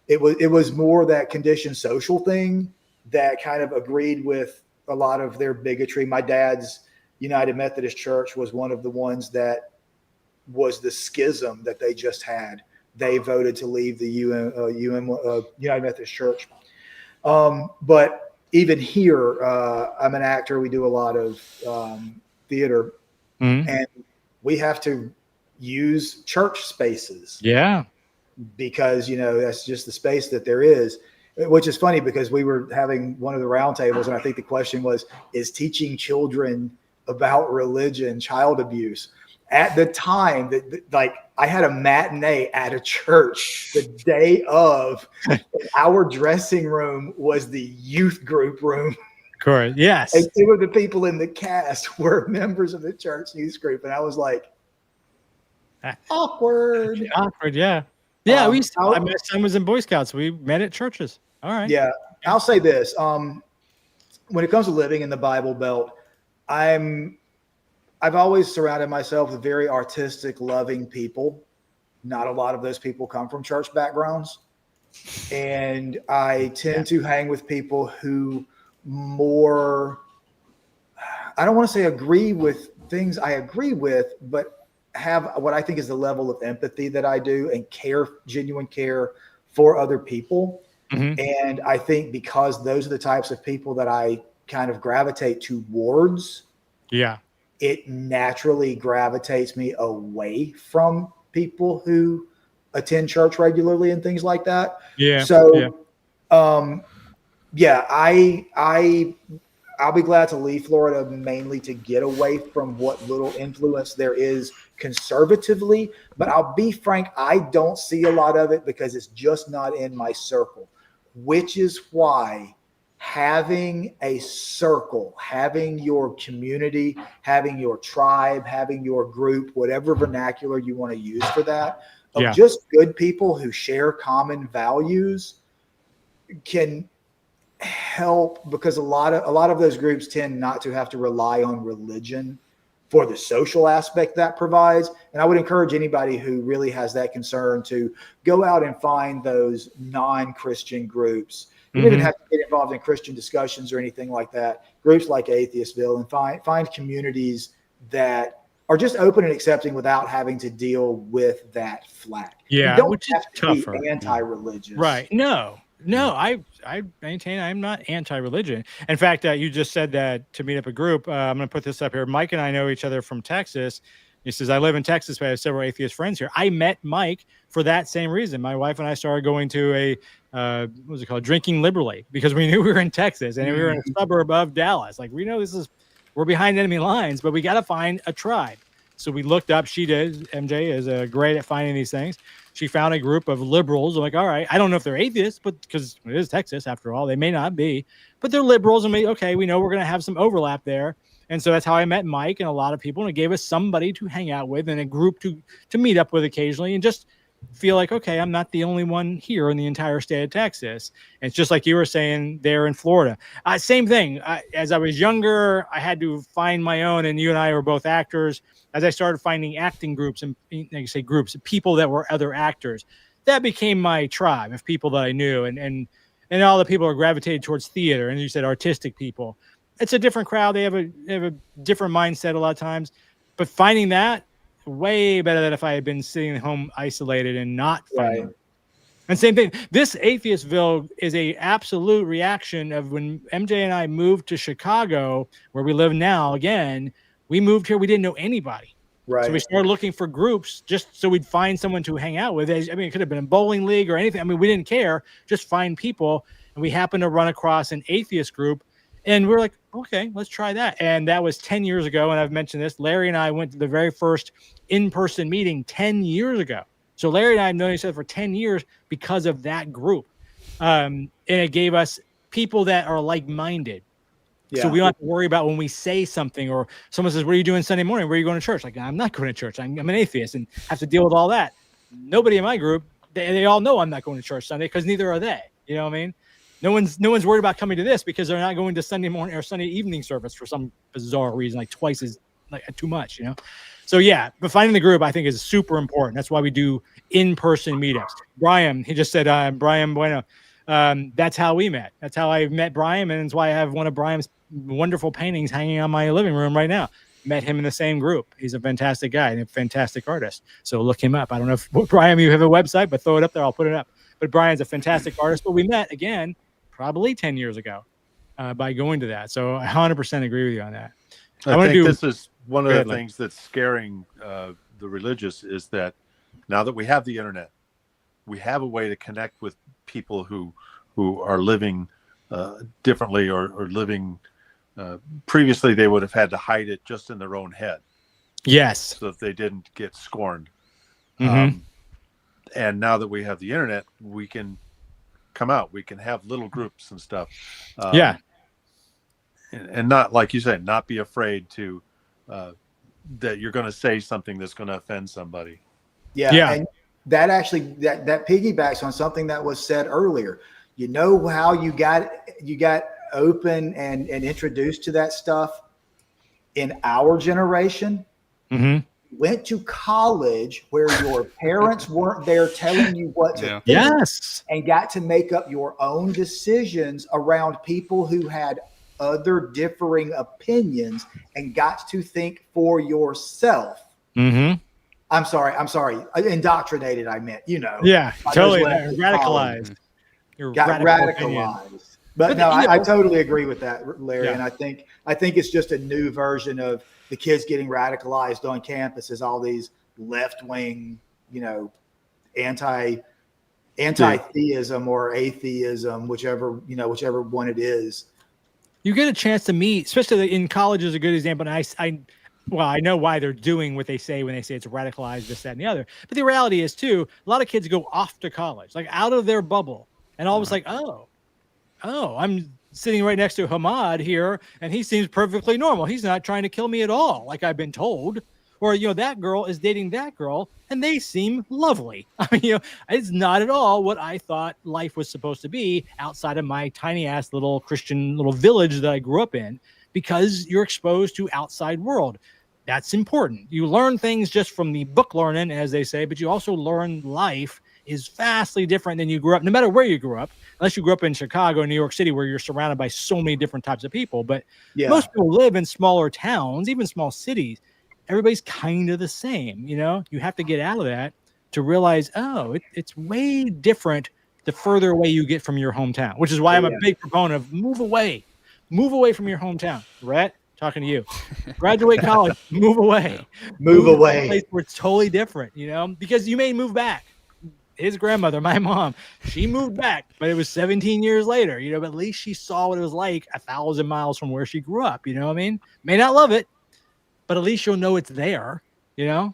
It was more that conditioned social thing that kind of agreed with a lot of their bigotry. My dad's United Methodist Church was one of the ones that was the schism that they just had. They voted to leave the United Methodist Church. But even here, I'm an actor. We do a lot of theater, and we have to use church spaces. Yeah. Because, that's just the space that there is, which is funny because we were having one of the roundtables, and I think the question was, is teaching children about religion child abuse? At the time that I had a matinee at a church the day of, our dressing room was the youth group room. Correct. Yes. And two of the people in the cast were members of the church youth group. And I was like, awkward. Awkward. Yeah. Yeah. My son was in Boy Scouts. We met at churches. All right. Yeah. I'll say this. When it comes to living in the Bible Belt, I've always surrounded myself with very artistic, loving people. Not a lot of those people come from church backgrounds. And I tend to hang with people who more, I don't want to say agree with things I agree with, but have what I think is the level of empathy that I do and care, genuine care for other people. And I think because those are the types of people that I kind of gravitate towards, it naturally gravitates me away from people who attend church regularly and things like that. I'll be glad to leave Florida mainly to get away from what little influence there is conservatively. But I'll be frank, I don't see a lot of it because it's just not in my circle, which is why having a circle, having your community, having your tribe, having your group, whatever vernacular you want to use for that, of just good people who share common values can help, because a lot of those groups tend not to have to rely on religion for the social aspect that provides. And I would encourage anybody who really has that concern to go out and find those non-Christian groups. You don't even have to get involved in Christian discussions or anything like that. Groups like Atheistville, and find communities that are just open and accepting without having to deal with that flack. You don't which have is to tougher. be anti-religious. Right. No, I maintain I'm not anti-religion. In fact, you just said that to meet up a group. I'm going to put this up here. Mike and I know each other from Texas. He says, I live in Texas, but I have several atheist friends here. I met Mike for that same reason. My wife and I started going to a, what was it called? Drinking liberally, because we knew we were in Texas and we were in a suburb of Dallas. Like, we know we're behind enemy lines, but we got to find a tribe. So we looked up, MJ is great at finding these things. She found a group of liberals. I'm like, all right, I don't know if they're atheists, but because it is Texas after all, they may not be, but they're liberals. And we know we're going to have some overlap there. And so that's how I met Mike and a lot of people. And it gave us somebody to hang out with and a group to meet up with occasionally and just feel like, okay, I'm not the only one here in the entire state of Texas. And it's just like you were saying there in Florida. Same thing. As I was younger, I had to find my own, and you and I were both actors. As I started finding acting groups and, like you say, groups of people that were other actors, that became my tribe of people that I knew. And all the people are gravitated towards theater. And you said artistic people. It's a different crowd. They have a different mindset a lot of times. But finding that, way better than if I had been sitting at home isolated and not finding it. And same thing, this Atheistville is a absolute reaction of when MJ and I moved to Chicago, where we live now. Again, we moved here, we didn't know anybody. Right. So we started looking for groups just so we'd find someone to hang out with. I mean, it could have been a bowling league or anything. I mean, we didn't care, just find people. And we happened to run across an atheist group. And we're like, okay, let's try that. And that was 10 years ago. And I've mentioned this. Larry and I went to the very first in-person meeting 10 years ago. So Larry and I have known each other for 10 years because of that group. And it gave us people that are like-minded. So we don't have to worry about when we say something or someone says, what are you doing Sunday morning? Where are you going to church? Like, I'm not going to church. I'm an atheist and have to deal with all that. Nobody in my group, they all know I'm not going to church Sunday because neither are they. You know what I mean? No one's worried about coming to this because they're not going to Sunday morning or Sunday evening service for some bizarre reason, like twice as too much, you know? So yeah, but finding the group I think is super important. That's why we do in-person meetups. Brian, he just said, Brian Bueno. That's how we met. That's how I met Brian. And it's why I have one of Brian's wonderful paintings hanging on my living room right now. Met him in the same group. He's a fantastic guy and a fantastic artist. So look him up. I don't know if Brian, you have a website, but throw it up there. I'll put it up. But Brian's a fantastic artist. But we met again, probably 10 years ago by going to that. So I 100% agree with you on that. I think this is one of the things that's scaring the religious is that now that we have the internet, we have a way to connect with people who are living differently or living previously they would have had to hide it just in their own head. Yes. So that they didn't get scorned. Mm-hmm. And now that we have the internet, we can come out. We can have little groups and stuff. Yeah. And not, like you said, not be afraid to that you're going to say something that's going to offend somebody. Yeah. And that actually that piggybacks on something that was said earlier. You know how you got open and introduced to that stuff in our generation? Mm-hmm. went to college where your parents weren't there telling you what to think, yes, and got to make up your own decisions around people who had other differing opinions and got to think for yourself. Mm-hmm. I'm sorry. Indoctrinated, I meant, Yeah, totally. Radicalized. Got radicalized. But no, I totally agree with that, Larry. Yeah. And I think it's just a new version of the kids getting radicalized on campus as all these left-wing, anti-theism or atheism, whichever one it is. You get a chance to meet, especially in college is a good example. And I know why they're doing what they say when they say it's radicalized, this, that, and the other. But the reality is, too, a lot of kids go off to college, like out of their bubble. And all of a sudden, I'm sitting right next to Hamad here, and he seems perfectly normal. He's not trying to kill me at all, like I've been told. Or, that girl is dating that girl, and they seem lovely. I mean, it's not at all what I thought life was supposed to be outside of my tiny-ass little Christian little village that I grew up in, because you're exposed to outside world. That's important. You learn things just from the book learning, as they say, but you also learn life is vastly different than you grew up, no matter where you grew up, unless you grew up in Chicago, New York City, where you're surrounded by so many different types of people. But most people live in smaller towns, even small cities. Everybody's kind of the same. You have to get out of that to realize, it's way different the further away you get from your hometown, which is why I'm a big proponent of move away from your hometown. Rhett, talking to you. Graduate college, move away. Move away. To a place where it's totally different, because you may move back. His grandmother, my mom, she moved back, but it was 17 years later, but at least she saw what it was like 1,000 miles from where she grew up. You know what I mean? May not love it, but at least you'll know it's there, Yeah.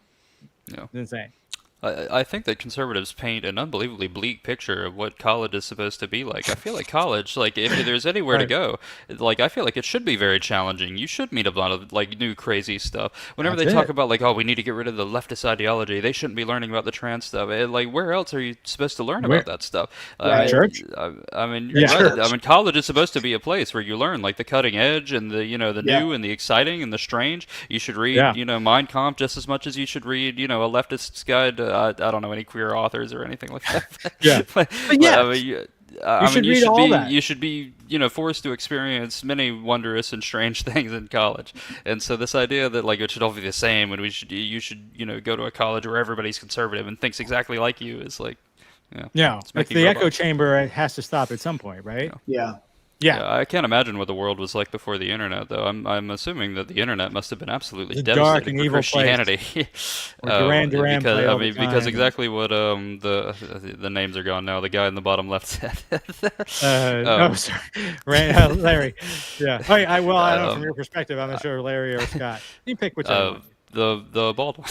It's insane. I think that conservatives paint an unbelievably bleak picture of what college is supposed to be like. I feel like college, if there's anywhere to go, I feel like it should be very challenging. You should meet a lot of new crazy stuff. Whenever they talk about we need to get rid of the leftist ideology, they shouldn't be learning about the trans stuff. Where else are you supposed to learn about that stuff? Church. College is supposed to be a place where you learn the cutting edge and the new and the exciting and the strange. You should read Mein Kampf just as much as you should read a leftist's guide to I don't know any queer authors or anything like that. But you should be forced to experience many wondrous and strange things in college. And so this idea that it should all be the same and you should go to a college where everybody's conservative and thinks exactly like you is it's the echo chamber has to stop at some point, right? Yeah, I can't imagine what the world was like before the internet, though. I'm assuming that the internet must have been absolutely devastating dark and for evil Christianity. Because exactly what the names are gone now. The guy in the bottom left said. Sorry, Larry. Yeah. I don't know from your perspective. I'm not sure Larry or Scott. You pick whichever one. The bald one.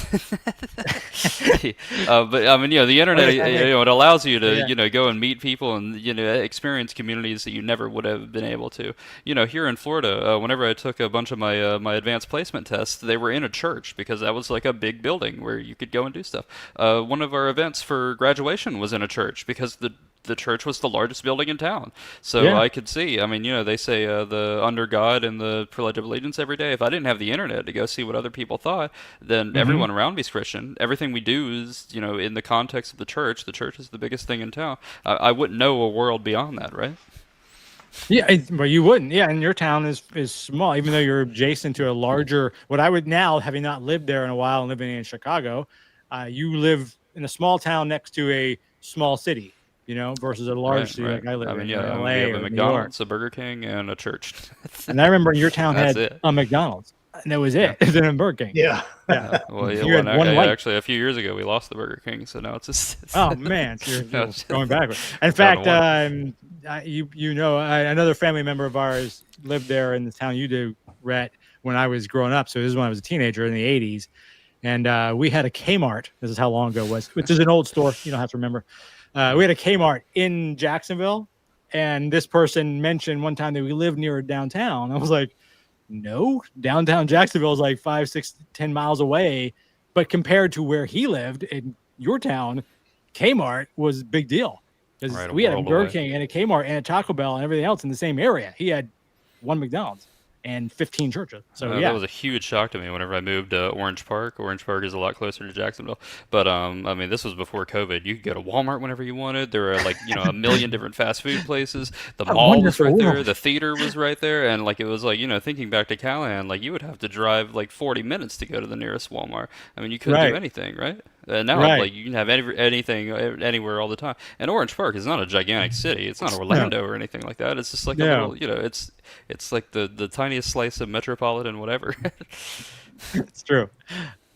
But the internet, it allows you to, go and meet people and, experience communities that you never would have been able to. Here in Florida, whenever I took a bunch of my advanced placement tests, they were in a church because that was a big building where you could go and do stuff. One of our events for graduation was in a church because the church was the largest building in town. So I could see, they say the under God and the Pledge of Allegiance every day. If I didn't have the internet to go see what other people thought, then everyone around me is Christian. Everything we do is, in the context of the church. The church is the biggest thing in town. I wouldn't know a world beyond that, right? Yeah, but you wouldn't. Yeah, and your town is small, even though you're adjacent to a larger, what I would now, having not lived there in a while and living in Chicago, you live in a small town next to a small city. Versus a large city like I live in LA we have or a McDonald's, a Burger King, and a church. And I remember your town had a McDonald's, and that was it. It was a Burger King. Yeah. Actually, a few years ago, we lost the Burger King, so now it's just... Oh, man. So you're going backwards. In fact, another family member of ours lived there in the town you do, Rhett, when I was growing up. So this is when I was a teenager in the 80s. And we had a Kmart. This is how long ago it was, which is an old store. You don't have to remember. We had a Kmart in Jacksonville, and this person mentioned one time that we lived near downtown. I was like, no, downtown Jacksonville is like 5, 6, 10 miles away. But compared to where he lived in your town, Kmart was a big deal. Because we had a Burger King and a Kmart and a Taco Bell and everything else in the same area. He had one McDonald's. and 15 churches. So That was a huge shock to me whenever I moved to Orange Park. Orange Park is a lot closer to Jacksonville. But I mean, this was before COVID. You could go to Walmart whenever you wanted. There were like, a million different fast food places. The mall was right there. The theater was right there. And like, it was like, thinking back to Callahan, like you would have to drive like 40 minutes to go to the nearest Walmart. I mean, you couldn't do anything, right? Now, like, you can have anything anywhere all the time. And Orange Park is not a gigantic city. It's not Orlando or anything like that. It's just like a little, it's like the tiniest slice of metropolitan whatever. It's true.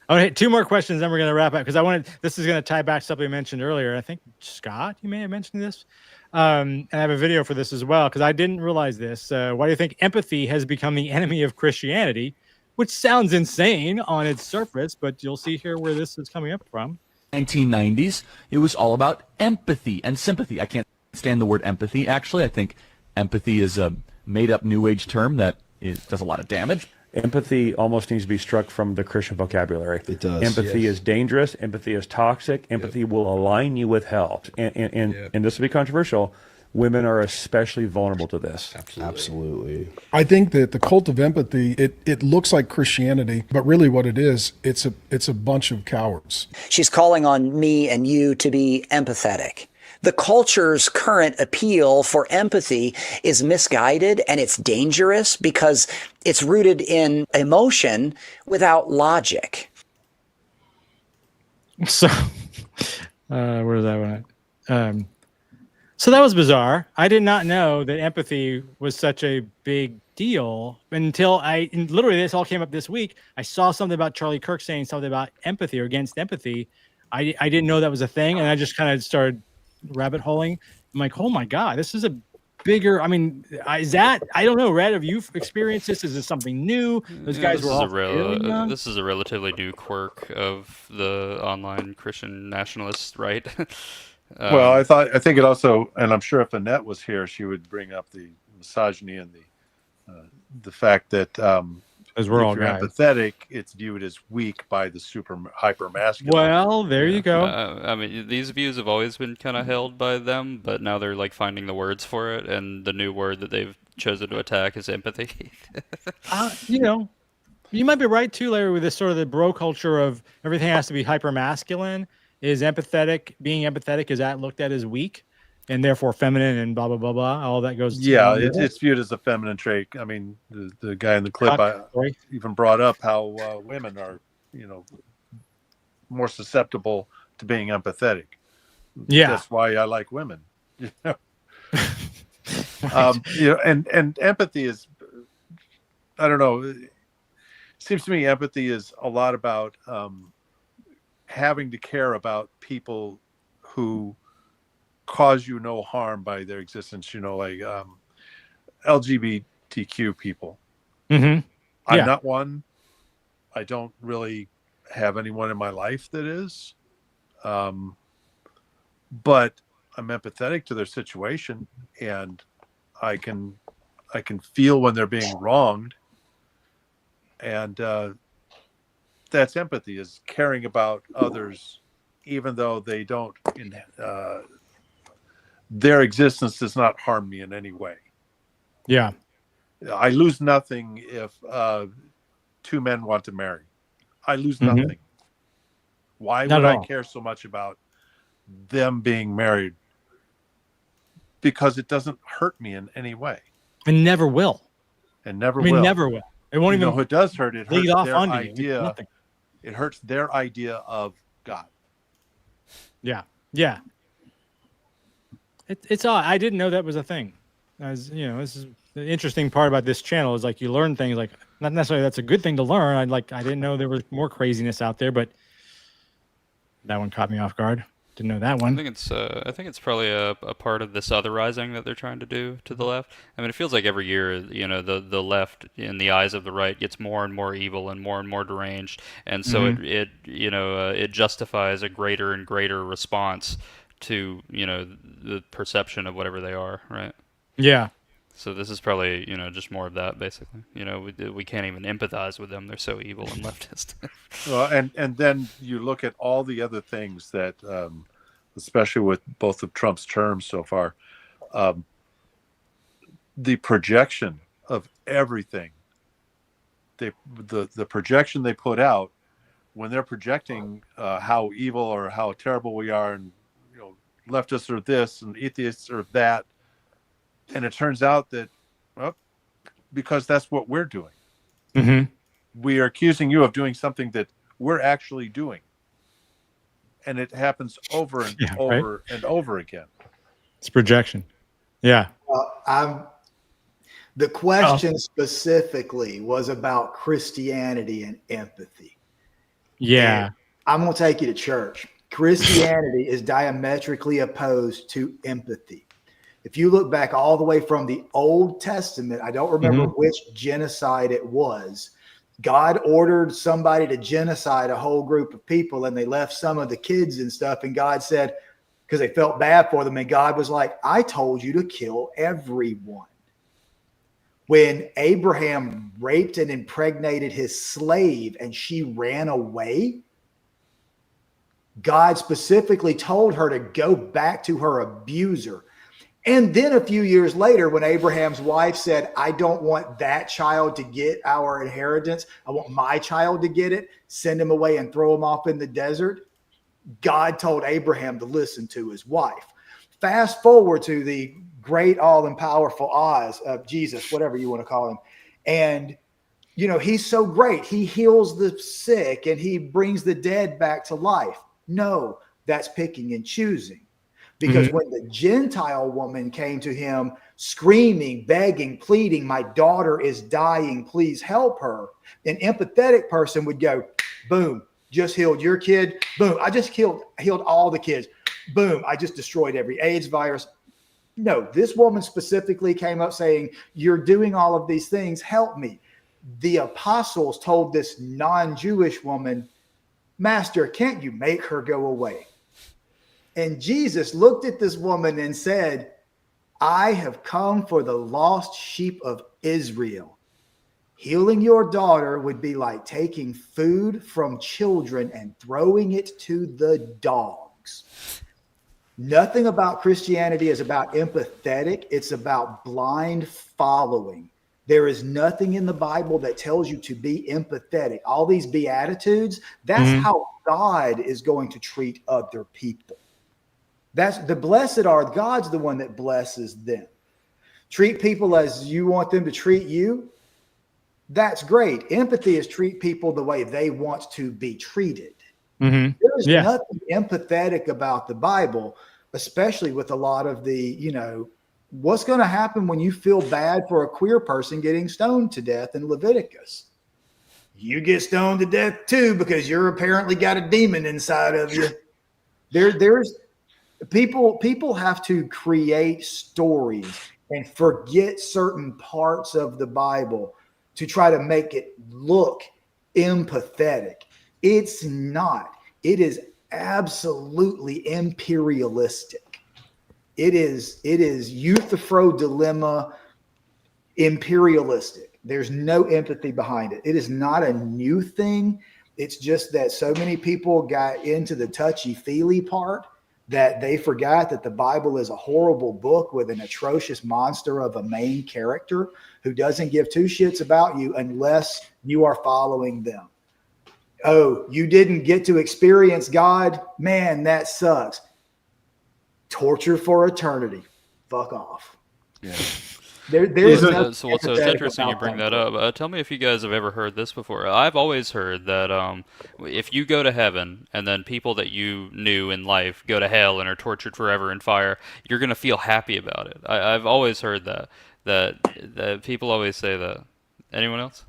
All right, 2 more questions, then we're going to wrap up, because this is going to tie back to something I mentioned earlier. I think, Scott, you may have mentioned this. And I have a video for this as well, because I didn't realize this. Why do you think empathy has become the enemy of Christianity? Which sounds insane on its surface, but you'll see here where this is coming up from. 1990s, it was all about empathy and sympathy. I can't stand the word empathy, actually. I think empathy is a made-up New Age term that does a lot of damage. Empathy almost needs to be struck from the Christian vocabulary. It does. Empathy is dangerous. Empathy is toxic. Empathy will align you with hell. And this will be controversial. Women are especially vulnerable to this. Absolutely. I think that the cult of empathy, it looks like Christianity, but really what it is, it's a bunch of cowards. She's calling on me and you to be empathetic. The culture's current appeal for empathy is misguided and it's dangerous because it's rooted in emotion without logic. So, where's that one? So that was bizarre. I did not know that empathy was such a big deal until literally this all came up this week. I saw something about Charlie Kirk saying something about empathy or against empathy. I didn't know that was a thing, and I just kind of started rabbit holing. I'm like, oh my God, this is a bigger. I mean, I don't know, Rhett, have you experienced this? Is this something new? Those guys were all this is a relatively new quirk of the online Christian nationalists, right? Well, I think it also, and I'm sure if Annette was here, she would bring up the misogyny and the fact that as we're all guys, empathetic, it's viewed as weak by the hyper masculine. Well, there you go. I mean, these views have always been kind of held by them, but now they're like finding the words for it, and the new word that they've chosen to attack is empathy. You might be right too, Larry, with this sort of the bro culture of everything has to be hyper masculine. Is empathetic, being empathetic, is that looked at as weak and therefore feminine and blah, blah, blah, blah. All that goes. Yeah, it's viewed as a feminine trait. I mean, the guy in the clip even brought up how women are, more susceptible to being empathetic. Yeah. That's why I like women. And empathy is, I don't know, it seems to me empathy is a lot about having to care about people who cause you no harm by their existence, like LGBTQ people. Mm-hmm. I'm not one. I don't really have anyone in my life that is. But I'm empathetic to their situation, and I can feel when they're being wronged. And that's empathy, is caring about others, even though they don't, their existence does not harm me in any way. Yeah. I lose nothing if 2 men want to marry. I lose nothing. Why would I care so much about them being married? Because it doesn't hurt me in any way. And never will. Never will. It won't even. It does hurt. It hurts off their onto idea. Nothing. It hurts their idea of God. Yeah. Yeah. It's odd. I didn't know that was a thing. As this is the interesting part about this channel is like you learn things, like not necessarily that's a good thing to learn. I didn't know there was more craziness out there, but that one caught me off guard. Didn't know that one. I think it's probably a part of this otherizing that they're trying to do to the left. I mean, it feels like every year, the left in the eyes of the right gets more and more evil and more deranged, and so it justifies a greater and greater response to the perception of whatever they are, right? Yeah. So this is probably just more of that, basically. We can't even empathize with them; they're so evil and leftist. Well, and then you look at all the other things that, especially with both of Trump's terms so far, the projection of everything the projection they put out, when they're projecting how evil or how terrible we are, and leftists are this and atheists are that, and it turns out that, well, because that's what we're doing. Mm-hmm. We are accusing you of doing something that we're actually doing, and it happens over and over and over again. It's projection. Yeah. The question specifically was about Christianity and empathy. Yeah. And I'm going to take you to church. Christianity is diametrically opposed to empathy. If you look back all the way from the Old Testament, I don't remember which genocide it was. God ordered somebody to genocide a whole group of people, and they left some of the kids and stuff. And God said, because they felt bad for them, and God was like, I told you to kill everyone. When Abraham raped and impregnated his slave and she ran away, God specifically told her to go back to her abuser. And then a few years later, when Abraham's wife said, I don't want that child to get our inheritance, I want my child to get it, send him away and throw him off in the desert, God told Abraham to listen to his wife. Fast forward to the great, all and powerful Oz of Jesus, whatever you want to call him. And, he's so great. He heals the sick and he brings the dead back to life. No, that's picking and choosing. Because when the Gentile woman came to him screaming, begging, pleading, my daughter is dying, please help her, an empathetic person would go, boom, just healed your kid. Boom, I just healed all the kids. Boom, I just destroyed every AIDS virus. No, this woman specifically came up saying, you're doing all of these things, help me. The apostles told this non-Jewish woman, Master, can't you make her go away? And Jesus looked at this woman and said, I have come for the lost sheep of Israel. Healing your daughter would be like taking food from children and throwing it to the dogs. Nothing about Christianity is about empathetic. It's about blind following. There is nothing in the Bible that tells you to be empathetic. All these Beatitudes, that's how God is going to treat other people. That's the blessed are, God's the one that blesses them. Treat people as you want them to treat you. That's great. Empathy is treat people the way they want to be treated. There's nothing empathetic about the Bible, especially with a lot of the, what's going to happen when you feel bad for a queer person getting stoned to death in Leviticus? You get stoned to death too, because you're apparently got a demon inside of you. There's people have to create stories and forget certain parts of the Bible to try to make it look empathetic. It's not. It is absolutely imperialistic. It is Euthyphro dilemma imperialistic. There's no empathy behind it. It is not a new thing. It's just that so many people got into the touchy-feely part that they forgot that the Bible is a horrible book with an atrocious monster of a main character who doesn't give two shits about you unless you are following them. Oh, you didn't get to experience God? Man, that sucks. Torture for eternity. Fuck off. Yeah. So it's interesting you bring that up. Tell me if you guys have ever heard this before. I've always heard that if you go to heaven and then people that you knew in life go to hell and are tortured forever in fire, you're going to feel happy about it. I've always heard that people always say that. Anyone else?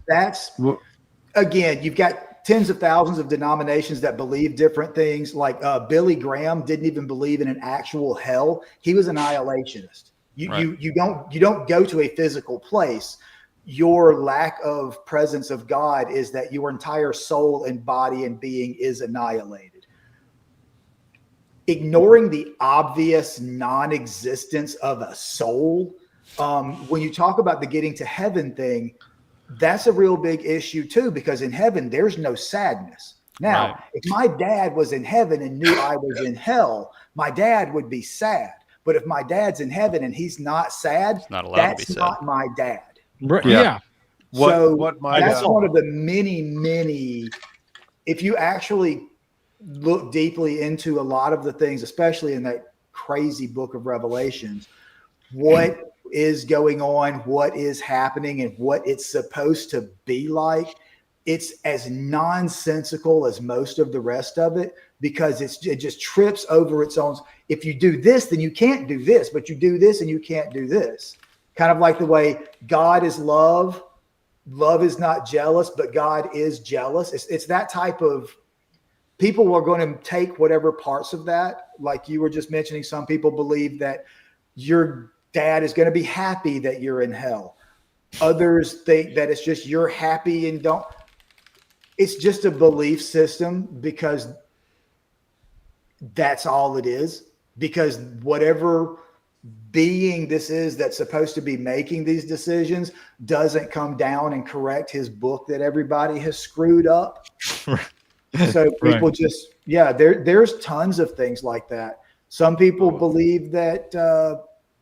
Again, you've got tens of thousands of denominations that believe different things. Like Billy Graham didn't even believe in an actual hell. He was an annihilationist. You don't go to a physical place. Your lack of presence of God is that your entire soul and body and being is annihilated. Ignoring the obvious non-existence of a soul. When you talk about the getting to heaven thing, that's a real big issue too, because in heaven, there's no sadness. Now, if my dad was in heaven and knew I was in hell, my dad would be sad. But if my dad's in heaven and he's not sad, that's not my dad. Right. Yeah. That's one of the many, if you actually look deeply into a lot of the things, especially in that crazy book of Revelations, what is going on, what is happening, and what it's supposed to be like, it's as nonsensical as most of the rest of it, because it just trips over its own. If you do this, then you can't do this, but you do this and you can't do this. Kind of like the way God is love. Love is not jealous, but God is jealous. It's that type of people are going to take whatever parts of that. Like you were just mentioning, some people believe that your dad is going to be happy that you're in hell. Others think that it's just you're happy and don't. It's just a belief system, because that's all it is. Because whatever being this is that's supposed to be making these decisions doesn't come down and correct his book that everybody has screwed up. So people just, there's tons of things like that. Some people believe that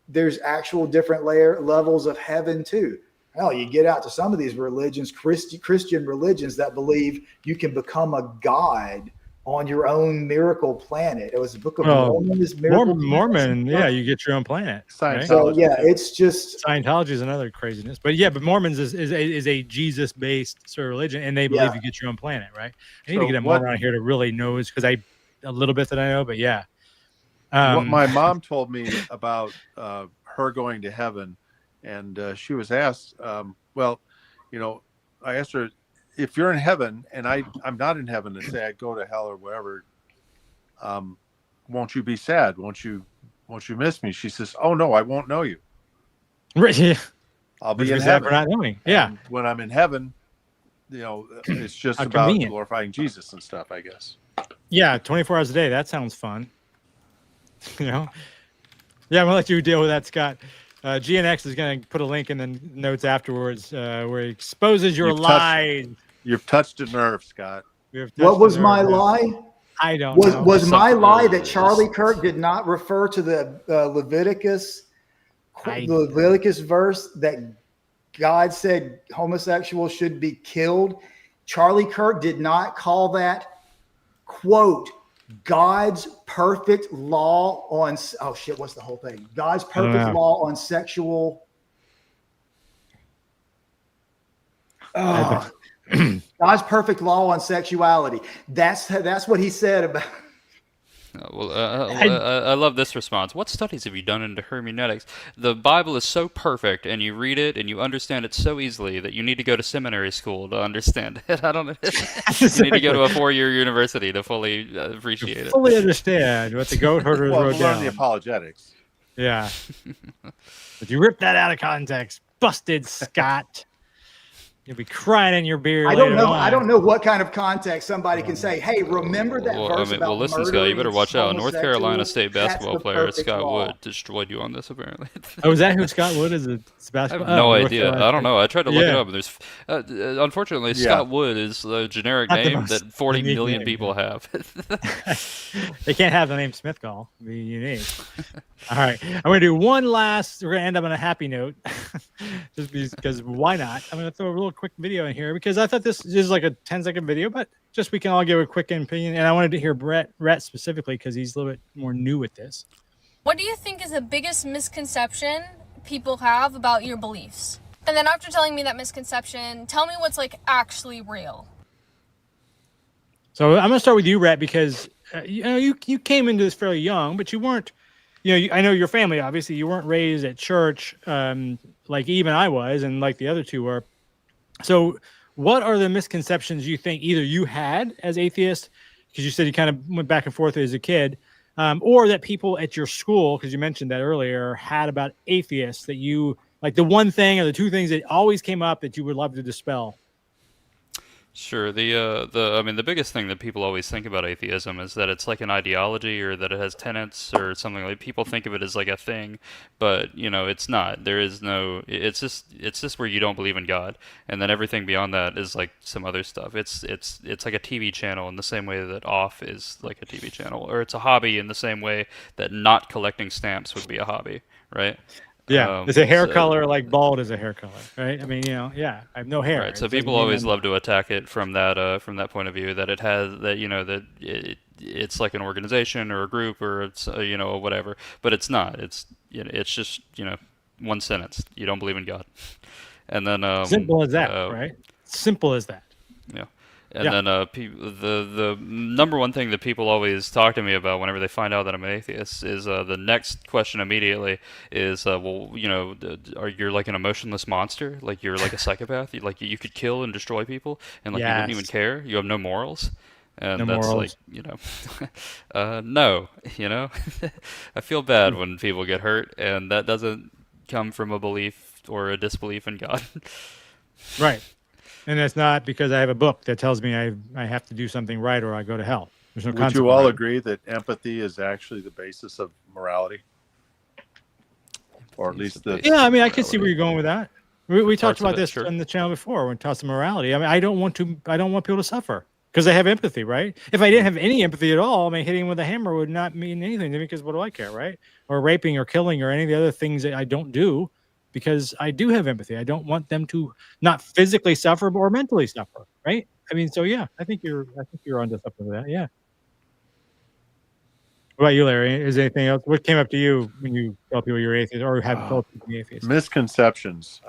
there's actual different levels of heaven too. Hell, you get out to some of these religions, Christian religions, that believe you can become a god on your own miracle planet. It was the Book of Mormon. Mormon, you get your own planet. Right? So it's just Scientology is another craziness, but Mormons is a Jesus based sort of religion, and they believe you get your own planet, right? I need to get a Mormon around here to really know, because a little bit that I know, but what my mom told me about her going to heaven, and she was asked, I asked her, if you're in heaven and I'm not in heaven, and say I go to hell or wherever, won't you be sad? Won't you miss me? She says, oh no, I won't know you. Right. I'll be in heaven. For not knowing. Yeah. And when I'm in heaven, it's just about glorifying Jesus and stuff, I guess. Yeah. 24 hours a day. That sounds fun. Yeah, I'm gonna let you deal with that, Scott. GNX is going to put a link in the notes afterwards where he exposes your lies. You've touched a nerve, Scott. What was my lie? I don't know. Was my lie that Charlie Kirk did not refer to the Leviticus verse that God said homosexuals should be killed? Charlie Kirk did not call that, quote, God's perfect law on, what's the whole thing? God's perfect law on sexual. God's perfect law on sexuality. That's what he said about. I love this response. What studies have you done into hermeneutics? The Bible is so perfect, and you read it and you understand it so easily that you need to go to seminary school to understand it. I don't know. You need to go to a 4-year university to fully appreciate it. Fully understand what the goat herders wrote down. Learn the apologetics. Yeah. If you rip that out of context, busted, Scott. You'll be crying in your beer. I don't know what kind of context somebody can say, hey, remember that verse about listen, Scott, you better watch out. North Carolina State basketball player Scott Wood destroyed you on this, apparently. Oh, is that who Scott Wood is? I have no idea. I don't know. I tried to look it up. There's, unfortunately, Scott Wood is a generic name that 40 million people have. They can't have the name Smithgall. It'd be unique. All right. I'm going to do one last. We're going to end up on a happy note. Just because why not? I'm going to throw a little quick video in here because I thought this is like a 10-second video, but just we can all give a quick opinion. And I wanted to hear Rhett specifically because he's a little bit more new with this. What do you think is the biggest misconception people have about your beliefs? And then after telling me that misconception, tell me what's like actually real. So I'm going to start with you, Rhett, because you came into this fairly young, but you weren't. I know your family, obviously, you weren't raised at church like even I was and like the other two were. So what are the misconceptions you think either you had as atheist, because you said you kind of went back and forth as a kid, or that people at your school, because you mentioned that earlier, had about atheists that you, like the one thing or the two things that always came up that you would love to dispel? Sure. The biggest thing that people always think about atheism is that it's like an ideology or that it has tenets or something. Like people think of it as like a thing, but it's not. There is no. It's just where you don't believe in God, and then everything beyond that is like some other stuff. It's like a TV channel in the same way that off is like a TV channel, or it's a hobby in the same way that not collecting stamps would be a hobby, right? Yeah, is a hair color like bald is a hair color, right? I mean, I have no hair. Right. So It's people like, always love to attack it from that point of view, that it has that that it's like an organization or a group or it's whatever, but it's not. It's it's just one sentence. You don't believe in God, and then simple as that, right? Simple as that. Yeah. And then the number one thing that people always talk to me about whenever they find out that I'm an atheist is the next question immediately is, well, are you like an emotionless monster? Like you're like a psychopath? You could kill and destroy people and you wouldn't even care? You have no morals? And no that's morals. no, I feel bad when people get hurt, and that doesn't come from a belief or a disbelief in God. Right. And that's not because I have a book that tells me I have to do something right or I go to hell. There's no Would you all agree that empathy is actually the basis of morality? Or at least Yeah, I mean, I can see where you're going with that. We talked about this on the channel before when we talked about morality. I mean, I don't want people to suffer because I have empathy, right? If I didn't have any empathy at all, I mean, hitting with a hammer would not mean anything to me because what do I care, right? Or raping or killing or any of the other things that I don't do. Because I do have empathy. I don't want them to not physically suffer or mentally suffer, right? I mean, so yeah, I think you're onto something with that. Yeah. What about you, Larry? Is there anything else? What came up to you when you tell people you're atheist or have told people you're atheist? Misconceptions.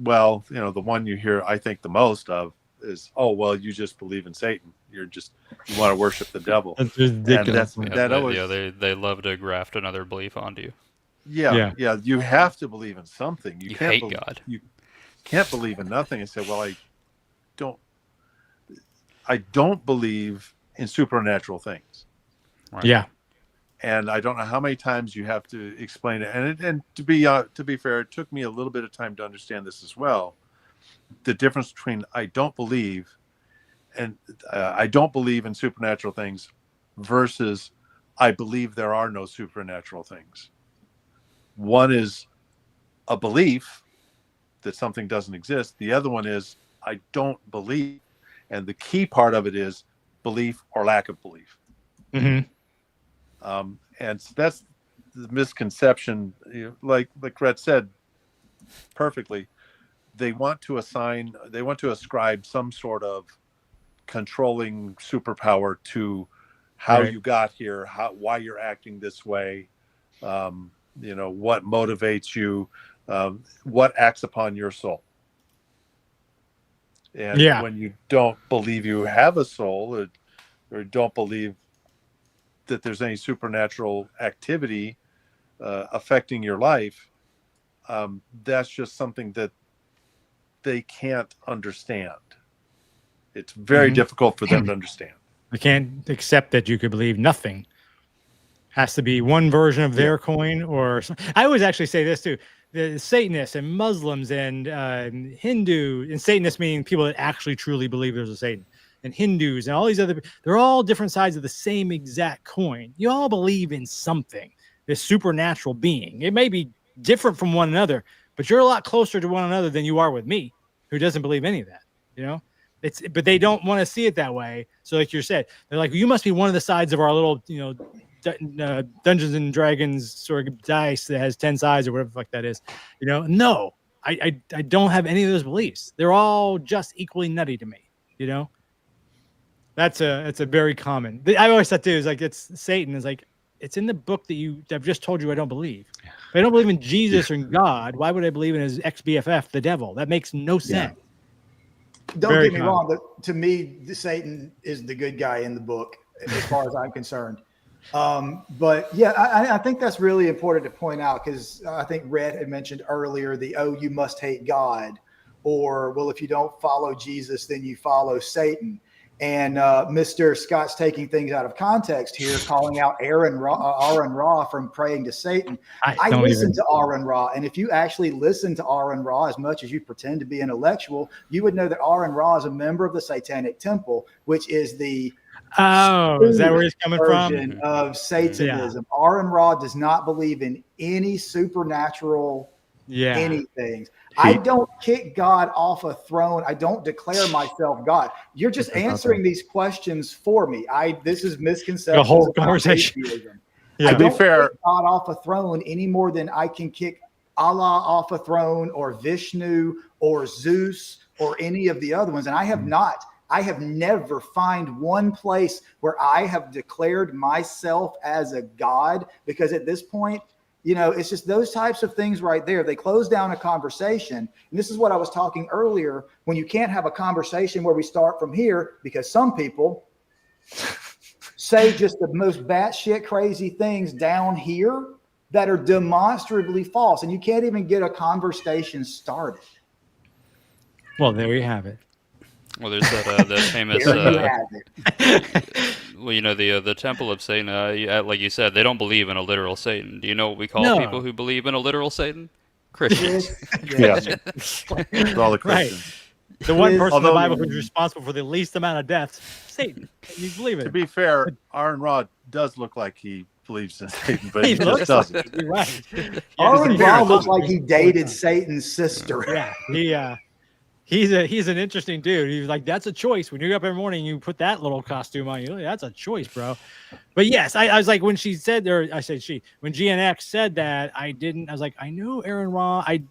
Well, the one you hear I think the most of is, oh, well, you just believe in Satan. You want to worship the devil. That's ridiculous. They love to graft another belief onto you. Yeah. You have to believe in something. You can't hate God. You can't believe in nothing and say, "Well, I don't believe in supernatural things." Right. Yeah. And I don't know how many times you have to explain it. And to be fair, it took me a little bit of time to understand this as well. The difference between I don't believe and I don't believe in supernatural things versus I believe there are no supernatural things. One is a belief that something doesn't exist. The other one is I don't believe. And the key part of it is belief or lack of belief. Mm-hmm. And so that's the misconception. Like Rhett said perfectly, they want to ascribe some sort of controlling superpower to how you got here, why you're acting this way. What motivates you, what acts upon your soul. And when you don't believe you have a soul or don't believe that there's any supernatural activity affecting your life, that's just something that they can't understand. It's very difficult for them to understand. They can't accept that you could believe nothing. Has to be one version of their coin, or I always actually say this too: the Satanists and Muslims and Hindu, and Satanists meaning people that actually truly believe there's a Satan, and Hindus and all these they're all different sides of the same exact coin. You all believe in something, this supernatural being. It may be different from one another, but you're a lot closer to one another than you are with me, who doesn't believe any of that. But they don't want to see it that way. So like you said, they're like, you must be one of the sides of our little, Dungeons and Dragons sort of dice that has 10 sides or whatever the fuck that is. No, I don't have any of those beliefs. They're all just equally nutty to me. That's a very common. I always thought too is like it's Satan is like it's in the book that I've just told you I don't believe. If I don't believe in Jesus or in God, why would I believe in his ex-BFF, the devil? That makes no sense. Don't get me wrong, but to me, Satan is the good guy in the book as far as I'm concerned. But yeah, I think that's really important to point out because I think Rhett had mentioned earlier you must hate God, or well, if you don't follow Jesus, then you follow Satan. And Mr. Scott's taking things out of context here, calling out Aaron Ra from praying to Satan. I listen to Aaron Ra, and if you actually listen to Aaron Ra as much as you pretend to be intellectual, you would know that Aaron Ra is a member of the Satanic Temple, which is the is that where he's coming from? Of Satanism. Yeah. Aaron Ra does not believe in any supernatural anything. I don't kick God off a throne. I don't declare myself God. You're just answering these questions for me. This is misconception. The whole conversation. I don't kick God off a throne any more than I can kick Allah off a throne, or Vishnu, or Zeus, or any of the other ones. And I have never find one place where I have declared myself as a god, because at this point, it's just those types of things right there. They close down a conversation. And this is what I was talking earlier, when you can't have a conversation where we start from here, because some people say just the most batshit crazy things down here that are demonstrably false, and you can't even get a conversation started. Well, there you have it. Well, there's that famous. Well, the Temple of Satan. Like you said, they don't believe in a literal Satan. Do you know what we call people who believe in a literal Satan? Christians. Yes. All the Christians. Right. The one person in the Bible who's responsible for the least amount of deaths, Satan. You believe it. To be fair, Aaron Rod does look like he believes in Satan, but he just doesn't. You're right. Aaron Rod looks like he dated Satan's sister. Yeah, he's an interesting dude. He's like, that's a choice. When you get up every morning, you put that little costume on. You, that's a choice, bro. But yes, I was like, when she said, or I said when GNX said that, I was like, I know Aaron Rod. I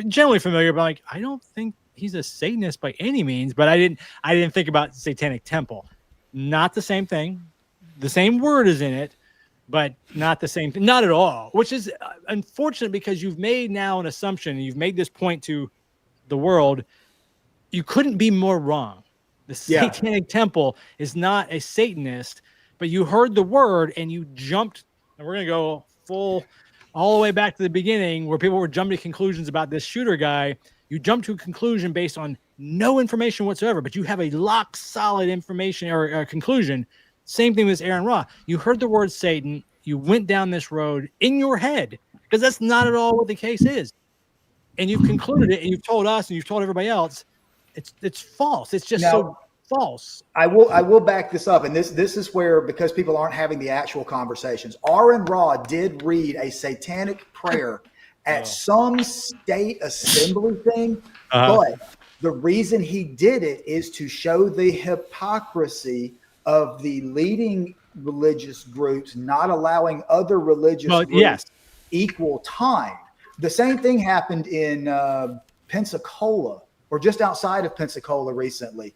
generally familiar, but like, I don't think he's a Satanist by any means. But I didn't think about Satanic Temple. Not the same thing. The same word is in it, but not the same thing. Not at all. Which is unfortunate, because you've made now an assumption. You've made this point to the world. You couldn't be more wrong. The Satanic Temple is not a Satanist, but you heard the word and you jumped. And we're going to go all the way back to the beginning, where people were jumping to conclusions about this shooter guy. You jump to a conclusion based on no information whatsoever, but you have a lock solid information or conclusion. Same thing with Aaron Ra. You heard the word Satan. You went down this road in your head, because that's not at all what the case is. And you've concluded it, and you've told us, and you've told everybody else, it's false. It's just so false. I will back this up, and this is where, because people aren't having the actual conversations, Aaron Ra did read a satanic prayer at some state assembly thing, but the reason he did it is to show the hypocrisy of the leading religious groups not allowing other religious groups equal time. The same thing happened in Pensacola, or just outside of Pensacola recently,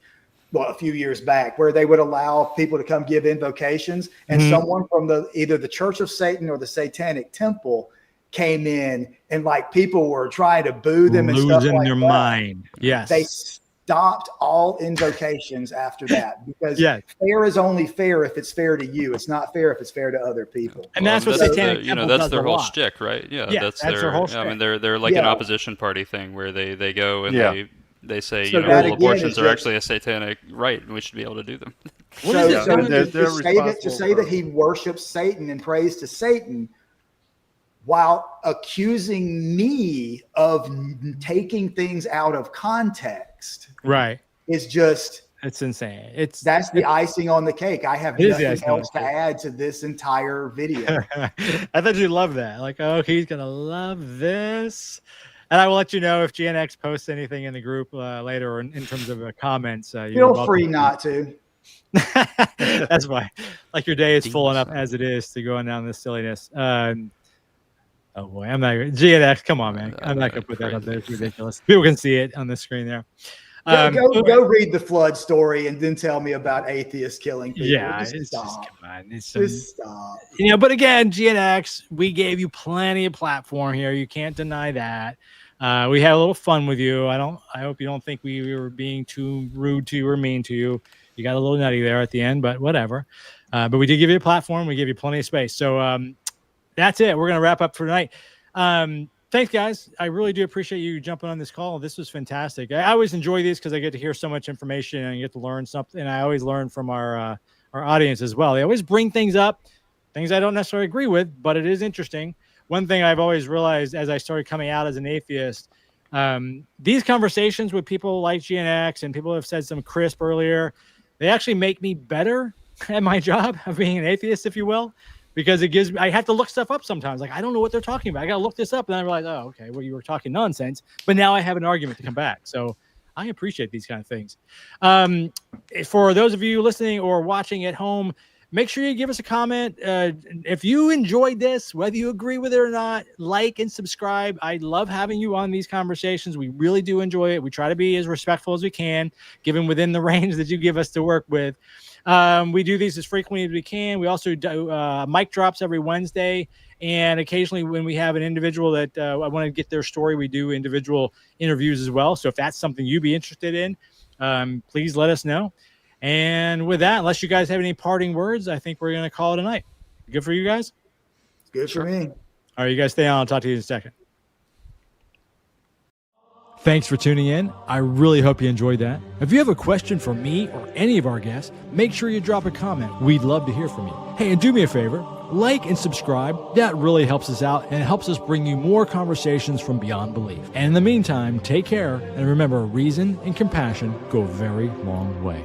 a few years back, where they would allow people to come give invocations, and someone from either the Church of Satan or the Satanic Temple came in, and like people were trying to boo them and stuff like their that. mind. Yes. They stopped all invocations after that, because fair is only fair if it's fair to you. It's not fair if it's fair to other people. And that's what Satanic Temple that's does their a whole lot. shtick, right? Yeah, that's their whole shtick. I mean, they're like an opposition party thing, where they go and they say, So all abortions are actually a satanic right, and we should be able to do them. To say that he worships Satan and prays to Satan, while accusing me of taking things out of context, is just, it's insane. That's the icing on the cake. I have nothing else to add to this entire video. I thought you'd love that. Like, oh, he's gonna love this. And I will let you know if GNX posts anything in the group later, or in terms of comments. Feel free not to. That's why. Like, your day is full enough as it is to go on down this silliness. Oh boy, I'm not GNX. Come on, man. I'm not gonna put that up there. It's ridiculous. People can see it on the screen there. Go read the flood story and then tell me about atheists killing people. Yeah, just stop. Come on. Just stop. But again, GNX, we gave you plenty of platform here. You can't deny that. We had a little fun with you. I hope you don't think we were being too rude to you or mean to you. You got a little nutty there at the end, but whatever. But we did give you a platform. We gave you plenty of space. So that's it. We're going to wrap up for tonight. Thanks, guys. I really do appreciate you jumping on this call. This was fantastic. I always enjoy these because I get to hear so much information and I get to learn something. And I always learn from our audience as well. They always bring things up, things I don't necessarily agree with, but it is interesting. One thing I've always realized as I started coming out as an atheist, these conversations with people like GNX and people have said some crisp earlier, they actually make me better at my job of being an atheist, if you will. Because it gives me, I have to look stuff up sometimes. Like, I don't know what they're talking about. I got to look this up. And then I realize, oh, okay, well, you were talking nonsense. But now I have an argument to come back. So I appreciate these kind of things. For those of you listening or watching at home, make sure you give us a comment. If you enjoyed this, whether you agree with it or not, like and subscribe. I love having you on these conversations. We really do enjoy it. We try to be as respectful as we can, given within the range that you give us to work with. We do these as frequently as we can. We also do mic drops every Wednesday. And occasionally when we have an individual that I want to get their story, we do individual interviews as well. So if that's something you'd be interested in, please let us know. And with that, unless you guys have any parting words, I think we're going to call it a night. Good for you guys? Good for me. All right, you guys stay on. I'll talk to you in a second. Thanks for tuning in. I really hope you enjoyed that. If you have a question for me or any of our guests, make sure you drop a comment. We'd love to hear from you. Hey, and do me a favor, like and subscribe. That really helps us out and helps us bring you more conversations from beyond belief. And in the meantime, take care and remember, reason and compassion go a very long way.